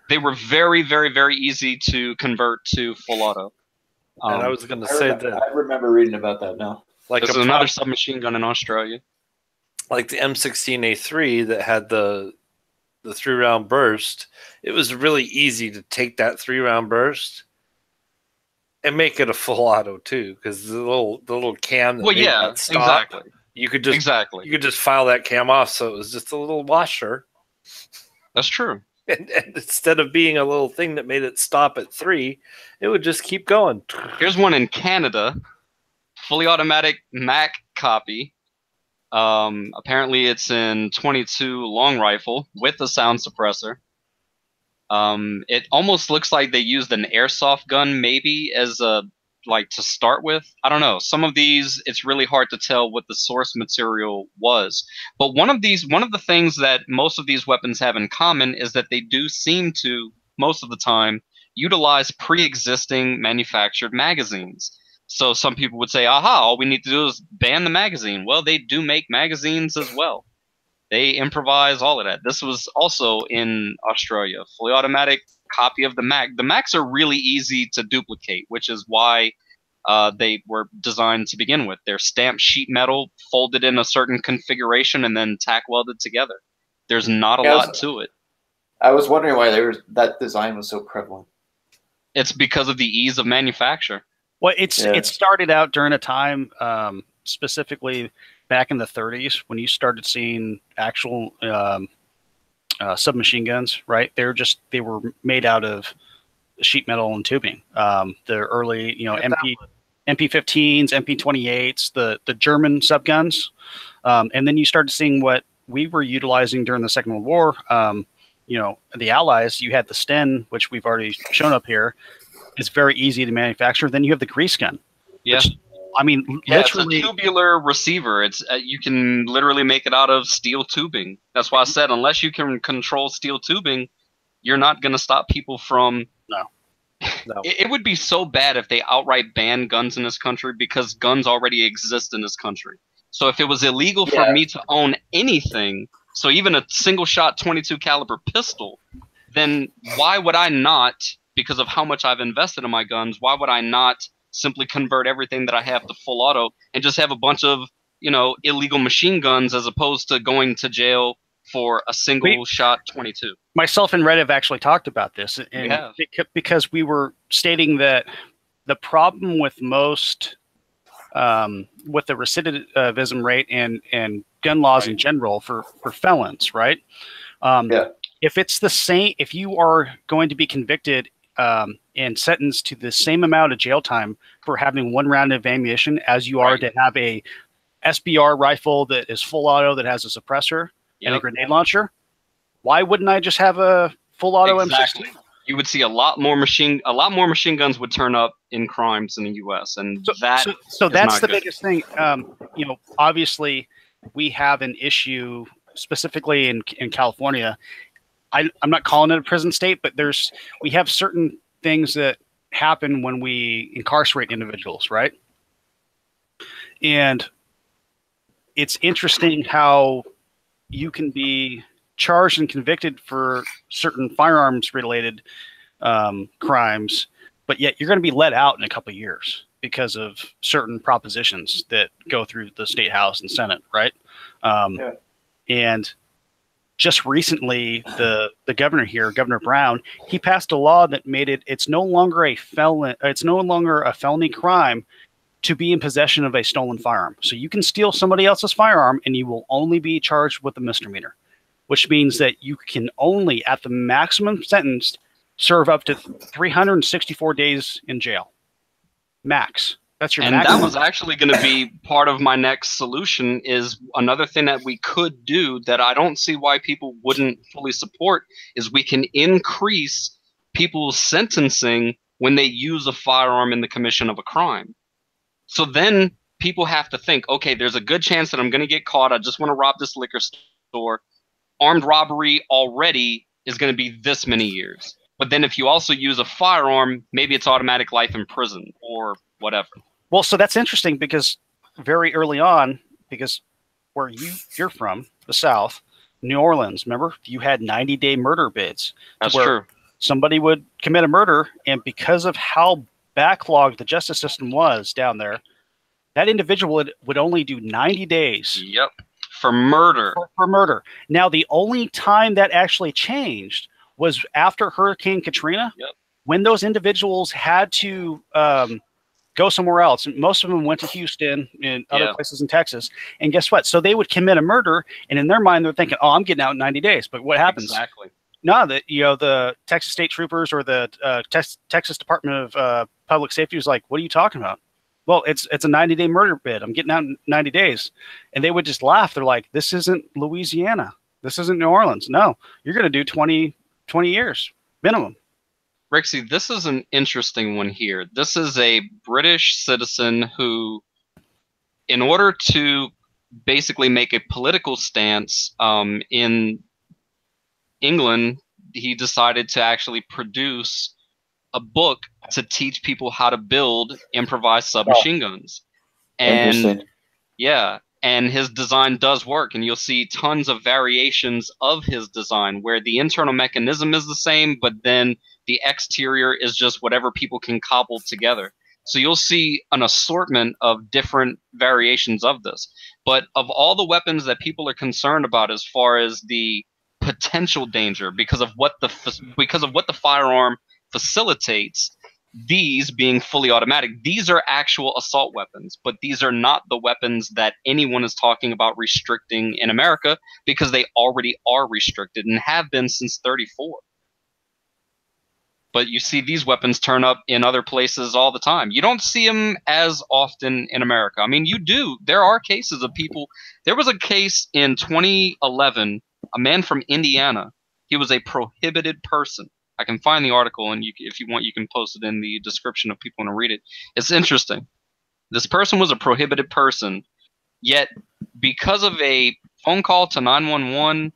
they were very, very, very easy to convert to full auto. And I was going to say that I remember reading about that now. Like this is another submachine gun in Australia. Like the M16A3 that had the 3-round burst. It was really easy to take that 3-round burst and make it a full auto too, because the little cam that made that stop, exactly. You could just file that cam off, so it was just a little washer. That's true. And instead of being a little thing that made it stop at 3, it would just keep going. Here's one in Canada, fully automatic Mac copy. Apparently it's in .22 long rifle with a sound suppressor. It almost looks like they used an airsoft gun maybe as to start with. I don't know. Some of these, it's really hard to tell what the source material was. But one of the things that most of these weapons have in common is that they do seem to, most of the time, utilize pre-existing manufactured magazines. So some people would say, aha, all we need to do is ban the magazine. Well, they do make magazines as well. They improvise all of that. This was also in Australia, fully automatic copy of the Mac. The Macs are really easy to duplicate, which is why they were designed to begin with. They're stamped sheet metal, folded in a certain configuration, and then tack welded together. There's not a lot to it. I was wondering why that design was so prevalent. It's because of the ease of manufacture. Well, it started out during a time, specifically back in the 30s, when you started seeing actual submachine guns, right? They were made out of sheet metal and tubing. The early, MP15s, MP28s, the German subguns, and then you started seeing what we were utilizing during the Second World War. The Allies, you had the Sten, which we've already shown up here. It's very easy to manufacture. Then you have the grease gun. Yeah. Which, I mean, literally, it's a tubular receiver. It's you can literally make it out of steel tubing. That's why I said unless you can control steel tubing, you're not going to stop people from. No. It would be so bad if they outright banned guns in this country because guns already exist in this country. So if it was illegal for me to own anything, so even a single shot 22 caliber pistol, then why would I not, because of how much I've invested in my guns, why would I not simply convert everything that I have to full auto and just have a bunch of, illegal machine guns as opposed to going to jail for a single shot 22? Myself and Red have actually talked about this, and because we were stating that the problem with most with the recidivism rate and gun laws in general for felons, right? If it's the same, if you are going to be convicted and sentenced to the same amount of jail time for having one round of ammunition as you are to have a SBR rifle that is full auto that has a suppressor and a grenade launcher, why wouldn't I just have a full auto M16? You would see a lot more machine guns would turn up in crimes in the U.S. and so that's the biggest thing. Obviously, we have an issue specifically in California. I'm not calling it a prison state, but we have certain things that happen when we incarcerate individuals, right? And it's interesting how you can be charged and convicted for certain firearms related crimes, but yet you're going to be let out in a couple of years because of certain propositions that go through the state house and Senate, right? And just recently, the governor here, Governor Brown, he passed a law that made it's no longer a felony crime to be in possession of a stolen firearm. So you can steal somebody else's firearm and you will only be charged with a misdemeanor, which means that you can only, at the maximum sentence, serve up to 364 days in jail. Max. That's your maximum. And that was actually going to be part of my next solution. Is another thing that we could do that I don't see why people wouldn't fully support is we can increase people's sentencing when they use a firearm in the commission of a crime. So then people have to think, okay, there's a good chance that I'm going to get caught. I just want to rob this liquor store. Armed robbery already is going to be this many years. But then if you also use a firearm, maybe it's automatic life in prison or whatever. Well, so that's interesting because very early on, because where you're from, the South, New Orleans, remember, you had 90-day murder bids. That's true. Somebody would commit a murder, and because of how backlogged the justice system was down there, that individual would only do 90 days. Yep. For murder. For murder. Now, the only time that actually changed was after Hurricane Katrina, when those individuals had to go somewhere else. Most of them went to Houston and other places in Texas. And guess what? So they would commit a murder, and in their mind, they're thinking, oh, I'm getting out in 90 days. But what happens? Exactly. No, the Texas State Troopers or the Texas Department of Public Safety was like, what are you talking about? Well, it's a 90-day murder bid. I'm getting out in 90 days. And they would just laugh. They're like, this isn't Louisiana. This isn't New Orleans. No, you're going to do 20 years minimum. Rixie, this is an interesting one here. This is a British citizen who, in order to basically make a political stance in England, he decided to actually produce a book to teach people how to build improvised submachine guns. And and his design does work, and you'll see tons of variations of his design where the internal mechanism is the same, but then the exterior is just whatever people can cobble together. So you'll see an assortment of different variations of this. But of all the weapons that people are concerned about as far as the potential danger because of what the firearm facilitates, these being fully automatic, these are actual assault weapons, but these are not the weapons that anyone is talking about restricting in America, because they already are restricted and have been since 34. But you see these weapons turn up in other places all the time. You don't see them as often in America. I mean, you do. There are cases of people. There was a case in 2011, a man from Indiana. He was a prohibited person. I can find the article, and if you want, you can post it in the description if people want to read it. It's interesting. This person was a prohibited person, yet because of a phone call to 911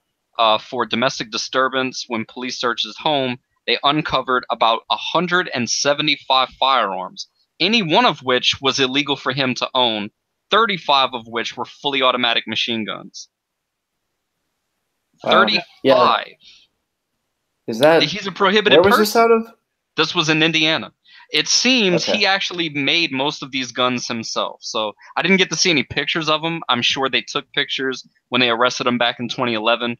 for domestic disturbance when police searched his home, they uncovered about 175 firearms, any one of which was illegal for him to own, 35 of which were fully automatic machine guns. Wow. 35. Yeah. Is that He's a prohibited where was person. this out of? This was in Indiana. It seems Okay. he actually made most of these guns himself. So I didn't get to see any pictures of him. I'm sure they took pictures when they arrested him back in 2011.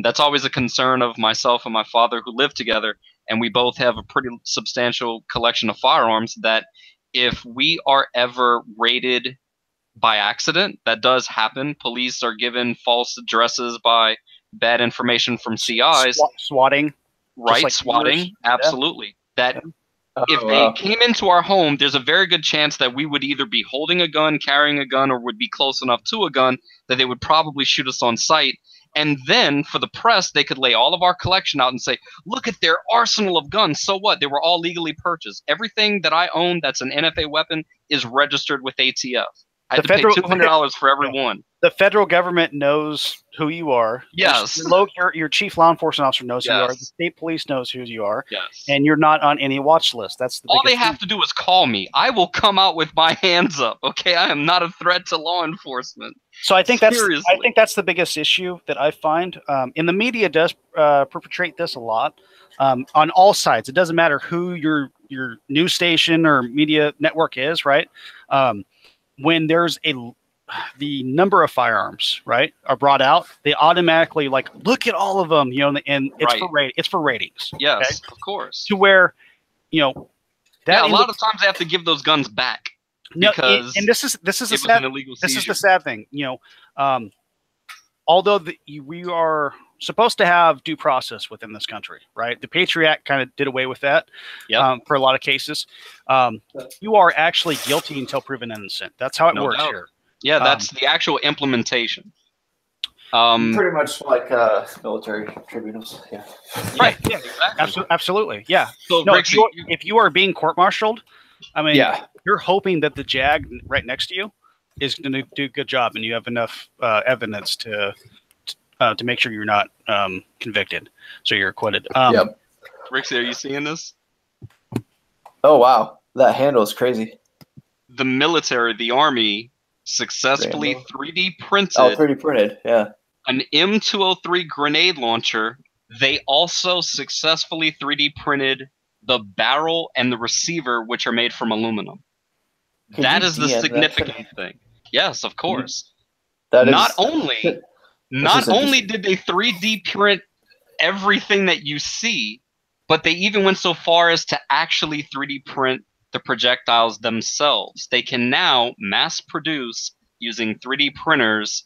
That's always a concern of myself and my father, who live together, and we both have a pretty substantial collection of firearms, that if we are ever raided by accident, that does happen. Police are given false addresses by bad information from CIs. Swatting. Right, like swatting, yours. absolutely. That if Oh, they wow. came into our home, there's a very good chance that we would either be holding a gun, carrying a gun, or would be close enough to a gun that they would probably shoot us on sight. And then for the press, they could lay all of our collection out and say, look at their arsenal of guns. So what? They were all legally purchased. Everything that I own that's an NFA weapon is registered with ATF. I had The to federal- pay $200 for every one. The federal government knows who you are. Yes. Your chief law enforcement officer knows who you are. The Yes. state police knows who you are. Yes. And you're not on any watch list. That's the All they biggest have to do is call me. I will come out with my hands up. Okay, I am not a threat to law enforcement. So I think that's Seriously. the biggest issue that I find. And the media does perpetrate this a lot on all sides. It doesn't matter who your news station or media network is, right? When there's the number of firearms, right, are brought out, they automatically like look at all of them, and it's Right. it's for ratings. Yes, okay? of course. To where, that Yeah, a lot of times they have to give those guns back because and this is the it was sad an illegal this is seizure. the sad thing, although we are supposed to have due process within this country, right? The Patriot Act kind of did away with that. Yep. For a lot of cases. You are actually guilty until proven innocent. That's how it No works doubt. here. Yeah, that's the actual implementation. Pretty much like military tribunals. Yeah. Right. Yeah. Exactly. Absolutely. Yeah. So, No, Rick, if you are being court-martialed, I mean, Yeah. you're hoping that the JAG right next to you is going to do a good job, and you have enough evidence to make sure you're not convicted, so you're acquitted. Yep. Rixie, are you seeing this? Oh wow, that handle is crazy. The military, the Army, successfully Rainbow. 3D printed Oh, 3D printed. Yeah. an M203 grenade launcher. They also successfully 3D printed the barrel and the receiver, which are made from aluminum. Could That you is the DM that? significant thing. Yes, of course. That is Not only interesting. did they 3D print everything that you see, but they even went so far as to actually 3D print the projectiles themselves. They can now mass produce using 3D printers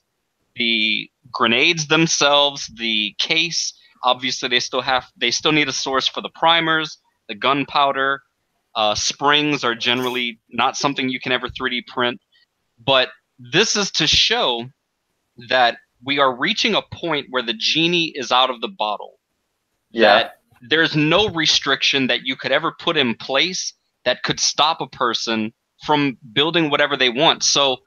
the grenades themselves, the case. Obviously, they still need a source for the primers, the gunpowder. Springs are generally not something you can ever 3D print, but this is to show that we are reaching a point where the genie is out of the bottle. Yeah. That there's no restriction that you could ever put in place that could stop a person from building whatever they want. So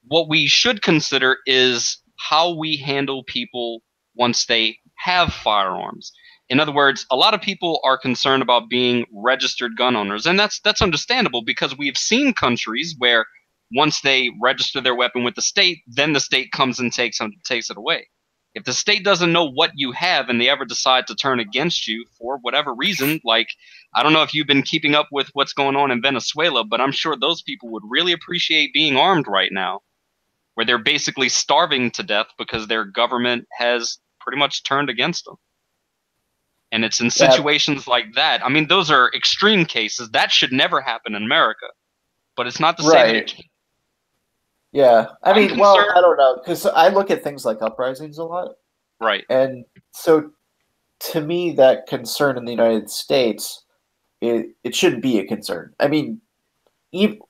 what we should consider is how we handle people once they have firearms. In other words, a lot of people are concerned about being registered gun owners, and that's understandable, because we've seen countries where once they register their weapon with the state, then the state comes and takes it away. If the state doesn't know what you have and they ever decide to turn against you for whatever reason, like, I don't know if you've been keeping up with what's going on in Venezuela, but I'm sure those people would really appreciate being armed right now, where they're basically starving to death because their government has pretty much turned against them. And it's in situations like that. I mean, those are extreme cases. That should never happen in America. But it's not to say that it can. Yeah. I I'm mean, well, concerned- I don't know, because I look at things like uprisings a lot. Right. And so to me, that concern in the United States, it shouldn't be a concern. I mean,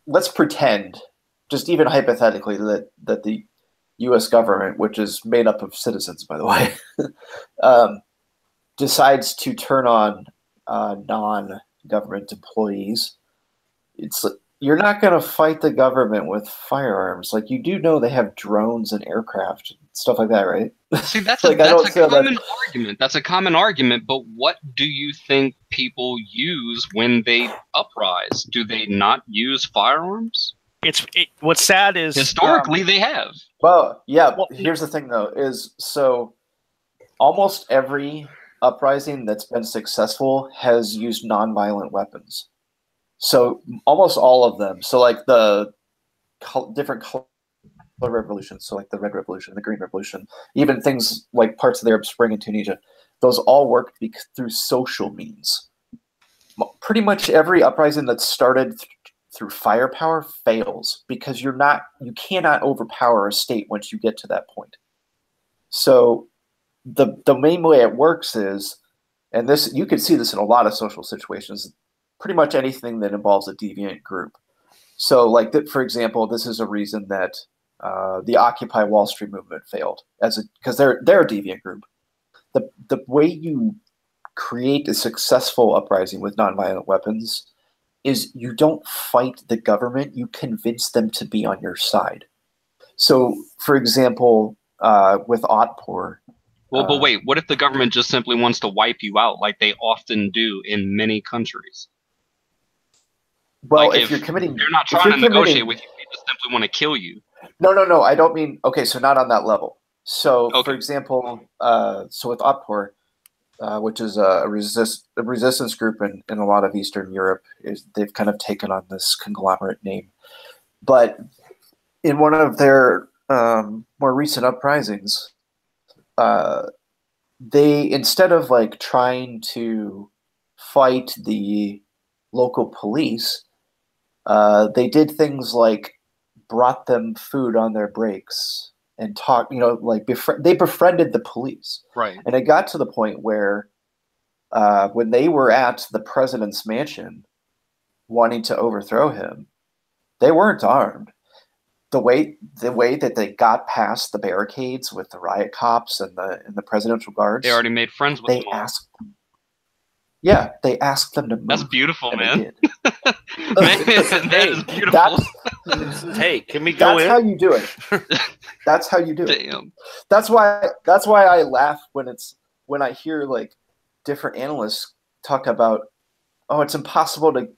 let's pretend, just even hypothetically, that the U.S. government, which is made up of citizens, by the way, decides to turn on non-government employees. You're not going to fight the government with firearms. Like, you do know they have drones and aircraft and stuff like that, right? See, that's Like, that's a common argument. That's a common argument. But what do you think people use when they uprise? Do they not use firearms? What's sad is Historically, they have. Well, yeah. Here's the thing, though, is so almost every uprising that's been successful has used nonviolent weapons. So almost all of them. So like the different color revolutions, so like the Red Revolution, the Green Revolution, even things like parts of the Arab Spring in Tunisia, those all worked through social means. Pretty much every uprising that started through firepower fails because you cannot overpower a state once you get to that point. So the main way it works is, and this you can see this in a lot of social situations, pretty much anything that involves a deviant group. So like that, for example, this is a reason that the Occupy Wall Street movement failed because they're a deviant group. The way you create a successful uprising with nonviolent weapons is you don't fight the government, you convince them to be on your side. So, for example, with Otpor. Well, but wait, what if the government just simply wants to wipe you out like they often do in many countries? Well, like if you're committing... They're not trying to negotiate with you, they just simply want to kill you. No, I don't mean... Okay, so not on that level. So, okay. For example, so with Otpor, which is a resistance group in a lot of Eastern Europe, they've kind of taken on this conglomerate name. But in one of their more recent uprisings, they, instead of like trying to fight the local police, they did things like brought them food on their breaks and talked, like they befriended the police. Right. And it got to the point where when they were at the president's mansion wanting to overthrow him, they weren't armed. The way that they got past the barricades with the riot cops and the presidential guards, they already made friends with them. They asked them to move. That's beautiful, man. Man, that is beautiful. Hey, can we go in? That's how you do it. That's how you do it. Damn. That's why I laugh when I hear like different analysts talk about, oh, it's impossible to,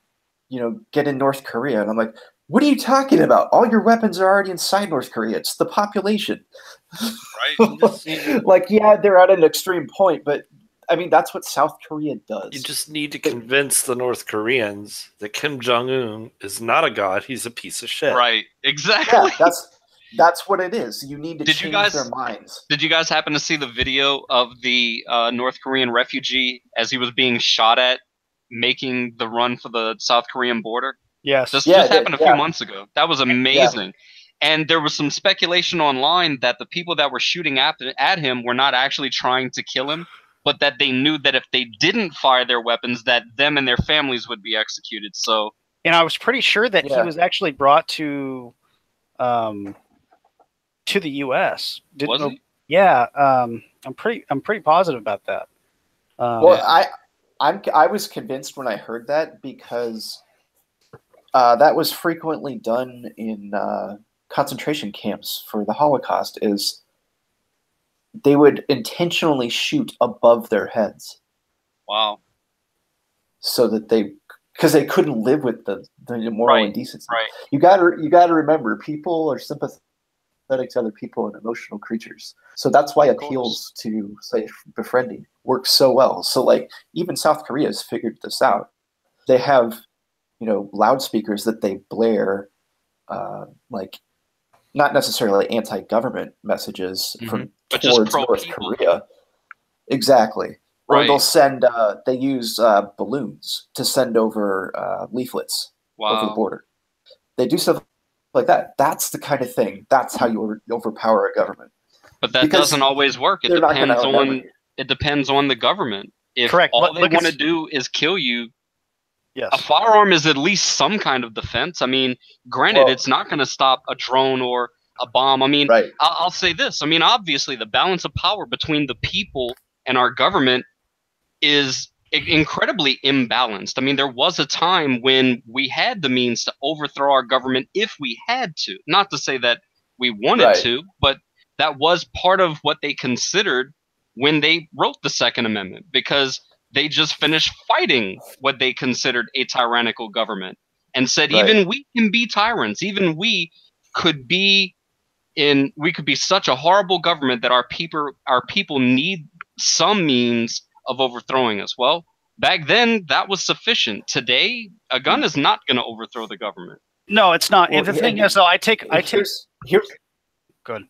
get in North Korea, and I'm like, what are you talking about? All your weapons are already inside North Korea. It's the population. Right. Like, yeah, they're at an extreme point, but I mean, that's what South Korea does. You just need to convince the North Koreans that Kim Jong-un is not a god. He's a piece of shit. Right. Exactly. Yeah, that's what it is. You need to change their minds. Did you guys happen to see the video of the North Korean refugee as he was being shot at, making the run for the South Korean border? Yes. This just happened a few months ago. That was amazing. Yeah. And there was some speculation online that the people that were shooting at him were not actually trying to kill him, but that they knew that if they didn't fire their weapons, that them and their families would be executed. So, and I was pretty sure that he was actually brought to the U.S. Was he? Yeah, I'm pretty positive about that. Well, I was convinced when I heard that because that was frequently done in concentration camps for the Holocaust. Is they would intentionally shoot above their heads. Wow. So that because they couldn't live with the moral indecency. Right. You got to remember, people are sympathetic to other people and emotional creatures. So that's why appeals to, say, befriending works so well. So like even South Korea has figured this out. They have, loudspeakers that they blare, like not necessarily anti-government messages from towards North Korea. Exactly. Or they'll send. They use balloons to send over leaflets over the border. They do stuff like that. That's the kind of thing. That's how you overpower a government. But that doesn't always work. It depends on the government. If all they want to do is kill you, a firearm is at least some kind of defense. I mean, granted, it's not going to stop a drone or a bomb. I mean, I'll say this. I mean, obviously, the balance of power between the people and our government is incredibly imbalanced. I mean, there was a time when we had the means to overthrow our government if we had to. Not to say that we wanted to, but that was part of what they considered when they wrote the Second Amendment, because they just finished fighting what they considered a tyrannical government and said, even we can be tyrants. Even we could be such a horrible government that our people need some means of overthrowing us. Well, back then that was sufficient. Today, a gun is not going to overthrow the government. No, it's not. Well, and the thing is, though, here's good.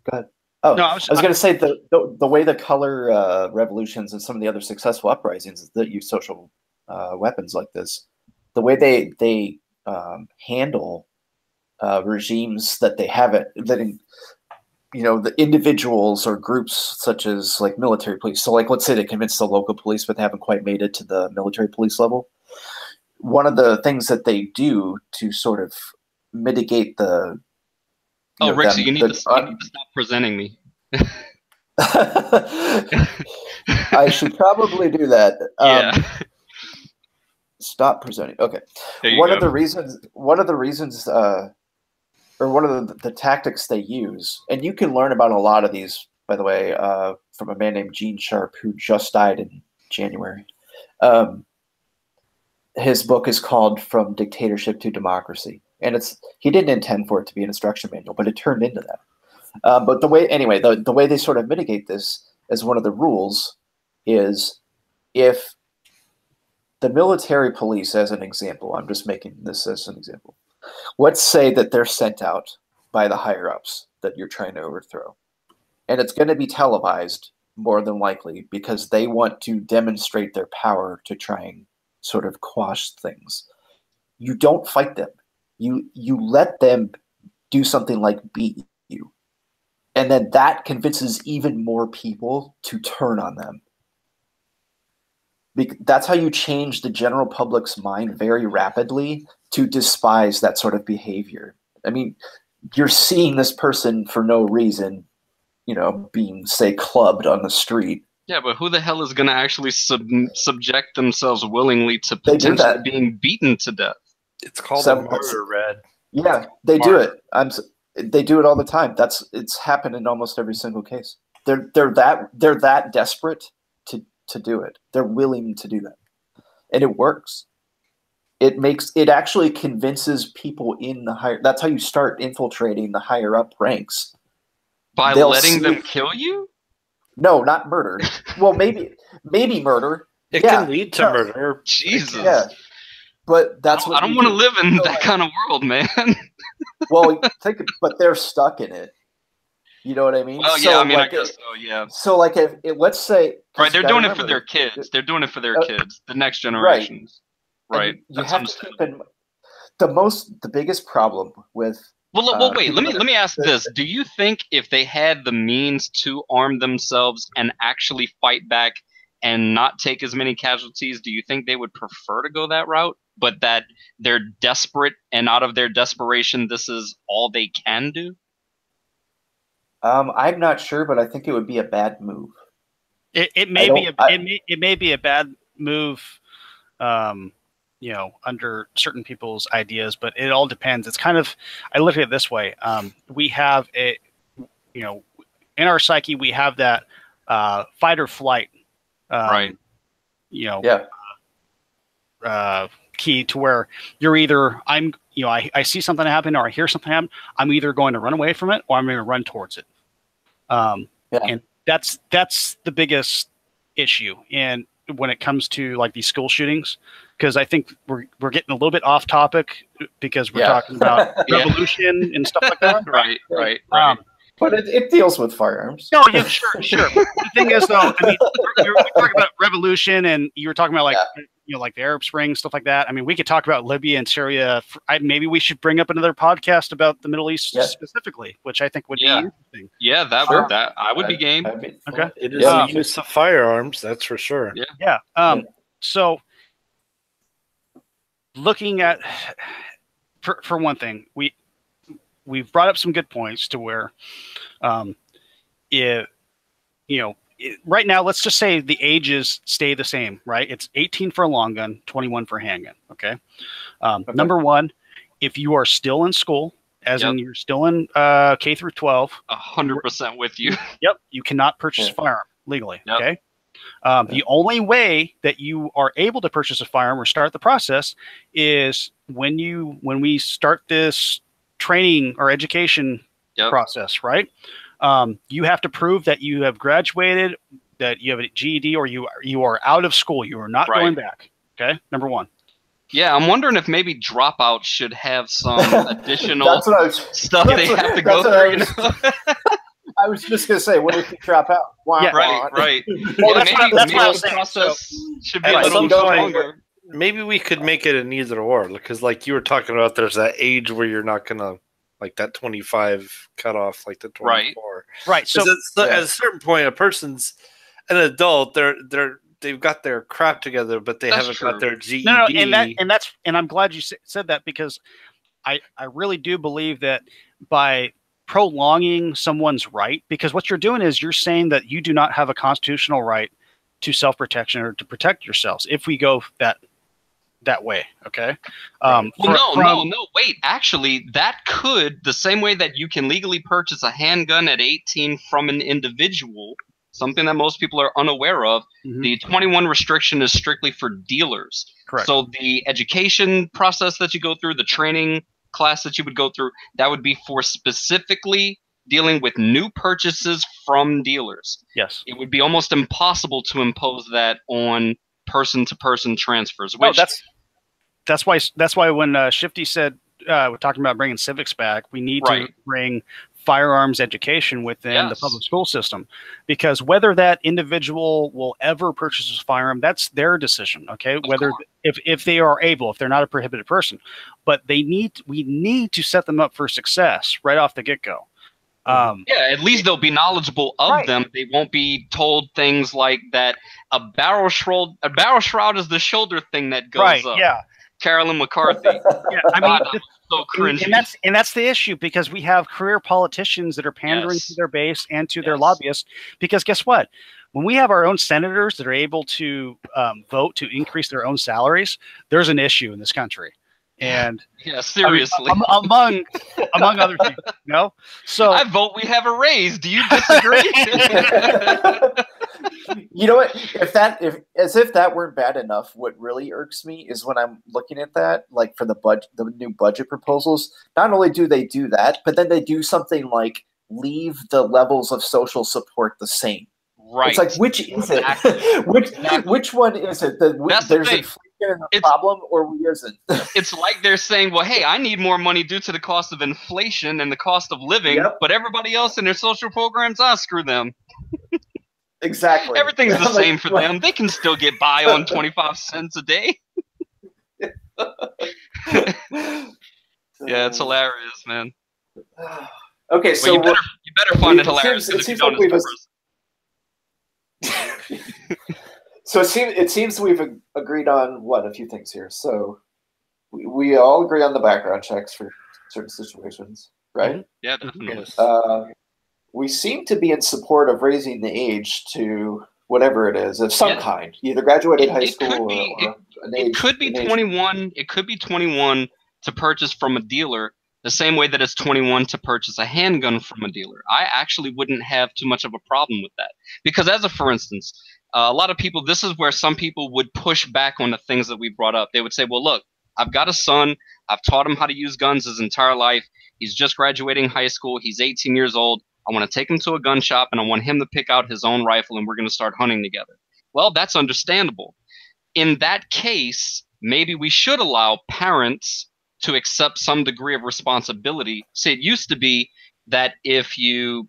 Go ahead. Oh, no, I was going to say the way the color revolutions and some of the other successful uprisings that use social weapons like this, the way they handle regimes that they haven't, the individuals or groups such as like military police. So like, let's say they convince the local police, but they haven't quite made it to the military police level. One of the things that they do to sort of mitigate the Rixie, you need to stop presenting me. I should probably do that. Stop presenting. Okay. One of the reasons, or one of the tactics they use, and you can learn about a lot of these, by the way, from a man named Gene Sharp, who just died in January. His book is called From Dictatorship to Democracy. And he didn't intend for it to be an instruction manual, but it turned into that. But the way they sort of mitigate this as one of the rules is, if the military police, as an example, I'm just making this as an example, let's say that they're sent out by the higher-ups that you're trying to overthrow. And it's going to be televised, more than likely, because they want to demonstrate their power to try and sort of quash things. You don't fight them. You let them do something like beat you. And then that convinces even more people to turn on them. That's how you change the general public's mind very rapidly to despise that sort of behavior. I mean, you're seeing this person for no reason, being, say, clubbed on the street. Yeah, but who the hell is going to actually subject themselves willingly to potentially being beaten to death? It's called a murder, Red. Yeah, they do it. They do it all the time. It's happened in almost every single case. They're that desperate to do it. They're willing to do that, and it works. It actually convinces people in the higher. That's how you start infiltrating the higher up ranks. By letting them kill you? No, not murder. Well, maybe murder. It can lead to murder. Jesus. Yeah. But that's I don't want to live in that kind of world, man. Well, but they're stuck in it. You know what I mean? Well, yeah, I mean, I guess so, yeah. So, like, if let's say, right, they're doing it for their kids. They're doing it for their kids, the next generations. Right. You have to keep in the biggest problem with. Well, wait. Let me ask this: do you think if they had the means to arm themselves and actually fight back and not take as many casualties, do you think they would prefer to go that route? But that they're desperate, and out of their desperation, this is all they can do? I'm not sure, but I think it would be a bad move. It may be a bad move, under certain people's ideas, but it all depends. It's kind of, I look at it this way. We have in our psyche, we have that fight or flight, right. Key to where you're either I see something happen or I hear something happen. I'm either going to run away from it or I'm going to run towards it. And that's the biggest issue. And when it comes to like these school shootings, because I think we're getting a little bit off topic because we're talking about revolution and stuff like that. Right. But it deals with firearms. No, yeah, sure. The thing is, though, I mean, you're talking about revolution, and you were talking about like like the Arab Spring, stuff like that. I mean, we could talk about Libya and Syria. Maybe we should bring up another podcast about the Middle East specifically, which I think would be interesting. Yeah, that I would be game. Okay, it is the use of firearms, that's for sure. Yeah. So, looking at, for one thing, we've brought up some good points to where, right now, let's just say the ages stay the same, right? It's 18 for a long gun, 21 for a handgun. Okay. Number one, if you are still in school, as in you're still in K through 12, 100% with you. Yep, you cannot purchase a firearm legally. Okay. The only way that you are able to purchase a firearm or start the process is when we start this training or education process, right? You have to prove that you have graduated, that you have a GED, or you are out of school. You are not going back. Okay, number one. Yeah, I'm wondering if maybe dropouts should have some additional stuff they have to go through. I was just going to say, what if you drop out? Right. Well, that's what I was saying. Process should be a little longer. Maybe we could make it an either or, because like you were talking about, there's that age where you're not going to, like that 25 cutoff, like the 24. Right. So at a certain point, a person's an adult. They've got their crap together, but they haven't got their GED. No, and I'm glad you said that, because I really do believe that by prolonging someone's right, because what you're doing is you're saying that you do not have a constitutional right to self-protection or to protect yourselves if we go that way. Okay. No, wait, actually that could, the same way that you can legally purchase a handgun at 18 from an individual, something that most people are unaware of, the 21 restriction is strictly for dealers. Correct. So the education process that you go through, the training class that you would go through, that would be for specifically dealing with new purchases from dealers. Yes. It would be almost impossible to impose that on person-to-person transfers. Which, that's why when Shifty said we're talking about bringing civics back, we need to bring firearms education within the public school system, because whether that individual will ever purchase a firearm, that's their decision. Okay, if they are able, if they're not a prohibited person, but we need to set them up for success right off the get-go. At least they'll be knowledgeable of them. They won't be told things like that. A barrel shroud is the shoulder thing that goes up. Yeah. Carolyn McCarthy. I mean, so cringy. And that's the issue, because we have career politicians that are pandering to their base and to their lobbyists. Because guess what? When we have our own senators that are able to vote to increase their own salaries, there's an issue in this country. And seriously, among other things, So I vote we have a raise. Do you disagree? You know what? If that weren't bad enough, what really irks me is when I'm looking at that, like for the new budget proposals. Not only do they do that, but then they do something like leave the levels of social support the same. Right. It's like, which is it? Which one is it? There's a problem, or we isn't? It's like they're saying, well, hey, I need more money due to the cost of inflation and the cost of living, but everybody else in their social programs, screw them. Exactly. Everything's the same for them. They can still get by on 25 cents a day. It's hilarious, man. Okay, so you better find it hilarious. It seems like So it seems we've agreed on a few things here. So we all agree on the background checks for certain situations, right? Yeah, definitely. We seem to be in support of raising the age to whatever it is of some kind, either graduated high school or an age. It could be 21. It could be 21 to purchase from a dealer, the same way that it's 21 to purchase a handgun from a dealer. I actually wouldn't have too much of a problem with that, because for instance, a lot of people, this is where some people would push back on the things that we brought up. They would say, well, look, I've got a son. I've taught him how to use guns his entire life. He's just graduating high school. He's 18 years old. I want to take him to a gun shop, and I want him to pick out his own rifle, and we're going to start hunting together. Well, that's understandable. In that case, maybe we should allow parents to accept some degree of responsibility. See, it used to be that if you're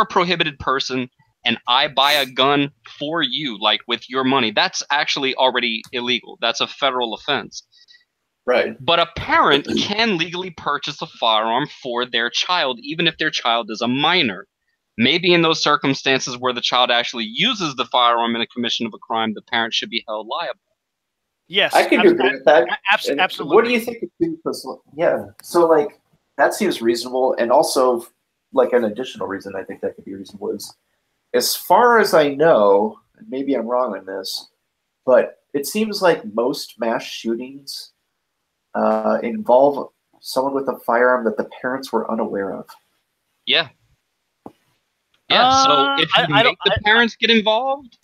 a prohibited person and I buy a gun for you, like with your money, that's actually already illegal. That's a federal offense. Right. But a parent can legally purchase a firearm for their child, even if their child is a minor. Maybe in those circumstances where the child actually uses the firearm in the commission of a crime, the parent should be held liable. Yes, I can agree with that. And absolutely. what do you think? Yeah. So like that seems reasonable, and also like an additional reason I think that could be reasonable is, as far as I know, and maybe I'm wrong on this, but it seems like most mass shootings involve someone with a firearm that the parents were unaware of. Yeah. Yeah. So if you make the parents get involved,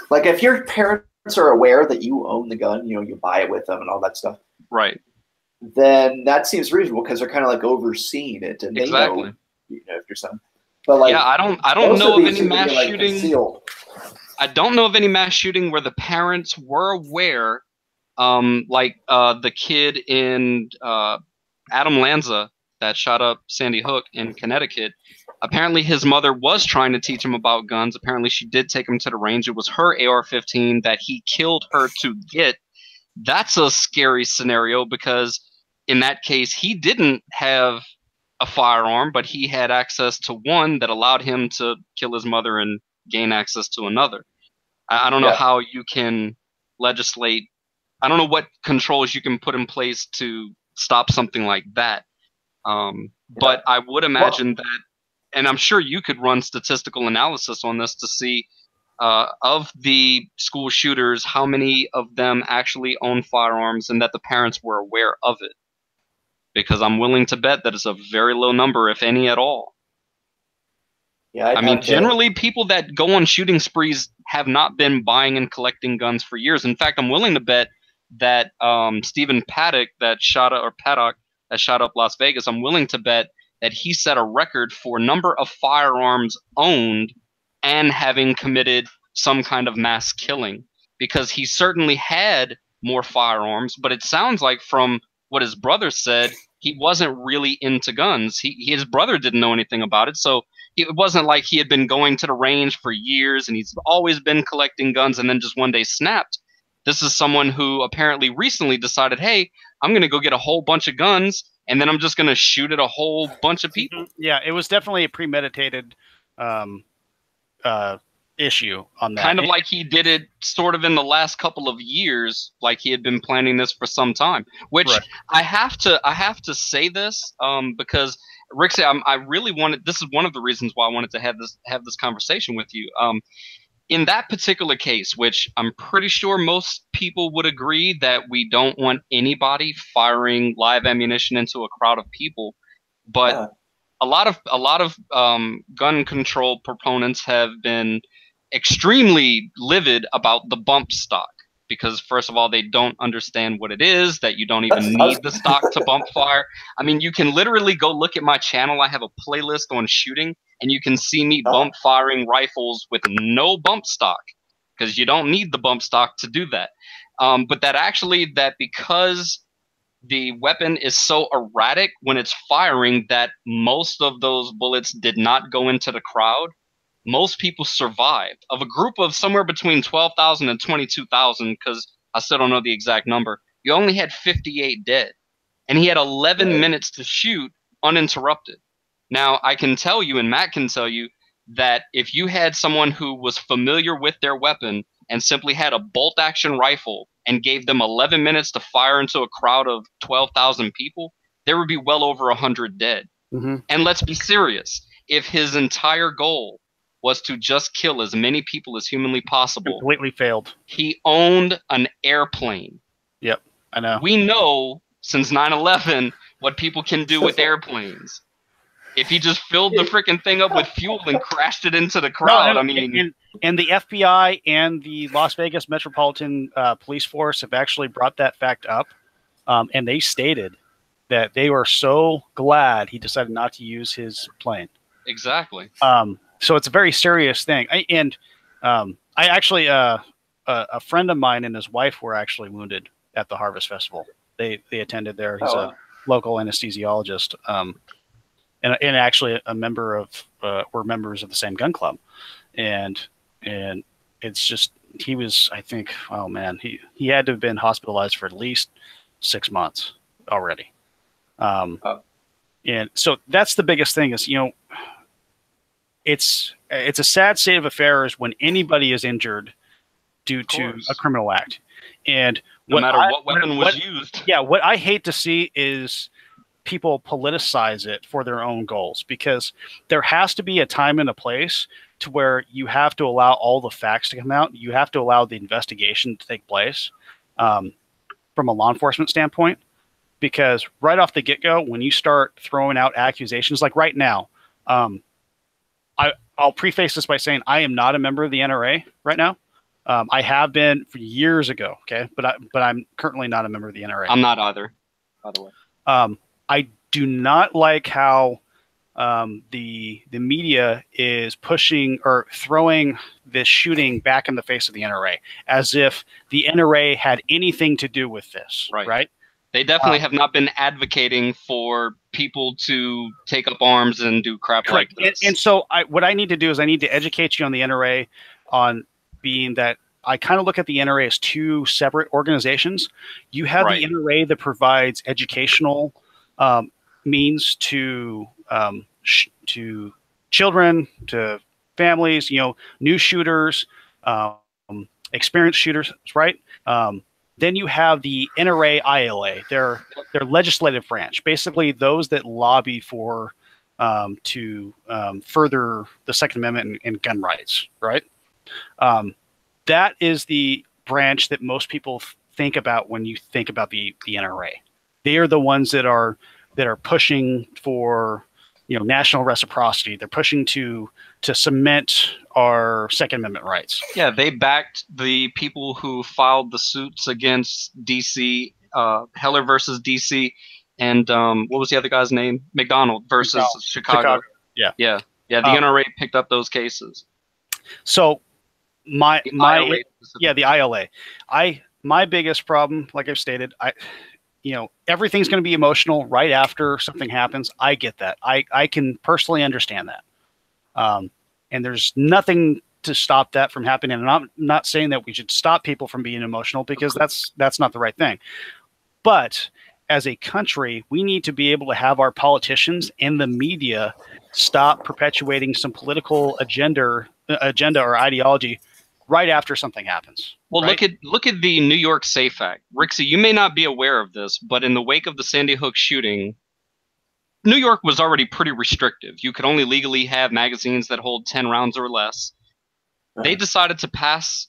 like if your parents are aware that you own the gun, you buy it with them and all that stuff, right? Then that seems reasonable because they're kind of like overseeing it, and they know, if you're son. But like, yeah, I don't know of any mass shooting. Concealed. I don't know of any mass shooting where the parents were aware. Like the kid in Adam Lanza that shot up Sandy Hook in Connecticut. Apparently his mother was trying to teach him about guns. Apparently she did take him to the range. It was her AR-15 that he killed her to get. That's a scary scenario because in that case he didn't have a firearm, but he had access to one that allowed him to kill his mother and gain access to another. I don't know how you can legislate. I don't know what controls you can put in place to stop something like that. But I would imagine that, and I'm sure you could run statistical analysis on this to see of the school shooters, how many of them actually own firearms and that the parents were aware of it. Because I'm willing to bet that it's a very low number, if any at all. Yeah, I mean, generally people that go on shooting sprees have not been buying and collecting guns for years. In fact, I'm willing to bet that Stephen Paddock that shot up Las Vegas, I'm willing to bet that he set a record for number of firearms owned and having committed some kind of mass killing, because he certainly had more firearms, but it sounds like from what his brother said, he wasn't really into guns. His brother didn't know anything about it, so it wasn't like he had been going to the range for years and he's always been collecting guns and then just one day snapped. This is someone who apparently recently decided, hey, I'm going to go get a whole bunch of guns and then I'm just going to shoot at a whole bunch of people. Yeah, it was definitely a premeditated issue on that. Kind of like he did it sort of in the last couple of years, like he had been planning this for some time, which I have to say this because Rick, I really wanted, this is one of the reasons why I wanted to have this conversation with you. In that particular case, which I'm pretty sure most people would agree that we don't want anybody firing live ammunition into a crowd of people, but a lot of gun control proponents have been extremely livid about the bump stock, because first of all, they don't understand what it is, that you don't even need the stock to bump fire. I mean, you can literally go look at my channel. I have a playlist on shooting, and you can see me bump firing rifles with no bump stock, because you don't need the bump stock to do that. But that because the weapon is so erratic when it's firing that most of those bullets did not go into the crowd, most people survived. Of a group of somewhere between 12,000 and 22,000, because I still don't know the exact number, you only had 58 dead. And he had 11 minutes to shoot uninterrupted. Now, I can tell you, and Matt can tell you, that if you had someone who was familiar with their weapon and simply had a bolt-action rifle and gave them 11 minutes to fire into a crowd of 12,000 people, there would be well over 100 dead. And let's be serious. If his entire goal was to just kill as many people as humanly possible, completely failed. He owned an airplane. Yep, I know. We know since 9/11 what people can do with airplanes. If he just filled the freaking thing up with fuel and crashed it into the crowd, and the FBI and the Las Vegas Metropolitan Police Force have actually brought that fact up, and they stated that they were so glad he decided not to use his plane. Exactly. So it's a very serious thing. I actually, a friend of mine and his wife were actually wounded at the Harvest Festival. They attended there. He's a local anesthesiologist. and actually a member of we're members of the same gun club, and it's just he was, I think, oh man, he had to have been hospitalized for at least 6 months already. And so that's the biggest thing is, it's a sad state of affairs when anybody is injured due to a criminal act. And no matter what weapon was used. Yeah, what I hate to see is people politicize it for their own goals, because there has to be a time and a place to where you have to allow all the facts to come out. You have to allow the investigation to take place from a law enforcement standpoint, because right off the get-go, when you start throwing out accusations, like right now, I'll preface this by saying I am not a member of the NRA right now. I have been for years ago, okay, but I'm currently not a member of the NRA. I'm not either, by the way. I do not like how the media is pushing or throwing this shooting back in the face of the NRA, as if the NRA had anything to do with this, right? They definitely have not been advocating for people to take up arms and do crap like this. And so what I need to do is I need to educate you on the NRA, on being that I kind of look at the NRA as two separate organizations. You have the NRA that provides educational means to children, to families, new shooters, experienced shooters, right? Then you have the NRA ILA, their legislative branch, basically those that lobby for to further the Second Amendment and gun rights, right? That is the branch that most people think about when you think about the NRA. They are the ones that are pushing for national reciprocity. They're pushing to cement our Second Amendment rights. Yeah, they backed the people who filed the suits against DC, Heller versus DC, and what was the other guy's name? McDonald versus Chicago. Yeah. The NRA picked up those cases. So the ILA. My biggest problem, like I've stated, everything's going to be emotional right after something happens. I get that. I can personally understand that. And there's nothing to stop that from happening. And I'm not saying that we should stop people from being emotional, because that's not the right thing. But as a country, we need to be able to have our politicians and the media stop perpetuating some political agenda or ideology right after something happens. Well, right? look at the New York SAFE Act. Rixie, you may not be aware of this, but in the wake of the Sandy Hook shooting, New York was already pretty restrictive. You could only legally have magazines that hold 10 rounds or less. They decided to pass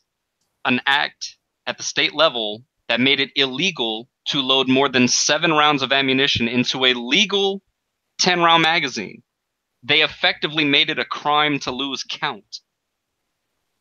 an act at the state level that made it illegal to load more than 7 rounds of ammunition into a legal 10-round magazine. They effectively made it a crime to lose count.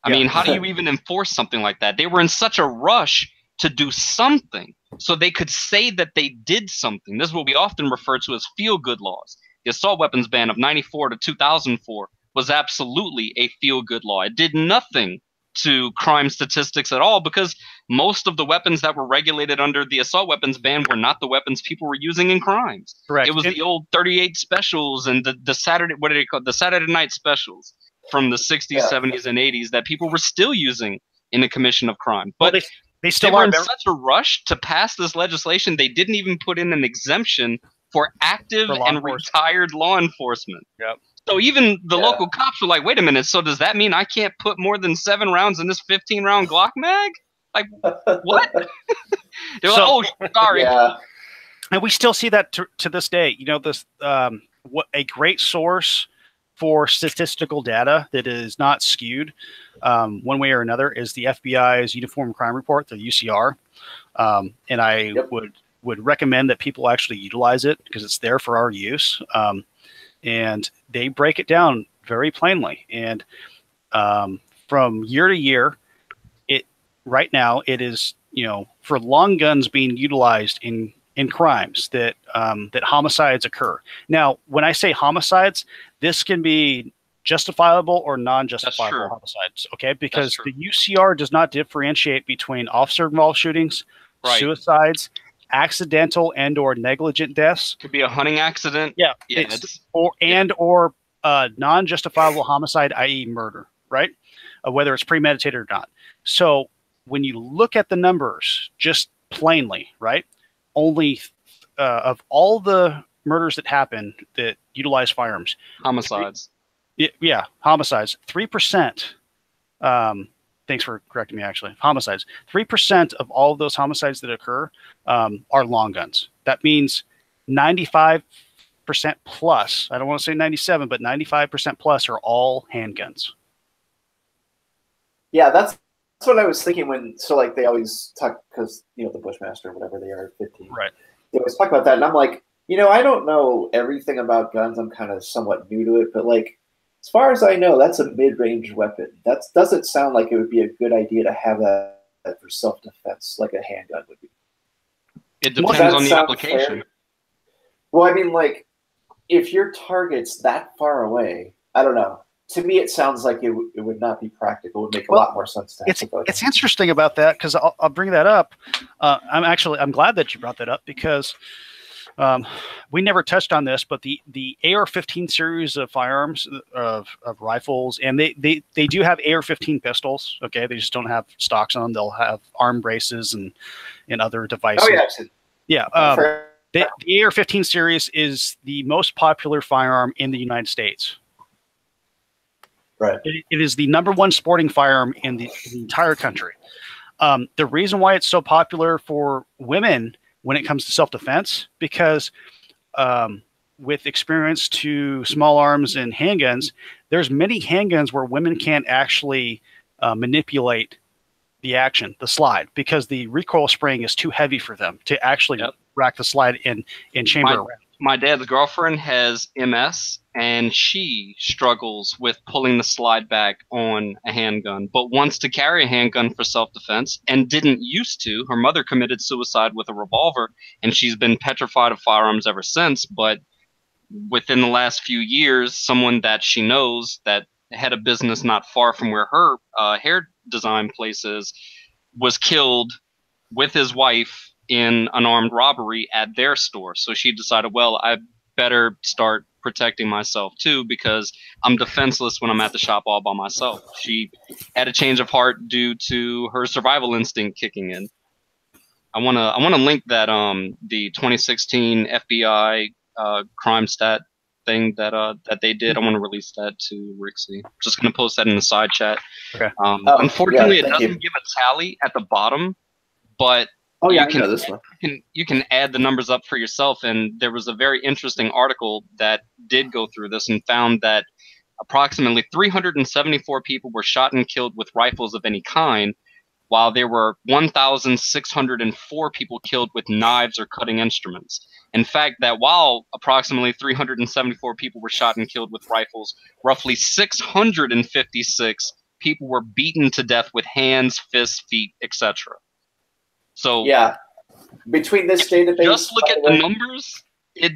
I mean, how do you even enforce something like that? They were in such a rush to do something so they could say that they did something. This is what we often refer to as feel-good laws. The assault weapons ban of 94 to 2004 was absolutely a feel-good law. It did nothing to crime statistics at all, because most of the weapons that were regulated under the assault weapons ban were not the weapons people were using in crimes. Correct. It was the old 38 specials and the Saturday, what did they call it? The Saturday night specials from the 60s, 70s, and 80s that people were still using in the commission of crime. But they still were are in such a rush to pass this legislation, they didn't even put in an exemption for active and retired law enforcement. Yep. So even the local cops were like, wait a minute, so does that mean I can't put more than 7 rounds in this 15-round Glock mag? Like, what? They're like, oh, sorry. Yeah. And we still see that to this day. This what a great source for statistical data that is not skewed one way or another is the FBI's Uniform Crime Report, the UCR. And I would recommend that people actually utilize it, because it's there for our use. And they break it down very plainly. And from year to year, right now it is, for long guns being utilized in crimes that homicides occur. Now, when I say homicides, this can be justifiable or non-justifiable homicides, okay? Because the UCR does not differentiate between officer-involved shootings, suicides, accidental and or negligent deaths. Could be a hunting accident. Yeah, it's or non-justifiable homicide, i.e., murder, right? Whether it's premeditated or not. So when you look at the numbers, just plainly, right? Only of all the murders that happen that utilize firearms, homicides. Yeah, homicides. 3%. Thanks for correcting me. Actually, homicides. 3% of all of those homicides that occur are long guns. That means 95% plus. I don't want to say 97, but 95% plus are all handguns. Yeah, that's what I was thinking when. So like they always talk because the Bushmaster, whatever they are, 15. Right. They always talk about that, and I'm like, I don't know everything about guns. I'm kind of somewhat new to it, but like, as far as I know, that's a mid-range weapon. That doesn't sound like it would be a good idea to have that for self-defense, like a handgun would be. It depends on the application. Fair? Well, I mean, like, if your target's that far away, I don't know. To me, it sounds like it would not be practical. It would make a lot more sense to have it's interesting about that because I'll bring that up. I'm glad that you brought that up because we never touched on this, but the AR-15 series of firearms of rifles, and they do have AR-15 pistols. Okay, they just don't have stocks on them. They'll have arm braces and other devices. Oh yeah, yeah. The AR-15 series is the most popular firearm in the United States. Right. It is the #1 sporting firearm in the entire country. The reason why it's so popular for women when it comes to self-defense, because with experience to small arms and handguns, there's many handguns where women can't actually manipulate the action, the slide, because the recoil spring is too heavy for them to actually rack the slide in chamber around. My dad's girlfriend has MS, and she struggles with pulling the slide back on a handgun, but wants to carry a handgun for self-defense and didn't used to. Her mother committed suicide with a revolver, and she's been petrified of firearms ever since. But within the last few years, someone that she knows that had a business not far from where her hair design place is was killed with his wife in an armed robbery at their store. So she decided, well, I better start protecting myself too, because I'm defenseless when I'm at the shop all by myself. She had a change of heart due to her survival instinct kicking in. I wanna link that the 2016 FBI crime stat thing that they did. I want to release that to Rixie. Just gonna post that in the side chat. Okay. Unfortunately, it doesn't give a tally at the bottom, but oh yeah, I know this one. You can add the numbers up for yourself, and there was a very interesting article that did go through this and found that approximately 374 people were shot and killed with rifles of any kind, while there were 1,604 people killed with knives or cutting instruments. In fact, that while approximately 374 people were shot and killed with rifles, roughly 656 people were beaten to death with hands, fists, feet, etc. So yeah, between this database, just look at the numbers. It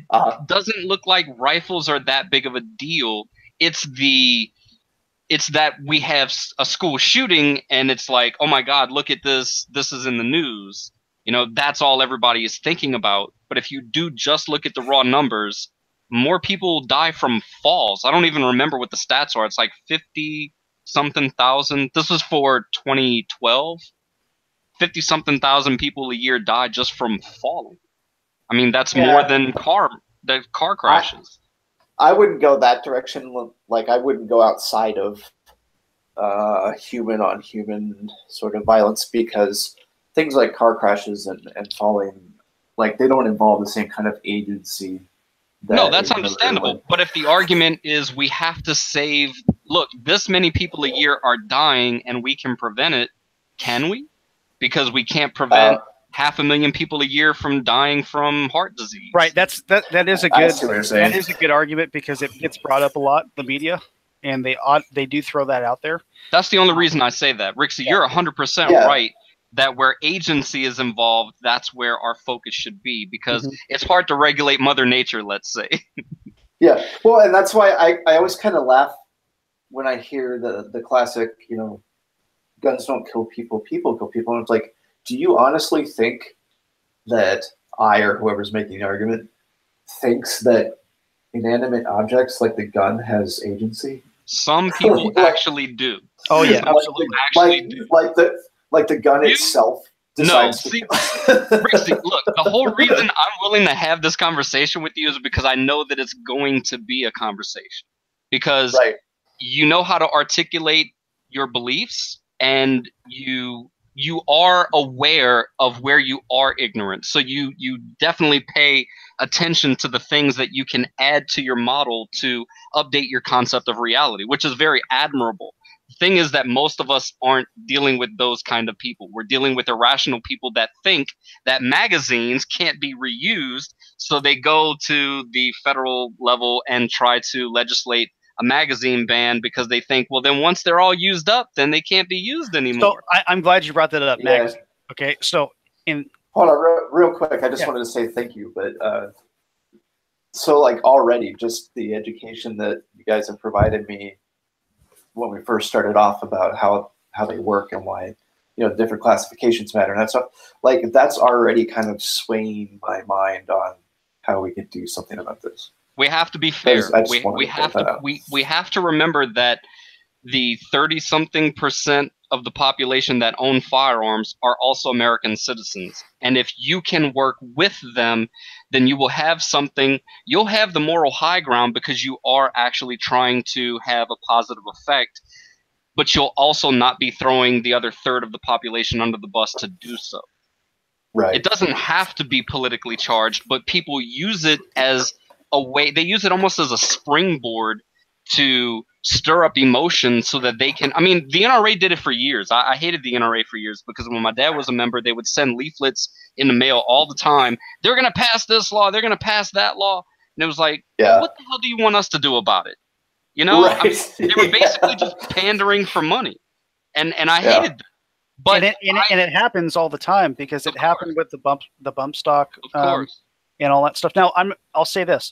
doesn't look like rifles are that big of a deal. It's that we have a school shooting, and it's like, oh my God, look at this. This is in the news. That's all everybody is thinking about. But if you do just look at the raw numbers, more people die from falls. I don't even remember what the stats are. It's like 50-something thousand. This was for 2012. 50-something thousand people a year die just from falling. I mean, that's more than car crashes. I wouldn't go that direction. Like, I wouldn't go outside of human on human sort of violence, because things like car crashes and falling, like, they don't involve the same kind of agency. No, that's understandable. But if the argument is we have to save, look, this many people a year are dying and we can prevent it, can we? Because we can't prevent 500,000 people a year from dying from heart disease. Right. That is a good argument, because it gets brought up a lot in the media, and they do throw that out there. That's the only reason I say that. Rixie, you're 100% right that where agency is involved, that's where our focus should be, because it's hard to regulate Mother Nature, let's say. Yeah. Well, and that's why I always kind of laugh when I hear the classic, guns don't kill people, people kill people. And it's like, do you honestly think that I or whoever's making the argument thinks that inanimate objects like the gun has agency. Some people actually do. Oh yeah, Some absolutely. people actually do. Like the gun You- itself No, decides see, to Rixie, look, the whole reason I'm willing to have this conversation with you is because I know that it's going to be a conversation. Because right. you know how to articulate your beliefs, and you are aware of where you are ignorant. So you definitely pay attention to the things that you can add to your model to update your concept of reality, which is very admirable. The thing is that most of us aren't dealing with those kind of people. We're dealing with irrational people that think that magazines can't be reused, so they go to the federal level and try to legislate a magazine ban because they think, well, then once they're all used up, then they can't be used anymore. So I'm glad you brought that up, Yeah. magazine. Okay, so Hold on, real quick. I just wanted to say thank you, but so like already, just the education that you guys have provided me when we first started off about how they work and why different classifications matter and that stuff. Like that's already kind of swaying my mind on how we can do something about this. We have to be fair. We have to remember that the 30-something% of the population that own firearms are also American citizens. And if you can work with them, then you will have something. You'll have the moral high ground because you are actually trying to have a positive effect. But you'll also not be throwing the other third of the population under the bus to do so. Right. It doesn't have to be politically charged, but people use it as a way. They use it almost as a springboard to stir up emotion so that they can. I mean, the NRA did it for years. I hated the NRA for years because when my dad was a member, they would send leaflets in the mail all the time. They're going to pass this law. They're going to pass that law. And it was like, what the hell do you want us to do about it? You know, right. I mean, they were basically just pandering for money. And I hated that. But and it happens all the time because it happened with the bump stock and all that stuff. Now I'll say this: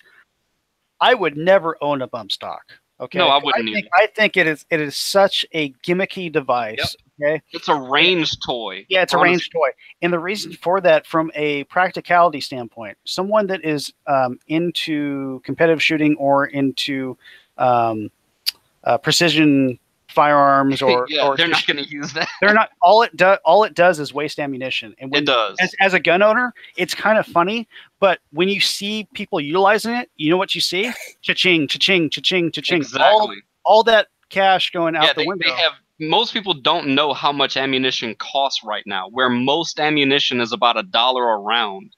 I would never own a bump stock. Okay, no, I wouldn't either. I think it is such a gimmicky device. Yep. Okay, it's a range toy. Yeah, it's a range toy, and the reason for that, from a practicality standpoint, someone that is into competitive shooting or into precision firearms or they're not going to use that. They're not. All it does is waste ammunition. And when, it does. As a gun owner, it's kind of funny, but when you see people utilizing it, you know what you see? Cha-ching, cha-ching, cha-ching, cha-ching. Exactly. All that cash going out the window. Most people don't know how much ammunition costs right now, where most ammunition is about $1 a round.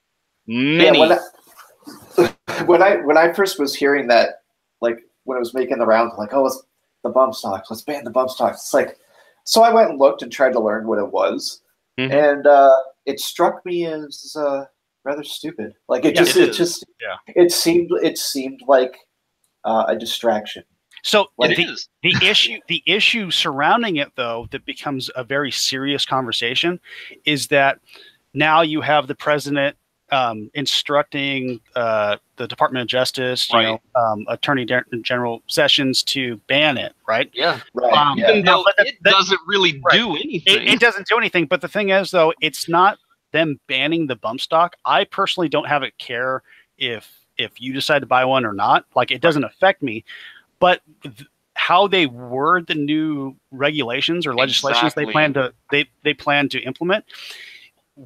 When I first was hearing that, like when it was making the rounds, like, oh, it's the bump stocks, let's ban the bump stocks. It's like, so I went and looked and tried to learn what it was, and it struck me as rather stupid. Like it seemed like a distraction. So the issue surrounding it, though, that becomes a very serious conversation, is that now you have the president instructing the Department of Justice, Attorney General Sessions to ban it, right? Yeah. Right. Even though it doesn't really do anything. It doesn't do anything. But the thing is, though, it's not them banning the bump stock. I personally don't have a care if you decide to buy one or not. Like, it doesn't affect me. But how they word the new regulations or legislations they plan to implement.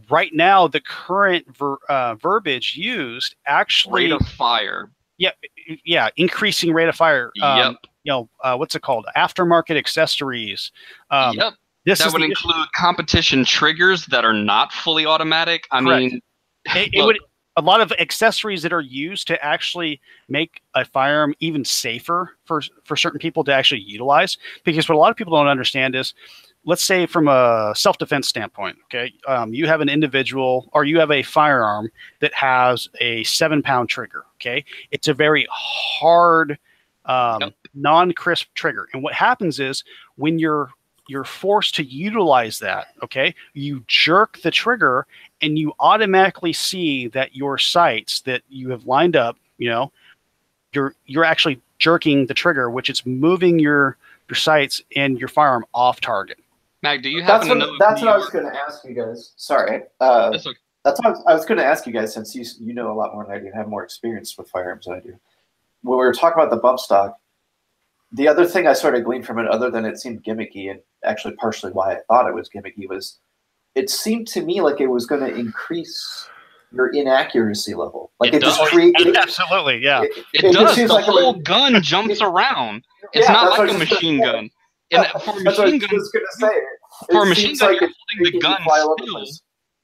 Right now, the current verbiage used actually rate of fire. Yeah, increasing rate of fire. Yep. What's it called? Aftermarket accessories. Yep. That would include competition triggers that are not fully automatic. I mean, it would a lot of accessories that are used to actually make a firearm even safer for certain people to actually utilize. Because what a lot of people don't understand is, let's say from a self-defense standpoint, okay, you have an individual or you have a firearm that has a 7-pound trigger, okay? It's a very hard, non-crisp trigger. And what happens is when you're forced to utilize that, okay, you jerk the trigger and you automatically see that your sights that you have lined up, you're actually jerking the trigger, which is moving your sights and your firearm off target. Mag, do you happen to know? That's what I was going to ask you guys. Sorry. That's okay. That's what I was going to ask you guys, since you know a lot more than I do and have more experience with firearms than I do. When we were talking about the bump stock, the other thing I sort of gleaned from it, other than it seemed gimmicky, and actually partially why I thought it was gimmicky, was it seemed to me like it was going to increase your inaccuracy level. Like it just created. Absolutely, yeah. It does. The whole gun jumps around. It's not like a machine gun. And for a machine gun, for a machine gun, you're holding the gun still,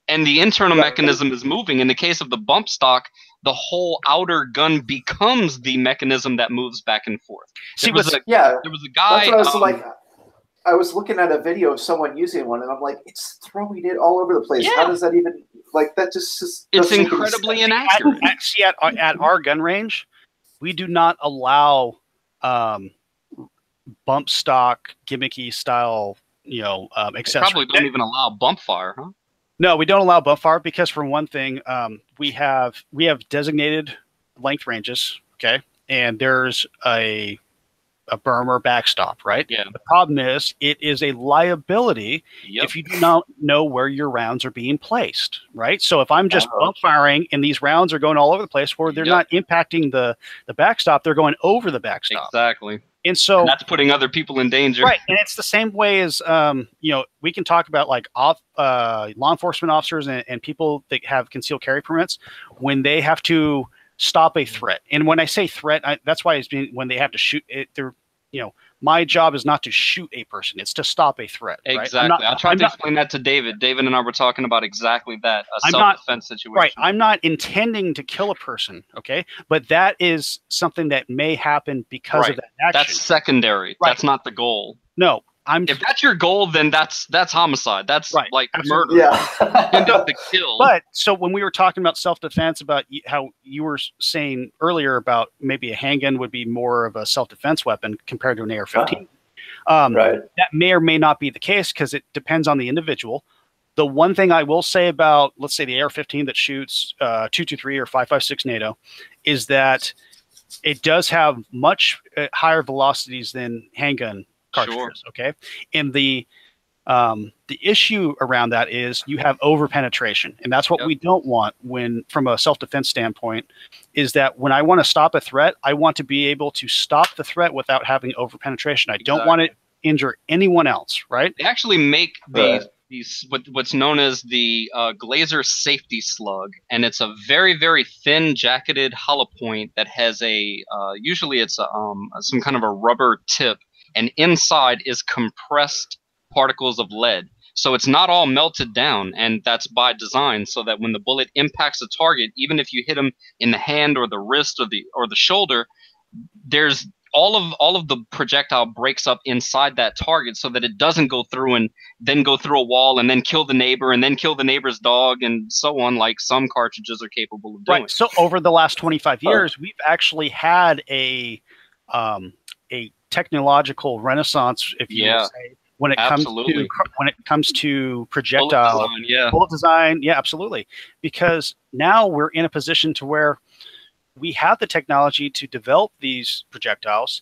and the internal mechanism is moving. In the case of the bump stock, the whole outer gun becomes the mechanism that moves back and forth. There was a guy. That's what I was like. I was looking at a video of someone using one, and I'm like, it's throwing it all over the place. Yeah. How does that even like that? Just it's incredibly inaccurate. Actually, at our gun range, we do not allow bump stock gimmicky style, accessories. Probably don't even allow bump fire, huh? No, we don't allow bump fire because, for one thing, we have designated length ranges. Okay, and there's a berm or backstop, right? Yeah. The problem is it is a liability if you do not know where your rounds are being placed, right? So if I'm just bump firing and these rounds are going all over the place, where they're not impacting the backstop, they're going over the backstop. Exactly. And so that's putting other people in danger. Right. And it's the same way as, we can talk about like law enforcement officers and people that have concealed carry permits when they have to stop a threat. And when I say threat, that's why when they have to shoot it, my job is not to shoot a person. It's to stop a threat. Exactly. Right? I tried to explain that to David. David and I were talking about exactly that, a self-defense situation. Right. I'm not intending to kill a person, okay? But that is something that may happen because of that action. That's secondary. Right. That's not the goal. No. If that's your goal, then that's homicide. That's like murder. Yeah. The kill. But so when we were talking about self-defense, about how you were saying earlier about maybe a handgun would be more of a self-defense weapon compared to an AR-15. That may or may not be the case because it depends on the individual. The one thing I will say about, let's say, the AR-15 that shoots 223 or 5.56 NATO is that it does have much higher velocities than handgun cartridges. Okay, and the issue around that is you have over penetration, and that's what we don't want when, from a self-defense standpoint, is that when I want to stop a threat, I want to be able to stop the threat without having over penetration. I don't want to injure anyone else. Right? They actually make these what's known as the Glazer safety slug, and it's a very, very thin jacketed hollow point that has a usually it's some kind of a rubber tip. And inside is compressed particles of lead. So it's not all melted down, and that's by design, so that when the bullet impacts a target, even if you hit them in the hand or the wrist or the shoulder, there's all of the projectile breaks up inside that target so that it doesn't go through and then go through a wall and then kill the neighbor and then kill the neighbor's dog and so on, like some cartridges are capable of doing. Right. So over the last 25 years, we've actually had a technological renaissance, if you would say, when it comes to projectile bullet design. Yeah, absolutely. Because now we're in a position to where we have the technology to develop these projectiles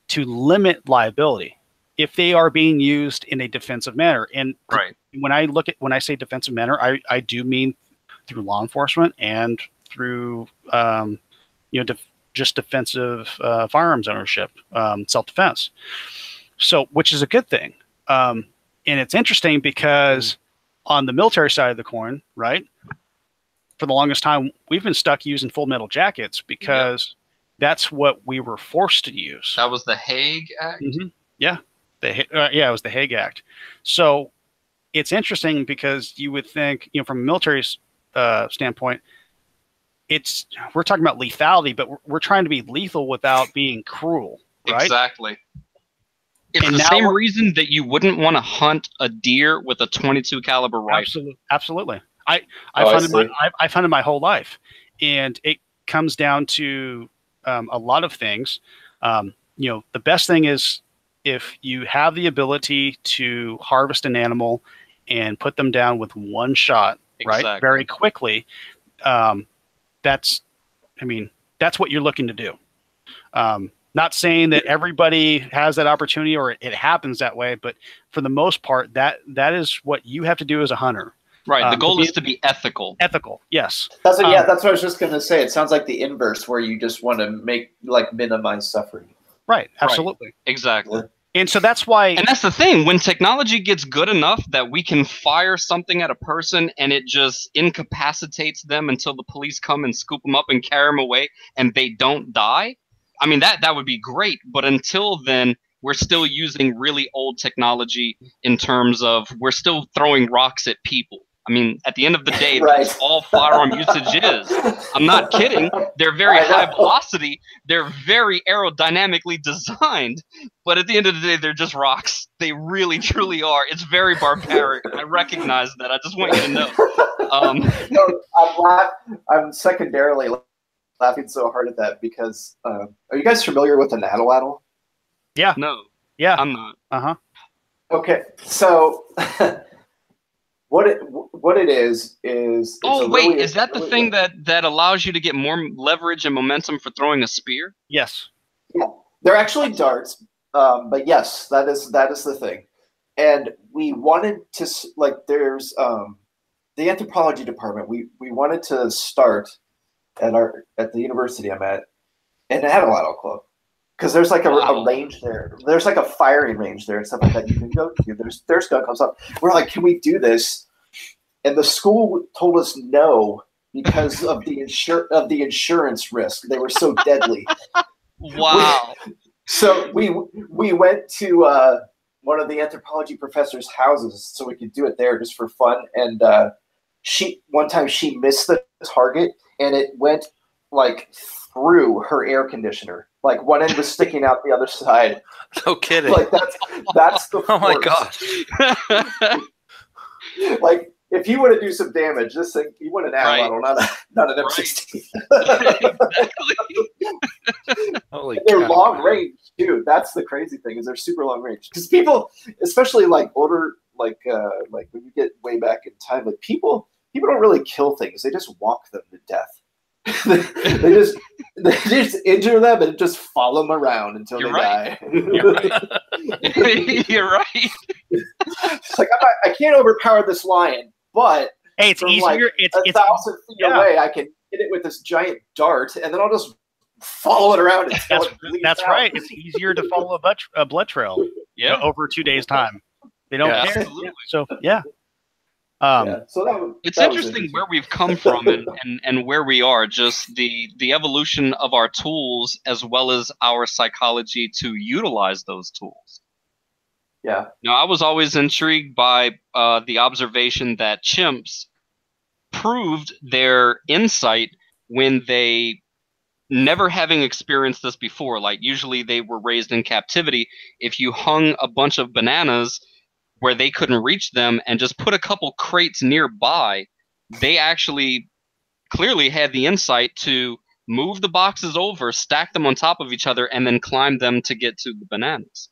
to limit liability if they are being used in a defensive manner. And when I say defensive manner, I do mean through law enforcement and through just defensive firearms ownership, self-defense. So, which is a good thing. And it's interesting because on the military side of the coin, right, for the longest time, we've been stuck using full metal jackets because that's what we were forced to use. That was the Hague Act? Mm-hmm. Yeah. It was the Hague Act. So it's interesting because you would think, from a military standpoint, we're talking about lethality, but we're trying to be lethal without being cruel, right? Exactly. It's the same reason that you wouldn't want to hunt a deer with a .22 caliber rifle. Absolutely. I've hunted my whole life, and it comes down to a lot of things. The best thing is if you have the ability to harvest an animal and put them down with one shot, right, very quickly. That's what you're looking to do. Not saying that everybody has that opportunity or it happens that way, but for the most part, that is what you have to do as a hunter. Right. The goal is to be ethical. Ethical, yes. That's what I was just going to say. It sounds like the inverse, where you just want to minimize suffering. Right. Absolutely. Right. Exactly. And so that's why. And that's the thing. When technology gets good enough that we can fire something at a person and it just incapacitates them until the police come and scoop them up and carry them away and they don't die, I mean, that would be great. But until then, we're still using really old technology in terms of we're still throwing rocks at people. I mean, at the end of the day, that's all firearm usage is. I'm not kidding. They're very high velocity. They're very aerodynamically designed. But at the end of the day, they're just rocks. They really, truly are. It's very barbaric. I recognize that. I just want you to know. No, I'm secondarily laughing so hard at that because are you guys familiar with an atlatl? Yeah. No. Yeah. I'm not. Uh-huh. Okay. So what it is oh wait, is that the thing that allows you to get more leverage and momentum for throwing a spear? Yes. Yeah. They're actually darts, but yes, that is the thing. And we wanted to there's the anthropology department. We wanted to start at the university I'm at an atlatl club. Because there's like a range there. There's like a firing range there and stuff like that you can go to. There's gun comes up. We're like, can we do this? And the school told us no because of the insurance risk. They were so deadly. Wow. So we went to one of the anthropology professor's houses so we could do it there just for fun. And one time she missed the target and it went like through her air conditioner. Like one end was sticking out the other side. No kidding. Like that's the force. Oh my gosh. Like if you want to do some damage, this thing you want an atlatl, not an M16. Exactly. Holy they're cow. long range too. That's the crazy thing is they're super long range. Because people, especially like older, like when you get way back in time, like people don't really kill things. They just walk them to death. they just injure them and just follow them around until they die. You're right. You're right. It's like I can't overpower this lion, but hey, it's easier. Like it's 1,000 feet away. I can hit it with this giant dart, and then I'll just follow it around until it bleeds That's out. right. It's easier to follow a blood trail. Yeah. Over 2 days time. They don't care. Absolutely. So yeah. So it's that was interesting where we've come from and where we are, just the evolution of our tools as well as our psychology to utilize those tools. Yeah. Now, I was always intrigued by the observation that chimps proved their insight when they, never having experienced this before, like usually they were raised in captivity, if you hung a bunch of bananas where they couldn't reach them and just put a couple crates nearby, they actually clearly had the insight to move the boxes over, stack them on top of each other, and then climb them to get to the bananas.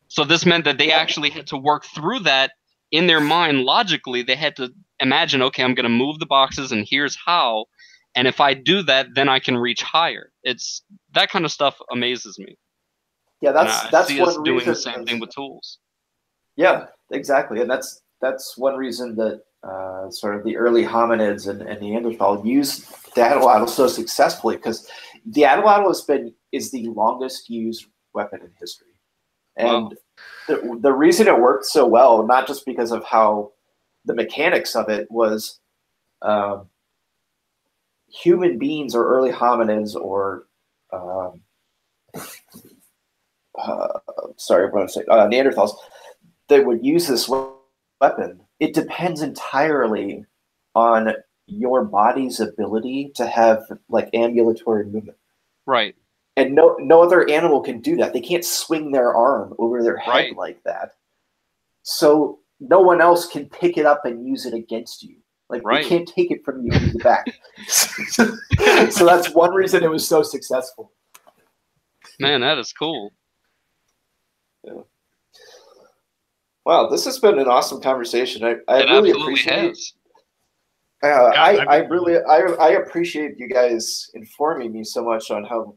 So this meant that they actually had to work through that in their mind logically. They had to imagine, okay, I'm going to move the boxes and here's how. And if I do that, then I can reach higher. It's that kind of stuff amazes me. Yeah, that's see one us doing reason. the same thing with tools. Yeah, exactly, and that's one reason that sort of the early hominids and Neanderthal used the atlatl so successfully, because the atlatl is the longest used weapon in history, and the reason it worked so well, not just because of how the mechanics of it was, human beings or early hominids or Neanderthals, they would use this weapon. It depends entirely on your body's ability to have like ambulatory movement. Right. And no other animal can do that. They can't swing their arm over their head like that. So no one else can pick it up and use it against you. Like they can't take it from you in the back. So that's one reason it was so successful. Man, that is cool. Yeah. Wow, this has been an awesome conversation. I really appreciate it. I appreciate you guys informing me so much on how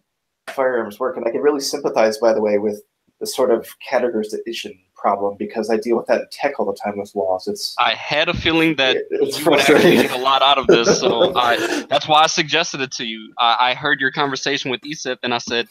firearms work, and I can really sympathize, by the way, with sort of categorization problem because I deal with that in tech all the time with laws. I had a feeling that It's you would actually frustrating. get a lot out of this, so that's why I suggested it to you. I heard your conversation with ESIP, and I said,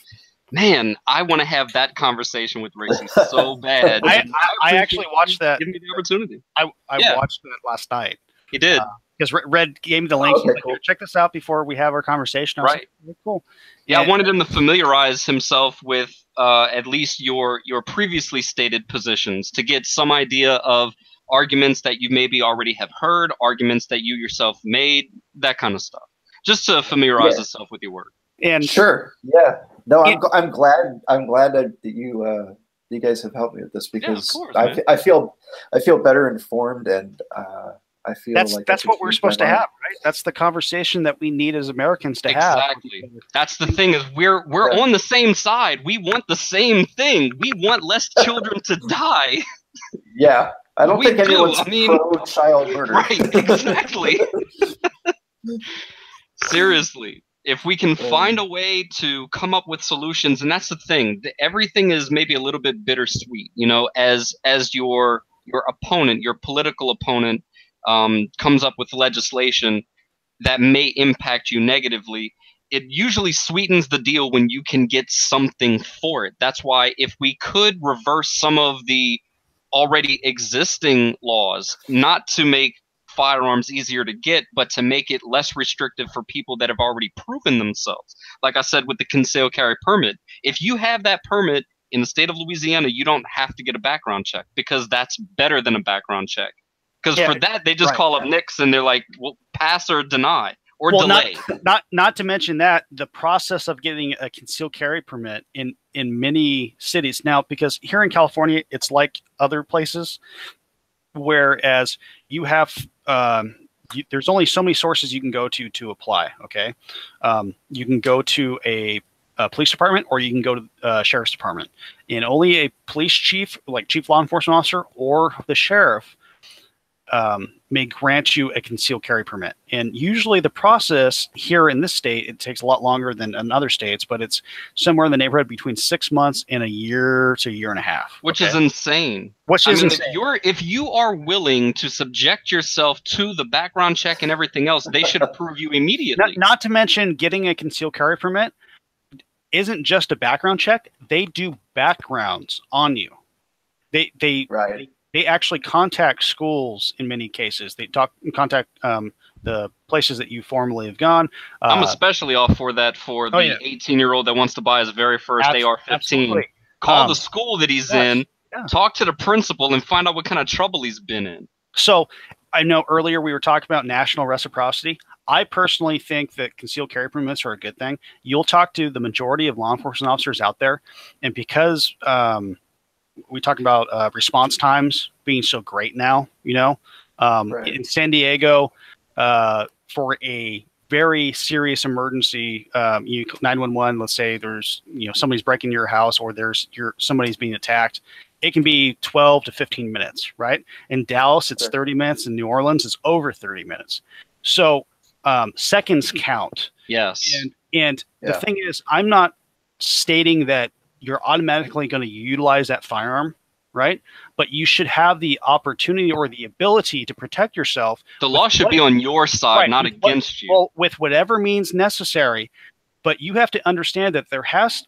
man, I want to have that conversation with Racy so bad. I appreciate actually watched that. Give me the opportunity. I Yeah. watched that last night. He did. Because Red gave me the link. Okay, He's like, cool. check this out before we have our conversation. I was Right. like, cool. Yeah, And- I wanted him to familiarize himself with at least your previously stated positions to get some idea of arguments that you maybe already have heard, arguments that you yourself made, that kind of stuff. Just to familiarize Yeah. yourself with your work. And Sure. Yeah. No, Yeah. I'm glad. I'm glad that you guys have helped me with this because course, I, man. I feel better informed and I feel that's like that's I what can we're use supposed to my mind. have, right? That's the conversation that we need as Americans to have. Exactly. That's the thing is we're Yeah. on the same side. We want the same thing. We want less children to die. Yeah. I don't We think do, anyone's I mean- pro child murder. Right, exactly. Seriously, if we can find a way to come up with solutions, and that's the thing, everything is maybe a little bit bittersweet, you know, as your opponent, your political opponent, comes up with legislation that may impact you negatively. It usually sweetens the deal when you can get something for it. That's why if we could reverse some of the already existing laws, not to make firearms easier to get, but to make it less restrictive for people that have already proven themselves. Like I said with the concealed carry permit, if you have that permit in the state of Louisiana, you don't have to get a background check because that's better than a background check. Because Yeah, for that, they just right. call up NICS and they're like, well, pass or deny or Well, delay. not to mention that the process of getting a concealed carry permit in many cities now, because here in California, it's like other places, whereas you have there's only so many sources you can go to apply. Okay, you can go to a police department or you can go to sheriff's department, and only a police chief, like chief law enforcement officer, or the sheriff may grant you a concealed carry permit. And usually the process here in this state, it takes a lot longer than in other states, but it's somewhere in the neighborhood between 6 months and a year to a year and a half. Which okay? is insane. Which I is mean, insane. if you are willing to subject yourself to the background check and everything else, they should approve you immediately. Not to mention getting a concealed carry permit isn't just a background check. They do backgrounds on you. They Right. They actually contact schools in many cases. They contact the places that you formerly have gone. I'm especially all for that for the yeah. 18-year-old that wants to buy his very first AR-15. Absolutely. Call the school that he's yes, in, yeah. talk to the principal, and find out what kind of trouble he's been in. So I know earlier we were talking about national reciprocity. I personally think that concealed carry permits are a good thing. You'll talk to the majority of law enforcement officers out there, and because we talk about response times being so great now, you know, Right. in San Diego, for a very serious emergency, 911, let's say there's, you know, somebody's breaking your house or somebody's being attacked. It can be 12 to 15 minutes, right? In Dallas, it's Sure. 30 minutes. In New Orleans, it's over 30 minutes. So seconds count. Yes. And the Yeah. thing is, I'm not stating that you're automatically going to utilize that firearm, right? But you should have the opportunity or the ability to protect yourself. The law should be on your side, Right, not with what- against you. Well, with whatever means necessary. But you have to understand that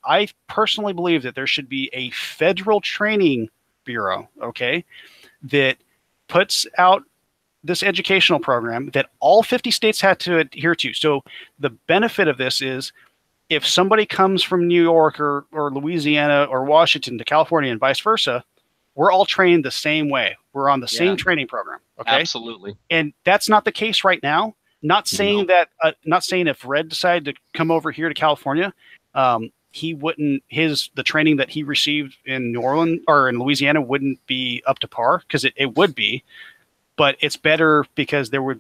I personally believe that there should be a federal training bureau, okay, that puts out this educational program that all 50 states had to adhere to. So the benefit of this is if somebody comes from New York or Louisiana or Washington to California and vice versa, we're all trained the same way. We're on the same Yeah. training program. Okay. Absolutely. And that's not the case right now. Not saying that, not saying if Red decided to come over here to California, he wouldn't, the training that he received in New Orleans or in Louisiana wouldn't be up to par, because it would be. But it's better because there'd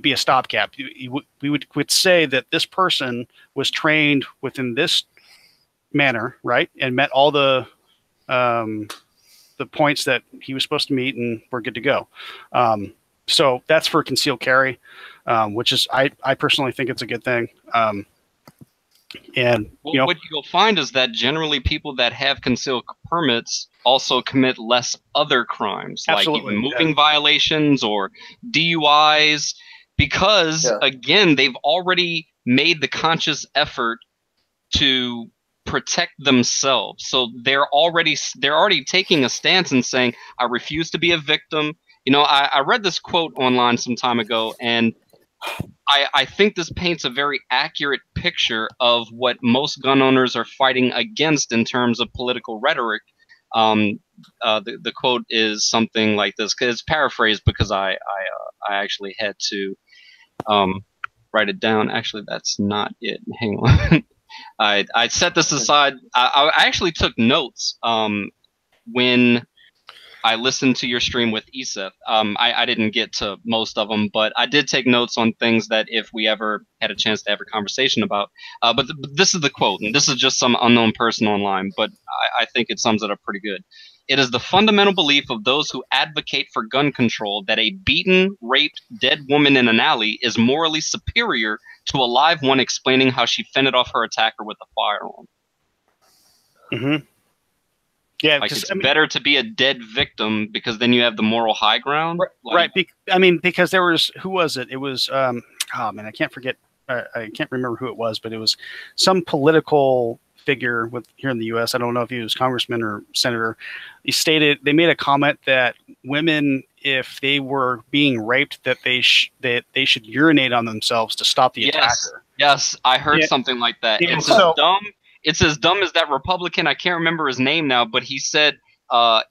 be a stopgap. We would say that this person was trained within this manner, right, and met all the points that he was supposed to meet, and we're good to go. So that's for concealed carry, which is I personally think it's a good thing. And Well, what you'll find is that generally people that have concealed permits also commit less other crimes, Absolutely, like moving violations or DUIs, because again, they've already made the conscious effort to protect themselves. So they're already taking a stance and saying, I refuse to be a victim. You know, I read this quote online some time ago, and I think this paints a very accurate picture of what most gun owners are fighting against in terms of political rhetoric. The quote is something like this. It's paraphrased because I actually had to write it down. Actually, that's not it. Hang on. I set this aside. I actually took notes when I listened to your stream with Iseth. I didn't get to most of them, but I did take notes on things that if we ever had a chance to have a conversation about. But this is the quote, and this is just some unknown person online, but I think it sums it up pretty good. It is the fundamental belief of those who advocate for gun control that a beaten, raped, dead woman in an alley is morally superior to a live one explaining how she fended off her attacker with a firearm. Mm-hmm. Yeah, like it's better to be a dead victim because then you have the moral high ground. Right. Because there was, who was it? It was, oh man, I can't forget. I can't remember who it was, but it was some political figure here in the U.S. I don't know if he was congressman or senator. They made a comment that women, if they were being raped, that they should urinate on themselves to stop the attacker. Yes, I heard something like that. Yeah, it's as dumb. It's as dumb as that Republican. I can't remember his name now, but he said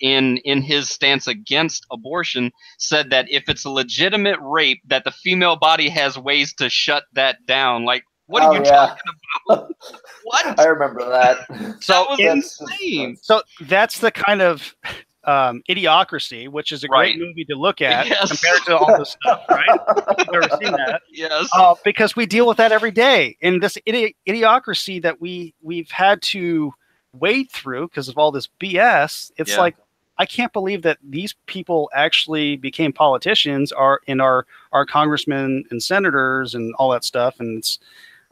in his stance against abortion, said that if it's a legitimate rape, that the female body has ways to shut that down. Like, what are you talking about? What? I remember that. So that was insane. So that's the kind of Idiocracy, which is a great movie to look at compared to all this stuff, right? You've ever seen that? Yes. Because we deal with that every day. And this Idiocracy that we've had to wade through because of all this BS, it's like, I can't believe that these people actually became politicians, are congressmen and senators and all that stuff. And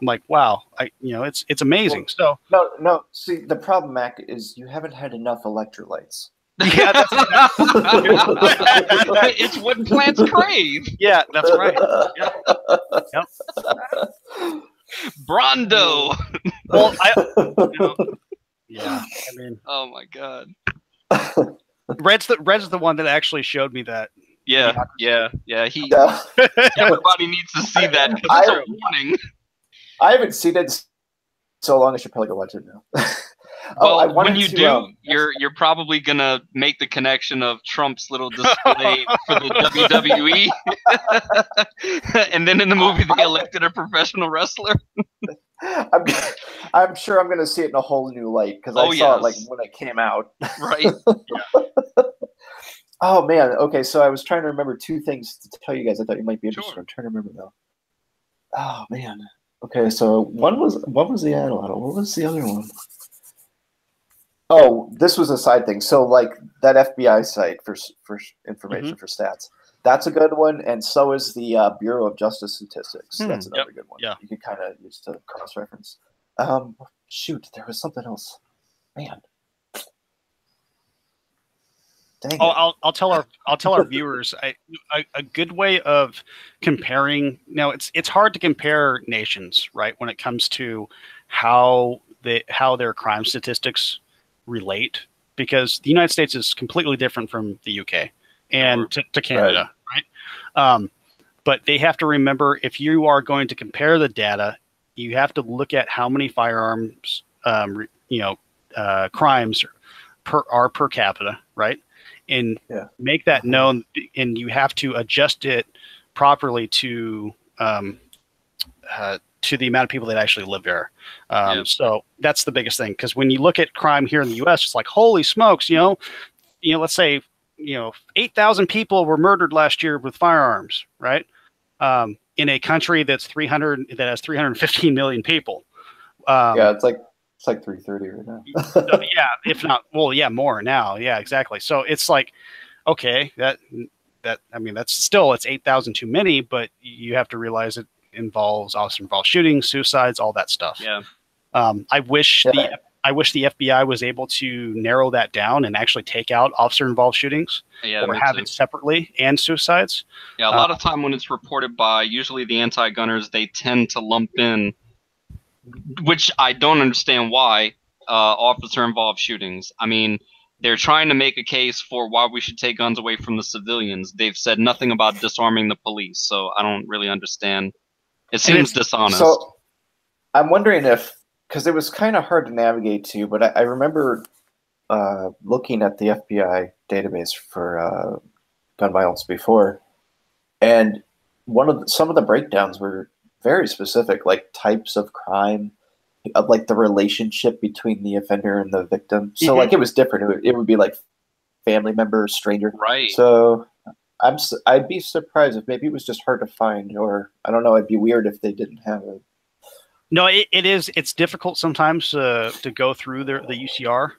I'm like, wow, it's amazing. Well, no. See, the problem, Mac, is you haven't had enough electrolytes. Yeah, that's it's what plants crave. Yeah, that's right. Yep. Brondo. Well, yeah. I mean, oh my god. Red's the one that actually showed me that. Yeah. Everybody needs to see that. It's a warning. I haven't seen it so long. I should probably go watch it now. Well, when you do, you're probably gonna make the connection of Trump's little display for the WWE, and then in the movie they elected a professional wrestler. I'm sure I'm gonna see it in a whole new light because I saw it like when it came out. Right. Oh man. Okay, so I was trying to remember two things to tell you guys. I thought you might be interested. I'm trying to remember though. Oh man. Okay, so one was the Atlatl. What was the other one? Oh, this was a side thing. So, like that FBI site for information for stats, that's a good one, and so is the Bureau of Justice Statistics. That's another good one. Yeah, you can kind of use to cross-reference. Shoot, there was something else. Man, dang. Oh, I'll tell our viewers a good way of comparing. Now, it's hard to compare nations, right? When it comes to how their crime statistics relate, because the United States is completely different from the UK and to Canada, right? But they have to remember, if you are going to compare the data, you have to look at how many firearms, crimes are per capita, right? And make that known, and you have to adjust it properly to the amount of people that actually live there. So that's the biggest thing. Because when you look at crime here in the U.S., it's like, holy smokes, let's say, 8,000 people were murdered last year with firearms, right? In a country that has 315 million people. It's like 330 right now. Yeah, if not, more now. Yeah, exactly. So it's like, okay, that's 8,000 too many, but you have to realize it also involves shootings, suicides, all that stuff. Yeah. I wish I wish the FBI was able to narrow that down and actually take out officer-involved shootings, Yeah, or me have too. it separately, and suicides. Yeah, a lot of time when it's reported by usually the anti-gunners, they tend to lump in, which I don't understand why, officer-involved shootings. I mean, they're trying to make a case for why we should take guns away from the civilians. They've said nothing about disarming the police, so I don't really understand. It seems dishonest. So I'm wondering if, because it was kind of hard to navigate to, but I remember looking at the FBI database for gun violence before, and some of the breakdowns were very specific, like types of crime, like the relationship between the offender and the victim. So like it was different. It would be like family member, stranger. Right. So I'd be surprised if maybe it was just hard to find, or I don't know. It'd be weird if they didn't have it. No, it is. It's difficult sometimes to go through the UCR,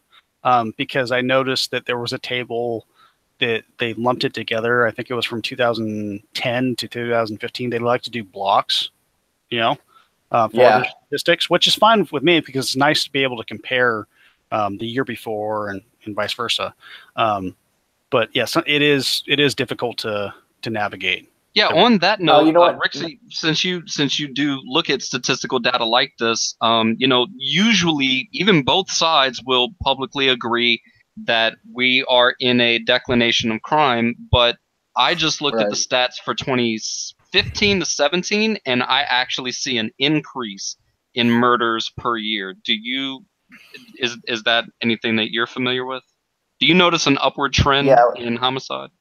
because I noticed that there was a table that they lumped it together. I think it was from 2010 to 2015. They like to do blocks, for other statistics, which is fine with me because it's nice to be able to compare the year before and vice versa. But yes, it is difficult to navigate. Yeah. On that note, you know what? Rexy, since you do look at statistical data like this, usually even both sides will publicly agree that we are in a declination of crime. But I just looked at the stats for 2015 to 17, and I actually see an increase in murders per year. Is that anything that you're familiar with? Do you notice an upward trend in homicide?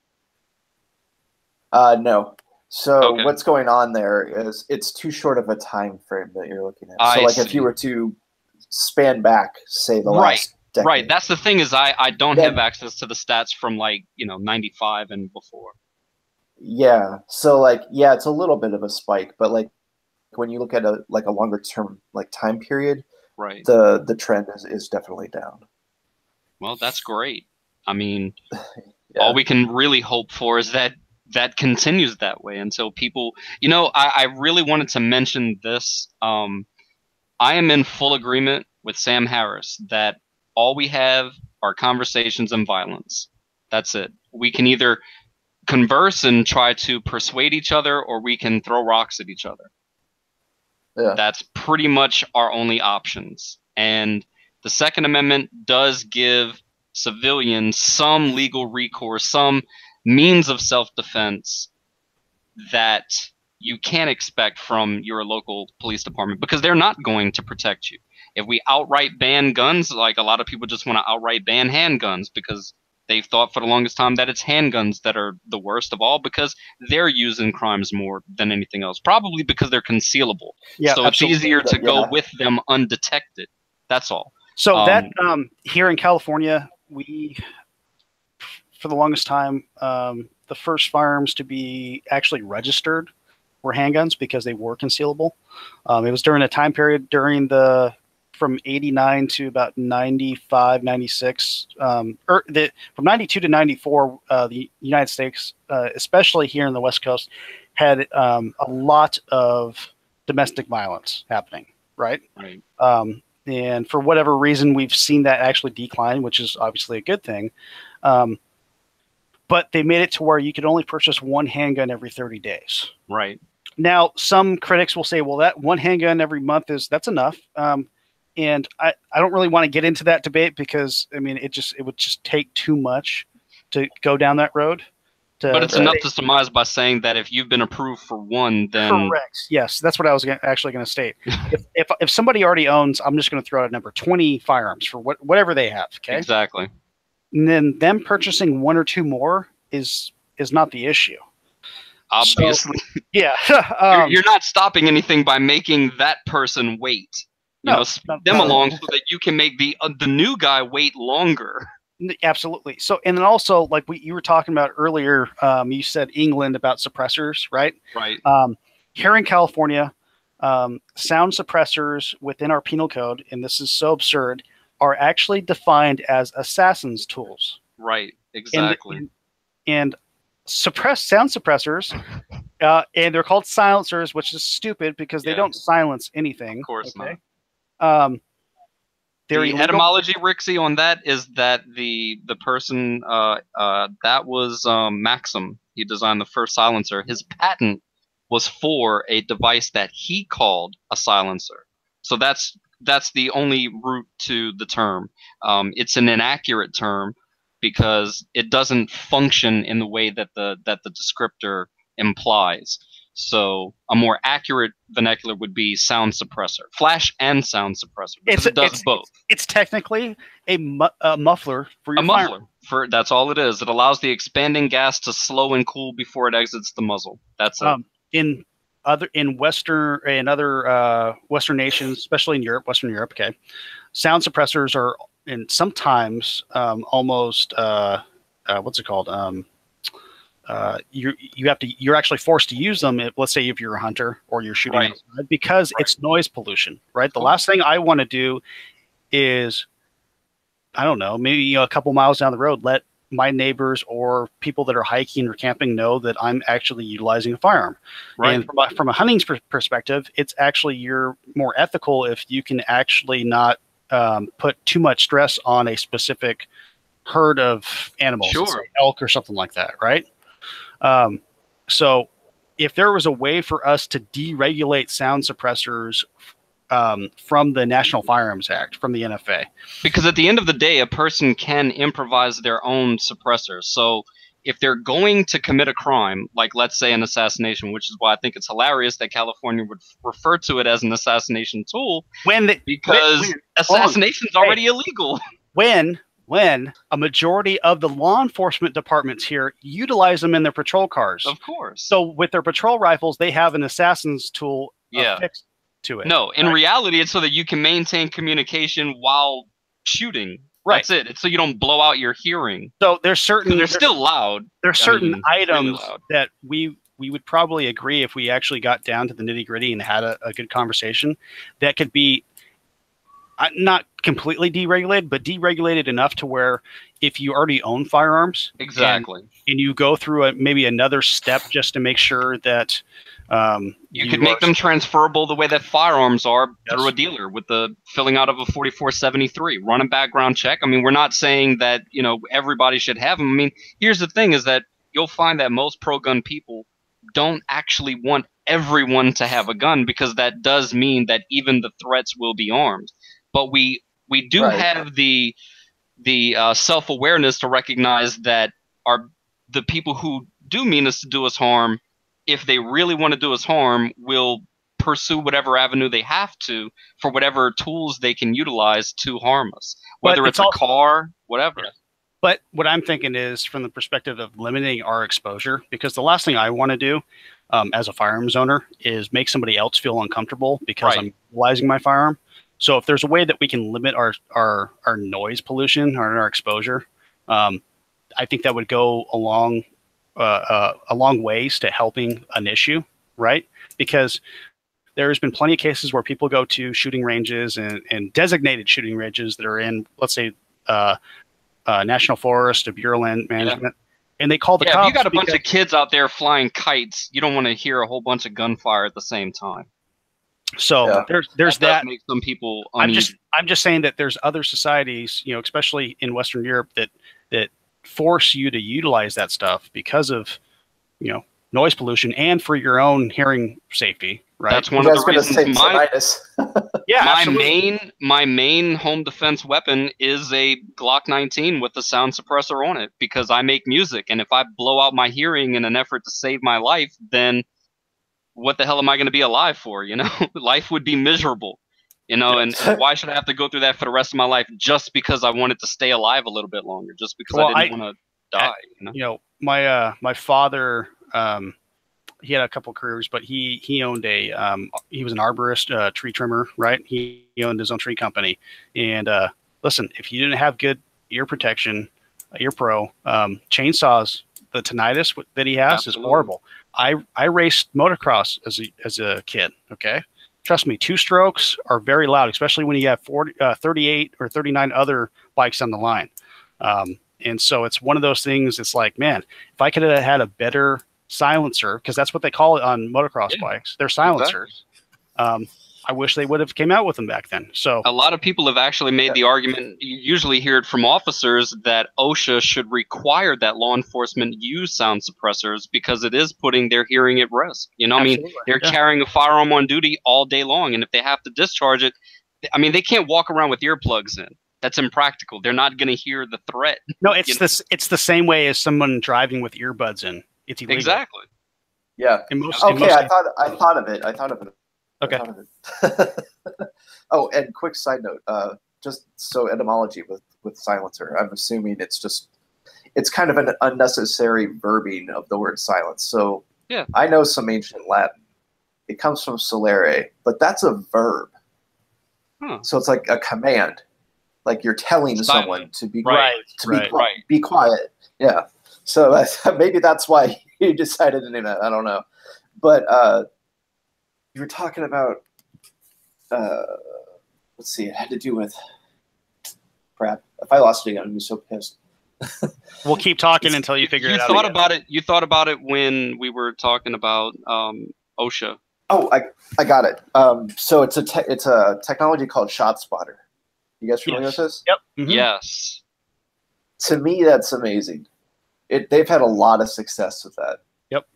No. So Okay. what's going on there is it's too short of a time frame that you're looking at. So like if you were to span back, say the last decade. Right. That's the thing is I don't have access to the stats from 95 and before. Yeah. So it's a little bit of a spike, but like when you look at a longer term time period, right, the trend is definitely down. Well, that's great. I mean, all we can really hope for is that continues that way until people, I really wanted to mention this. I am in full agreement with Sam Harris that all we have are conversations and violence. That's it. We can either converse and try to persuade each other, or we can throw rocks at each other. Yeah. That's pretty much our only options. And the Second Amendment does give civilians some legal recourse, some means of self-defense that you can't expect from your local police department, because they're not going to protect you. If we outright ban guns, like a lot of people just want to outright ban handguns because they've thought for the longest time that it's handguns that are the worst of all because they're used in crimes more than anything else, probably because they're concealable. Yeah, so it's easier to go with them undetected. That's all. So here in California, we, for the longest time, the first firearms to be actually registered were handguns because they were concealable. It was during a time period from 89 to about 95, 96, from 92 to 94, the United States, especially here in the West Coast, had a lot of domestic violence happening, right? Right. And for whatever reason, we've seen that actually decline, which is obviously a good thing. But they made it to where you could only purchase one handgun every 30 days. Right. Now, some critics will say, well, that one handgun every month that's enough. And I don't really want to get into that debate because, I mean, it would just take too much to go down that road. But it's enough to surmise by saying that if you've been approved for one, then... Correct. Yes, that's what I was actually going to state. if somebody already owns, I'm just going to throw out a number, 20 firearms for whatever they have, okay? Exactly. And then them purchasing one or two more is not the issue. Obviously. So, yeah. You're not stopping anything by making that person wait. Speed them along so that you can make the new guy wait longer. Absolutely. So, and then also, like you were talking about earlier, you said England about suppressors, right? Right. Here in California, sound suppressors within our penal code, and this is so absurd, are actually defined as assassin's tools. Right. Exactly. And sound suppressors, and they're called silencers, which is stupid because they don't silence anything. Of course not. they're The illegal. etymology, Rixie, on that is that the person that was Maxim. He designed the first silencer. His patent was for a device that he called a silencer. So that's the only route to the term. It's an inaccurate term because it doesn't function in the way that the descriptor implies. So a more accurate vernacular would be sound suppressor, flash and sound suppressor, because it does both. It's technically a muffler for your muffler. That's all it is. It allows the expanding gas to slow and cool before it exits the muzzle. That's it. In other Western nations, especially in Europe, Western Europe, okay, sound suppressors are sometimes almost what's it called? You're actually forced to use them if, let's say, if you're a hunter or you're shooting outside, because it's noise pollution, right? The last thing I want to do is, I don't know, maybe a couple miles down the road, let my neighbors or people that are hiking or camping know that I'm actually utilizing a firearm. Right. And from a hunting perspective, it's actually, you're more ethical if you can actually not put too much stress on a specific herd of animals, say elk or something like that, right? So if there was a way for us to deregulate sound suppressors from the National Firearms Act, from the NFA. Because at the end of the day, a person can improvise their own suppressor. So if they're going to commit a crime, like let's say an assassination, which is why I think it's hilarious that California would refer to it as an assassination tool, because assassination is already illegal. When a majority of the law enforcement departments here utilize them in their patrol cars. Of course. So with their patrol rifles, they have an assassin's tool affixed to it. No, in reality, it's so that you can maintain communication while shooting. Right. That's it. It's so you don't blow out your hearing. So there's still loud. There's certain items that we would probably agree, if we actually got down to the nitty gritty and had a good conversation, that could be not completely deregulated, but deregulated enough to where if you already own firearms, and you go through maybe another step just to make sure that you could make them transferable the way that firearms are through a dealer with the filling out of a 4473, run a background check. I mean, we're not saying that, you know, everybody should have them. I mean, here's the thing is that you'll find that most pro-gun people don't actually want everyone to have a gun, because that does mean that even the threats will be armed. But we do have the self-awareness to recognize that the people who do mean us to do us harm, if they really want to do us harm, will pursue whatever avenue they have to for whatever tools they can utilize to harm us, whether it's a car, whatever. Yeah. But what I'm thinking is from the perspective of limiting our exposure, because the last thing I want to do as a firearms owner is make somebody else feel uncomfortable because I'm utilizing my firearm. So if there's a way that we can limit our noise pollution or our exposure, I think that would go a long ways to helping an issue, right? Because there's been plenty of cases where people go to shooting ranges and designated shooting ranges that are in, let's say, National Forest or Bureau Land Management, and they call the cops. If you got a bunch of kids out there flying kites, you don't want to hear a whole bunch of gunfire at the same time. So there's that. Makes some people uneasy. I'm just saying that there's other societies, you know, especially in Western Europe, that force you to utilize that stuff because of, you know, noise pollution and for your own hearing safety. Right. That's one of the reasons. My main home defense weapon is a Glock 19 with the sound suppressor on it, because I make music, and if I blow out my hearing in an effort to save my life, then what the hell am I going to be alive for? You know, life would be miserable. You know, and why should I have to go through that for the rest of my life just because I wanted to stay alive a little bit longer, just because I didn't want to die? You know, my father, he had a couple of careers, but he owned he was an arborist, tree trimmer, right? He owned his own tree company. And listen, if you didn't have good ear protection, ear pro, chainsaws, the tinnitus that he has is horrible. I raced motocross as a kid. Okay. Trust me, 2 strokes are very loud, especially when you have 38 or 39 other bikes on the line. And so it's one of those things. It's like, man, if I could have had a better silencer, because that's what they call it on motocross bikes, they're silencers. I wish they would have came out with them back then. So A lot of people have actually made the argument, you usually hear it from officers, that OSHA should require that law enforcement use sound suppressors because it is putting their hearing at risk. You know, I mean, Absolutely, they're yeah. carrying a firearm on duty all day long, and if they have to discharge it, I mean, they can't walk around with earplugs in. That's impractical. They're not going to hear the threat. no, it's it's the same way as someone driving with earbuds in. It's illegal. Exactly. Yeah. In most, Okay, I thought of it. Okay. Oh, and quick side note, just so etymology with silencer. I'm assuming it's kind of an unnecessary verbing of the word silence. So Yeah. I know some ancient Latin. It comes from solere, but that's a verb. Huh. So it's like a command, like you're telling Silent. someone to be Right. be quiet. Yeah. So maybe that's why you decided to name that. I don't know, but you were talking about. Let's see. It had to do with. Crap! If I lost it again, I'd be so pissed. We'll keep talking until you figure it out. Thought again. about it. You thought about it when we were talking about OSHA. Oh, I got it. So it's a technology called ShotSpotter. You guys familiar with this? Yep. Mhm. Yes. To me, that's amazing. They've had a lot of success with that. Yep.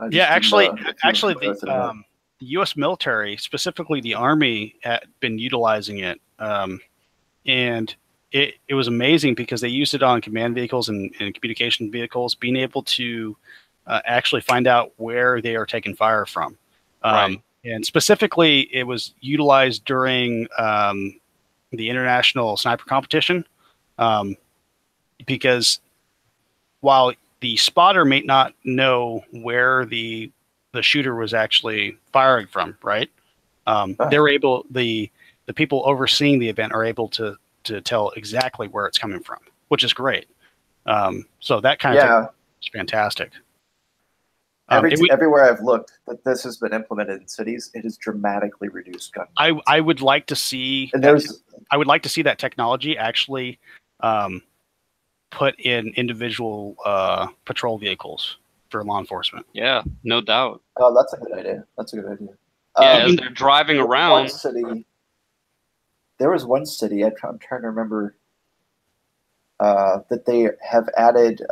I just Yeah, didn't, actually, if you know the U.S. military, specifically the Army, had been utilizing it, and it was amazing because they used it on command vehicles and communication vehicles, being able to actually find out where they are taking fire from. Right. And specifically, it was utilized during the international sniper competition, because while the spotter may not know where the shooter was actually firing from, right? They're able, the people overseeing the event are able to tell exactly where it's coming from, which is great. So that kind of is fantastic. Everywhere I've looked that this has been implemented in cities, it has dramatically reduced gun violence. I would like to see. And I would like to see that technology actually put in individual patrol vehicles for law enforcement. Yeah, no doubt. Oh, that's a good idea. Yeah, as they're driving around. There was one city, I'm trying to remember, that they have added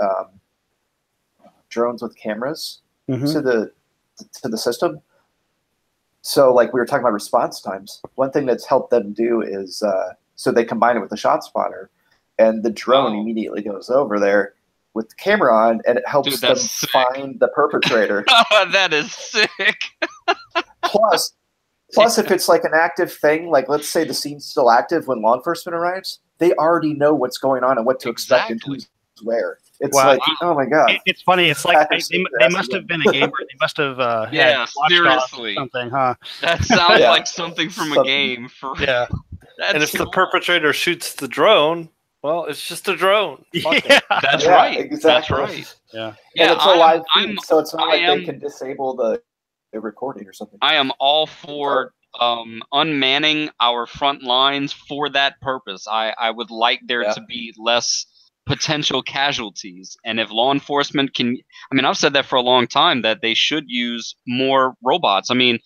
drones with cameras to the system. So like we were talking about response times, one thing that's helped them do is so they combine it with the ShotSpotter, and the drone immediately goes over there with the camera on, and it helps them find the perpetrator. That is sick. Plus, if it's like an active thing, like let's say the scene's still active when law enforcement arrives, they already know what's going on and what to expect and who's where. It's oh my god! It's funny. It's like they must have been a gamer. They must have yeah, seriously, something, huh? That sounds like something from a game. Yeah, and if the perpetrator shoots the drone, well, it's just a drone. Yeah. That's right. Exactly. That's right. Yeah. And it's a live feed, so it's not like they can disable the recording or something. I am all for unmanning our front lines for that purpose. I would like there to be less potential casualties, and if law enforcement can, I mean, I've said that for a long time, that they should use more robots. I mean,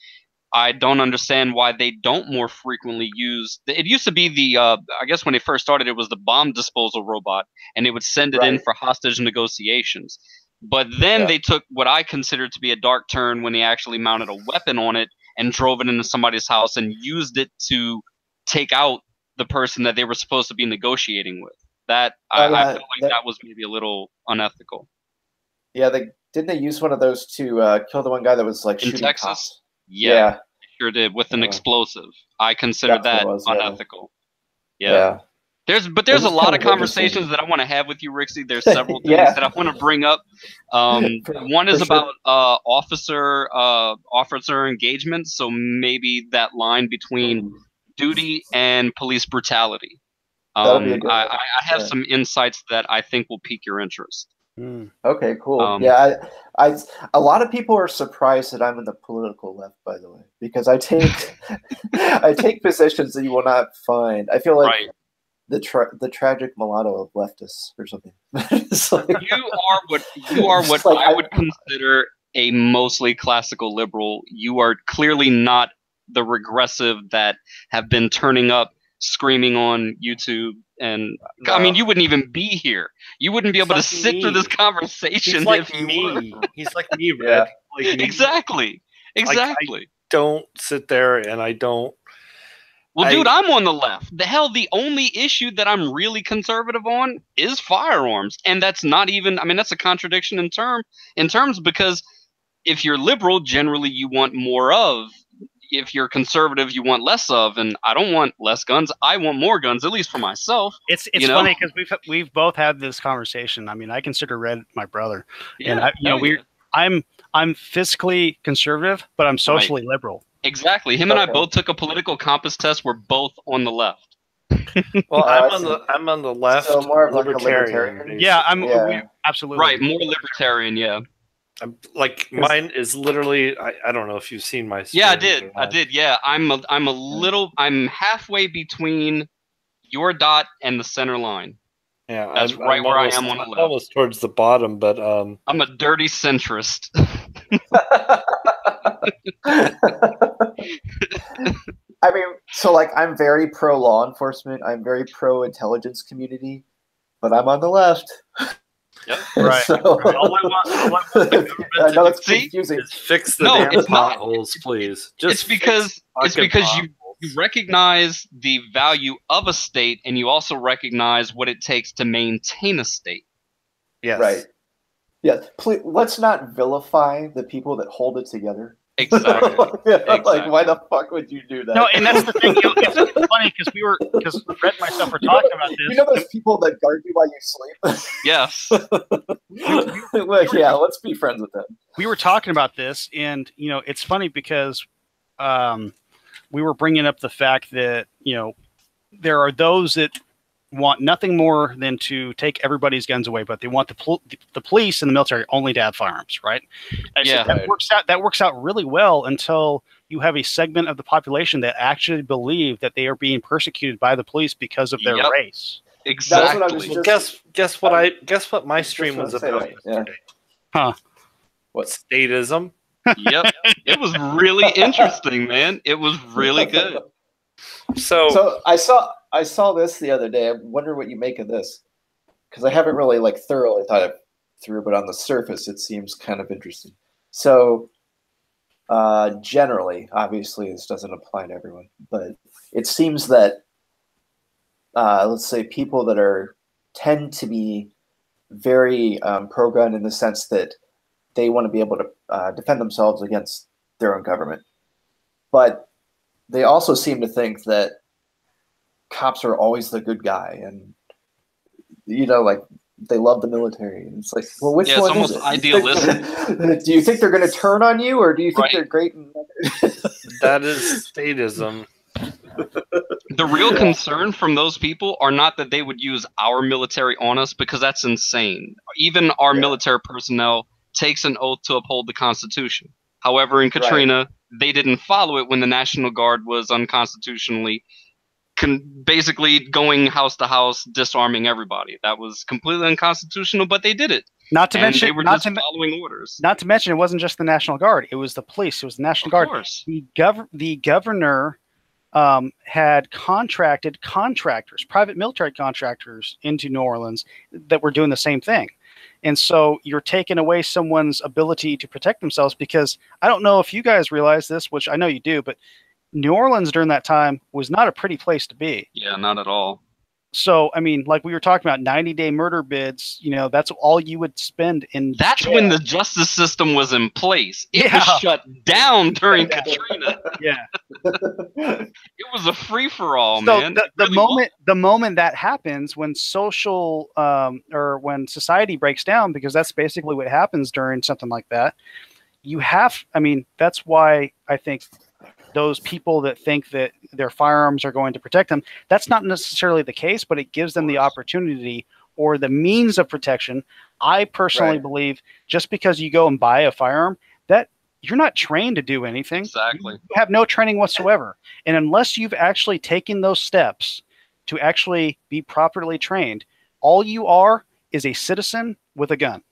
I don't understand why they don't more frequently use. It used to be the, I guess when they first started, it was the bomb disposal robot, and it would send it in for hostage negotiations. But then they took what I consider to be a dark turn when they actually mounted a weapon on it and drove it into somebody's house and used it to take out the person that they were supposed to be negotiating with. That I feel like that was maybe a little unethical. Yeah, didn't they use one of those to kill the one guy that was like in shooting Texas? cops? Yeah, they sure did, with an explosive. I consider that unethical. Yeah. There's a lot of conversations that I want to have with you, Rixie. There's several things that I want to bring up. One is about officer engagement. So maybe that line between duty and police brutality. I have some insights that I think will pique your interest. Okay, cool. A lot of people are surprised that I'm in the political left, by the way, because I take I take positions that you will not find. I feel like the tragic mulatto of leftists or something. You are what I would consider a mostly classical liberal. You are clearly not the regressive that have been turning up screaming on YouTube. And I mean, you wouldn't even be here. You wouldn't be able to sit through this conversation. He's like if you me. were. He's like me, Red. Yeah. Like me. Exactly. Exactly. Don't sit there and I don't. Well, dude, I'm on the left. The only issue that I'm really conservative on is firearms. And that's not even, I mean, that's a contradiction in terms, because if you're liberal, generally you want more of. If you're conservative, you want less of. And I don't want less guns. I want more guns, at least for myself. It's funny because we've both had this conversation. I mean, I consider Red my brother, and I'm physically conservative, but I'm socially liberal. Exactly. Him and I both took a political compass test. We're both on the left. Well, I'm on the left. So more of like a libertarian. libertarian. Yeah, absolutely right. More libertarian. Yeah. Like mine is literally. I don't know if you've seen my. Yeah, I did. Yeah, I'm halfway between your dot and the center line. Yeah, that's right where I am on the left. Almost towards the bottom, but I'm a dirty centrist. I mean, so like I'm very pro law enforcement. I'm very pro intelligence community, but I'm on the left. Yep. Right. So, I know it's confusing. Just fix the damn potholes, please. It's because you recognize the value of a state, and you also recognize what it takes to maintain a state. Yes. Right. Yeah. Please, let's not vilify the people that hold it together. Exactly. Like, why the fuck would you do that? No, and that's the thing. It's funny because Fred and myself were talking about this. You know those people that guard you while you sleep? Yes. Yeah, let's be friends with them. We were talking about this, and it's funny because we were bringing up the fact that there are those that want nothing more than to take everybody's guns away, but they want the police and the military only to have firearms, right? Yeah, that works out really well until you have a segment of the population that actually believe that they are being persecuted by the police because of their race. Exactly. Guess what my stream was about yesterday. Huh? What? Statism. Yep. It was really interesting, man. It was really good. So I saw this the other day. I wonder what you make of this, because I haven't really thoroughly thought it through, but on the surface it seems kind of interesting. So generally, obviously this doesn't apply to everyone, but it seems that let's say people that tend to be very pro-gun in the sense that they want to be able to defend themselves against their own government, but they also seem to think that cops are always the good guy, and they love the military. And it's like, well, which one almost is it? idealistic. Do you think they're going to turn on you, or do you think they're great? That is statism. The real concern from those people are not that they would use our military on us, because that's insane. Even our military personnel takes an oath to uphold the Constitution. However, in Katrina, they didn't follow it when the National Guard was unconstitutionally basically going house to house, disarming everybody. That was completely unconstitutional, but they did it. Not to mention, they were just following orders. Not to mention, it wasn't just the National Guard; it was the police. It was the National Guard. Course. The governor had contracted contractors, private military contractors, into New Orleans that were doing the same thing. And so you're taking away someone's ability to protect themselves, because I don't know if you guys realize this, which I know you do, but New Orleans during that time was not a pretty place to be. Yeah, not at all. So, I mean, like we were talking about 90-day murder bids, that's all you would spend in That's jail. when the justice system was in place. It was shut down during Katrina. Yeah. It was a free-for-all, so man. The moment that happens, when social or when society breaks down, because that's basically what happens during something like that, that's why I think those people that think that their firearms are going to protect them, that's not necessarily the case, but it gives them the opportunity or the means of protection. I personally believe just because you go and buy a firearm, that you're not trained to do anything. Exactly. You have no training whatsoever. And unless you've actually taken those steps to actually be properly trained, all you are is a citizen with a gun.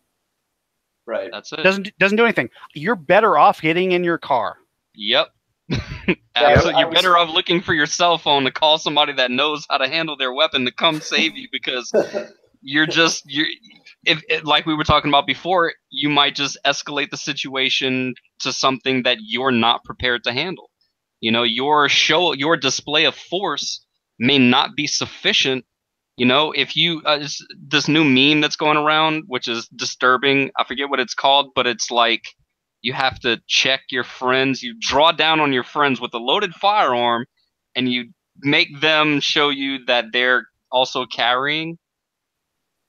Right. That's it. Doesn't do anything. You're better off getting in your car. Yep. I Absolutely. You're was- better off looking for your cell phone to call somebody that knows how to handle their weapon to come save you, because you're if like we were talking about before, you might just escalate the situation to something that you're not prepared to handle. You know, your display of force may not be sufficient. You know, if you this new meme that's going around, which is disturbing, I forget what it's called, but it's like you have to check your friends. You draw down on your friends with a loaded firearm, and you make them show you that they're also carrying.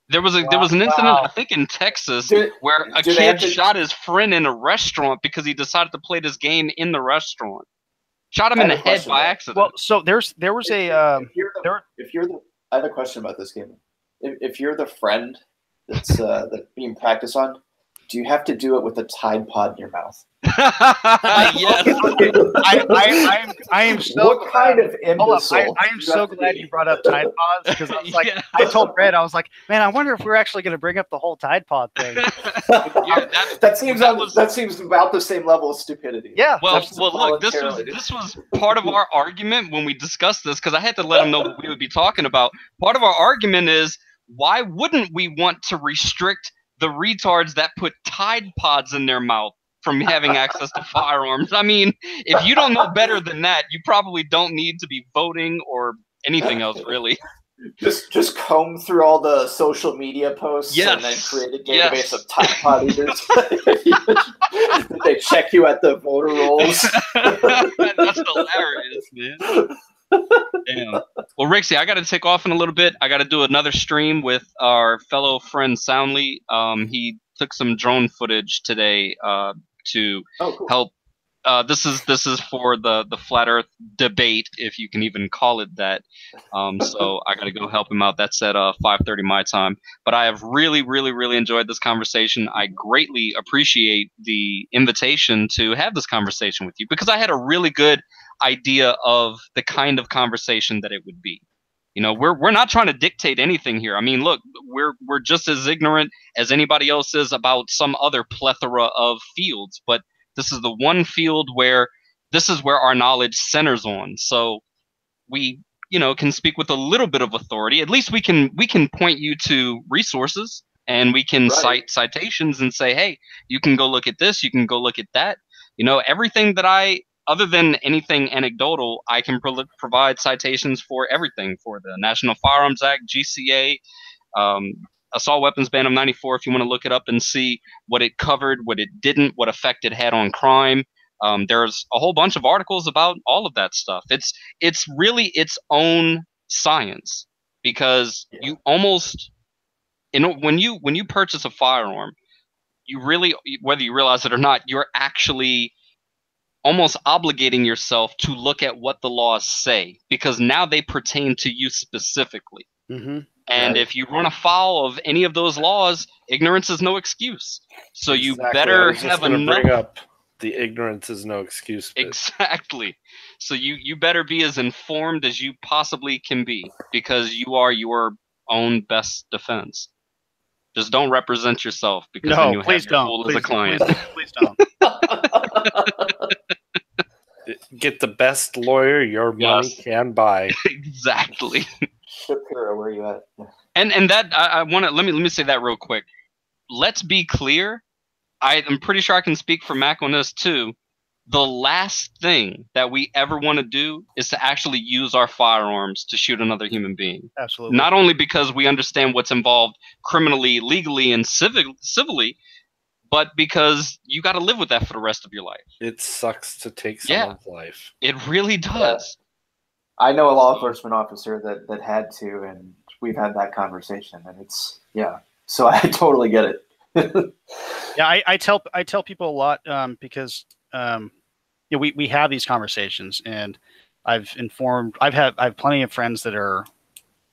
There was an incident, I think in Texas, where a kid shot his friend in a restaurant because he decided to play this game in the restaurant. Shot him in the head by accident. Well, so there was a I have a question about this game. If you're the friend that's being practiced on, do you have to do it with a Tide Pod in your mouth? Yes. I am so what kind of imbecile? I am so glad you brought up Tide Pods, because I was like, I told Red, I was like, man, I wonder if we're actually going to bring up the whole Tide Pod thing. That seems about the same level of stupidity. Yeah. Well, look, this was part of our argument when we discussed this, because I had to let them know what we would be talking about. Part of our argument is, why wouldn't we want to restrict the retards that put Tide Pods in their mouth from having access to firearms? I mean, if you don't know better than that, you probably don't need to be voting or anything else, really. Just comb through all the social media posts and then create a database of Tide Pod eaters. They check you at the voter rolls. That's hilarious, man. Damn. Well, Rixie, I got to take off in a little bit. I got to do another stream with our fellow friend Soundly. He took some drone footage today to help. This is for the flat Earth debate, if you can even call it that. So I got to go help him out. That's at 5:30 my time. But I have really, really, really enjoyed this conversation. I greatly appreciate the invitation to have this conversation with you, because I had a really good idea of the kind of conversation that it would be. You know, we're not trying to dictate anything here. I mean, look, we're just as ignorant as anybody else is about some other plethora of fields, but this is the one field where this is where our knowledge centers on. So we, you know, can speak with a little bit of authority. At least we can point you to resources, and we can cite citations and say, hey, you can go look at this, you can go look at that. You know, everything that other than anything anecdotal, I can provide citations for everything, for the National Firearms Act, GCA, Assault Weapons Ban of '94, if you want to look it up and see what it covered, what it didn't, what effect it had on crime. There's a whole bunch of articles about all of that stuff. It's really its own science, because you almost, you know, when you purchase a firearm, you really, whether you realize it or not, you're actually almost obligating yourself to look at what the laws say, because now they pertain to you specifically. Mm-hmm. And if you run afoul of any of those laws, ignorance is no excuse. So you better have enough. Bring up the ignorance is no excuse bit. Exactly. So you better be as informed as you possibly can be, because you are your own best defense. Just don't represent yourself, because then you have your fool as a client. Please don't. Get the best lawyer your money can buy. Exactly. Shapiro, where are you at? And that I want to let me say that real quick. Let's be clear. I'm pretty sure I can speak for Mac on this too. The last thing that we ever want to do is to actually use our firearms to shoot another human being. Absolutely. Not only because we understand what's involved criminally, legally, and civilly, but because you got to live with that for the rest of your life. It sucks to take someone's life. It really does. I know a law enforcement officer that had to, and we've had that conversation, and it's so I totally get it. Yeah, I tell people a lot, because we have these conversations, and I have plenty of friends that are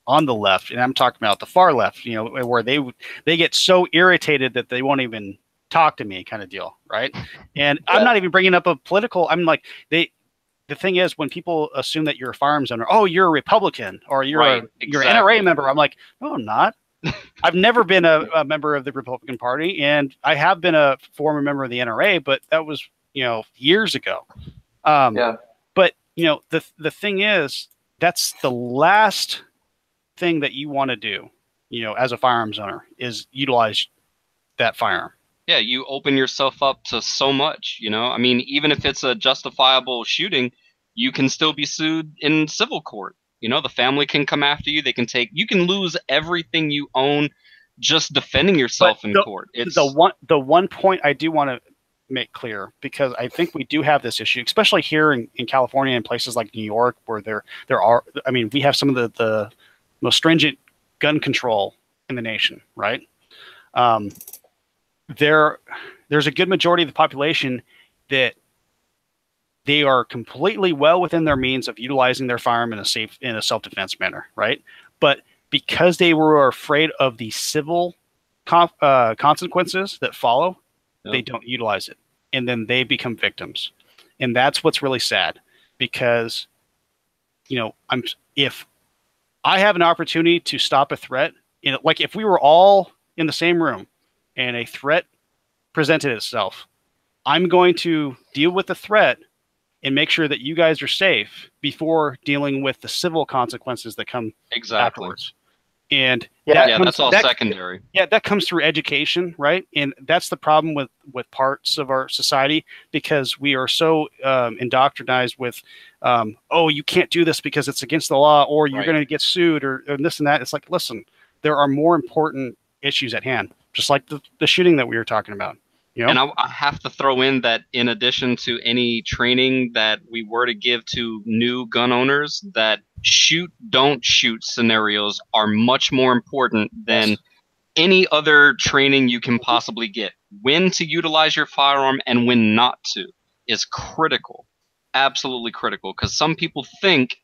on the left, and I'm talking about the far left, you know, where they get so irritated that they won't even talk to me, kind of deal, right? And I'm not even bringing up a political. I'm like, the thing is, when people assume that you're a firearms owner, oh, you're a Republican or you're an NRA member. I'm like, no, I'm not. I've never been a member of the Republican Party, and I have been a former member of the NRA, but that was, years ago. Yeah. But the thing is, that's the last thing that you want to do, as a firearms owner, is utilize that firearm. Yeah, you open yourself up to so much, I mean, even if it's a justifiable shooting, you can still be sued in civil court. The family can come after you. You can lose everything you own just defending yourself in court. It's the one point I do want to make clear, because I think we do have this issue, especially here in California and places like New York, where there are, I mean, we have some of the most stringent gun control in the nation, right? There's a good majority of the population that they are completely well within their means of utilizing their firearm in a self-defense manner, right? But because they were afraid of the civil consequences that follow, they don't utilize it, and then they become victims, and that's what's really sad. Because if I have an opportunity to stop a threat, like if we were all in the same room and a threat presented itself, I'm going to deal with the threat and make sure that you guys are safe before dealing with the civil consequences that come afterwards. And that's all secondary. Yeah, that comes through education, right? And that's the problem with parts of our society, because we are so indoctrinized with, you can't do this because it's against the law, or you're going to get sued, or this and that. It's like, listen, there are more important issues at hand, just like the shooting that we were talking about. And I have to throw in that in addition to any training that we were to give to new gun owners, that shoot, don't shoot scenarios are much more important than any other training you can possibly get. When to utilize your firearm and when not to is critical, absolutely critical, because some people think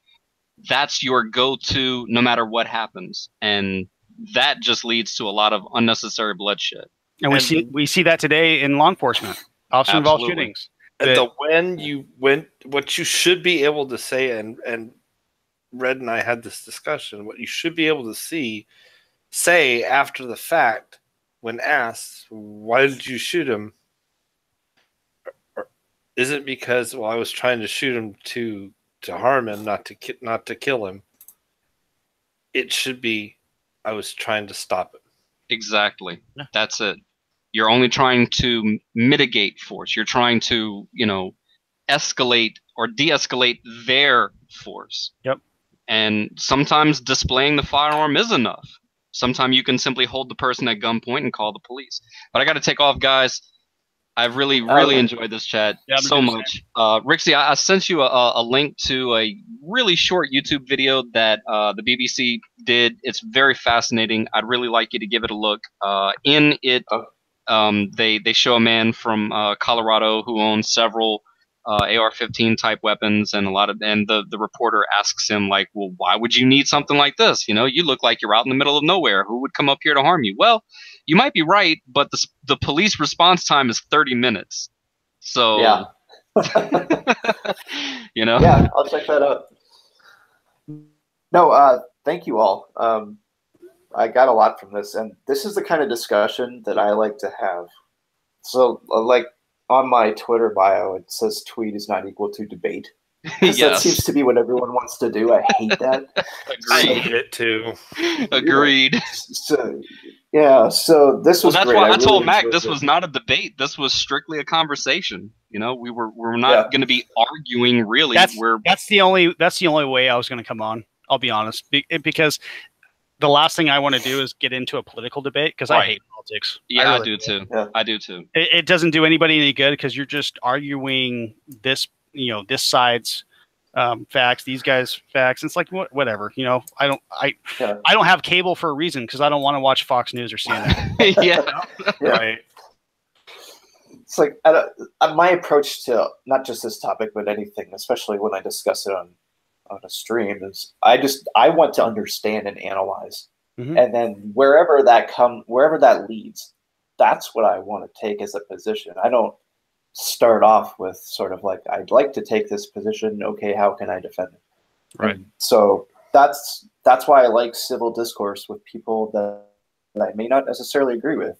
that's your go-to no matter what happens, and that just leads to a lot of unnecessary bloodshed. And we see that today in law enforcement, officer-involved shootings. And what you should be able to say, and Red and I had this discussion, what you should be able to say after the fact, when asked, why did you shoot him? Isn't because, I was trying to shoot him to harm him, not to kill him. It should be, I was trying to stop it. Exactly. Yeah. That's it. You're only trying to mitigate force. You're trying to, escalate or de-escalate their force. Yep. And sometimes displaying the firearm is enough. Sometimes you can simply hold the person at gunpoint and call the police. But I got to take off, guys. I've really enjoyed this chat so much. Rixie, I sent you a link to a really short YouTube video that the BBC did. It's very fascinating. I'd really like you to give it a look. In it, they show a man from Colorado who owns several AR-15 type weapons, and the reporter asks him, like, well, why would you need something like this? You look like you're out in the middle of nowhere. Who would come up here to harm you? Well, you might be right, but the police response time is 30 minutes. So yeah. Yeah, I'll check that out. No, thank you all. I got a lot from this, and this is the kind of discussion that I like to have. So, like, on my Twitter bio, it says tweet is not equal to debate. Yes. That seems to be what everyone wants to do. I hate that. I hate it too. Agreed. So this was that's great. why I told Mac this was not a debate. This was strictly a conversation. We're not going to be arguing, really. That's the only way I was going to come on. I'll be honest, because the last thing I want to do is get into a political debate, because I hate politics. Yeah, I do too. Yeah. I do too. It doesn't do anybody any good, because you're just arguing this side's facts, these guys' facts. It's like whatever. I don't have cable for a reason, because I don't want to watch Fox News or CNN. Yeah. Right. It's like my approach to not just this topic, but anything, especially when I discuss it on a stream, is I want to understand and analyze, and then wherever that leads, that's what I want to take as a position. I don't start off with sort of like, I'd like to take this position. Okay, how can I defend it? Right. And so that's why I like civil discourse with people that that I may not necessarily agree with.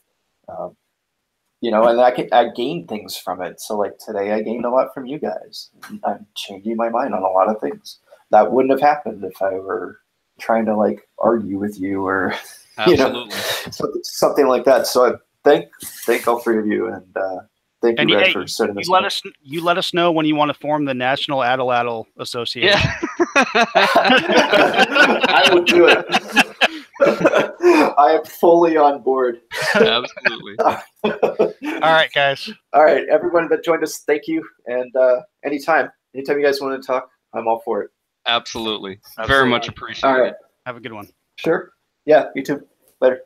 You know, and I gain things from it. So like today, I gained a lot from you guys. I'm changing my mind on a lot of things that wouldn't have happened if I were trying to like argue with you or Absolutely. something like that. So I thank all three of you, and thank you, Red, for setting this up. You let us know when you want to form the National Addle Association. Yeah. I will do it. I am fully on board. Absolutely. All right, guys. All right, everyone that joined us, thank you. And anytime you guys want to talk, I'm all for it. Absolutely. Very much appreciated. All right. Have a good one. Sure. Yeah, you too. Later.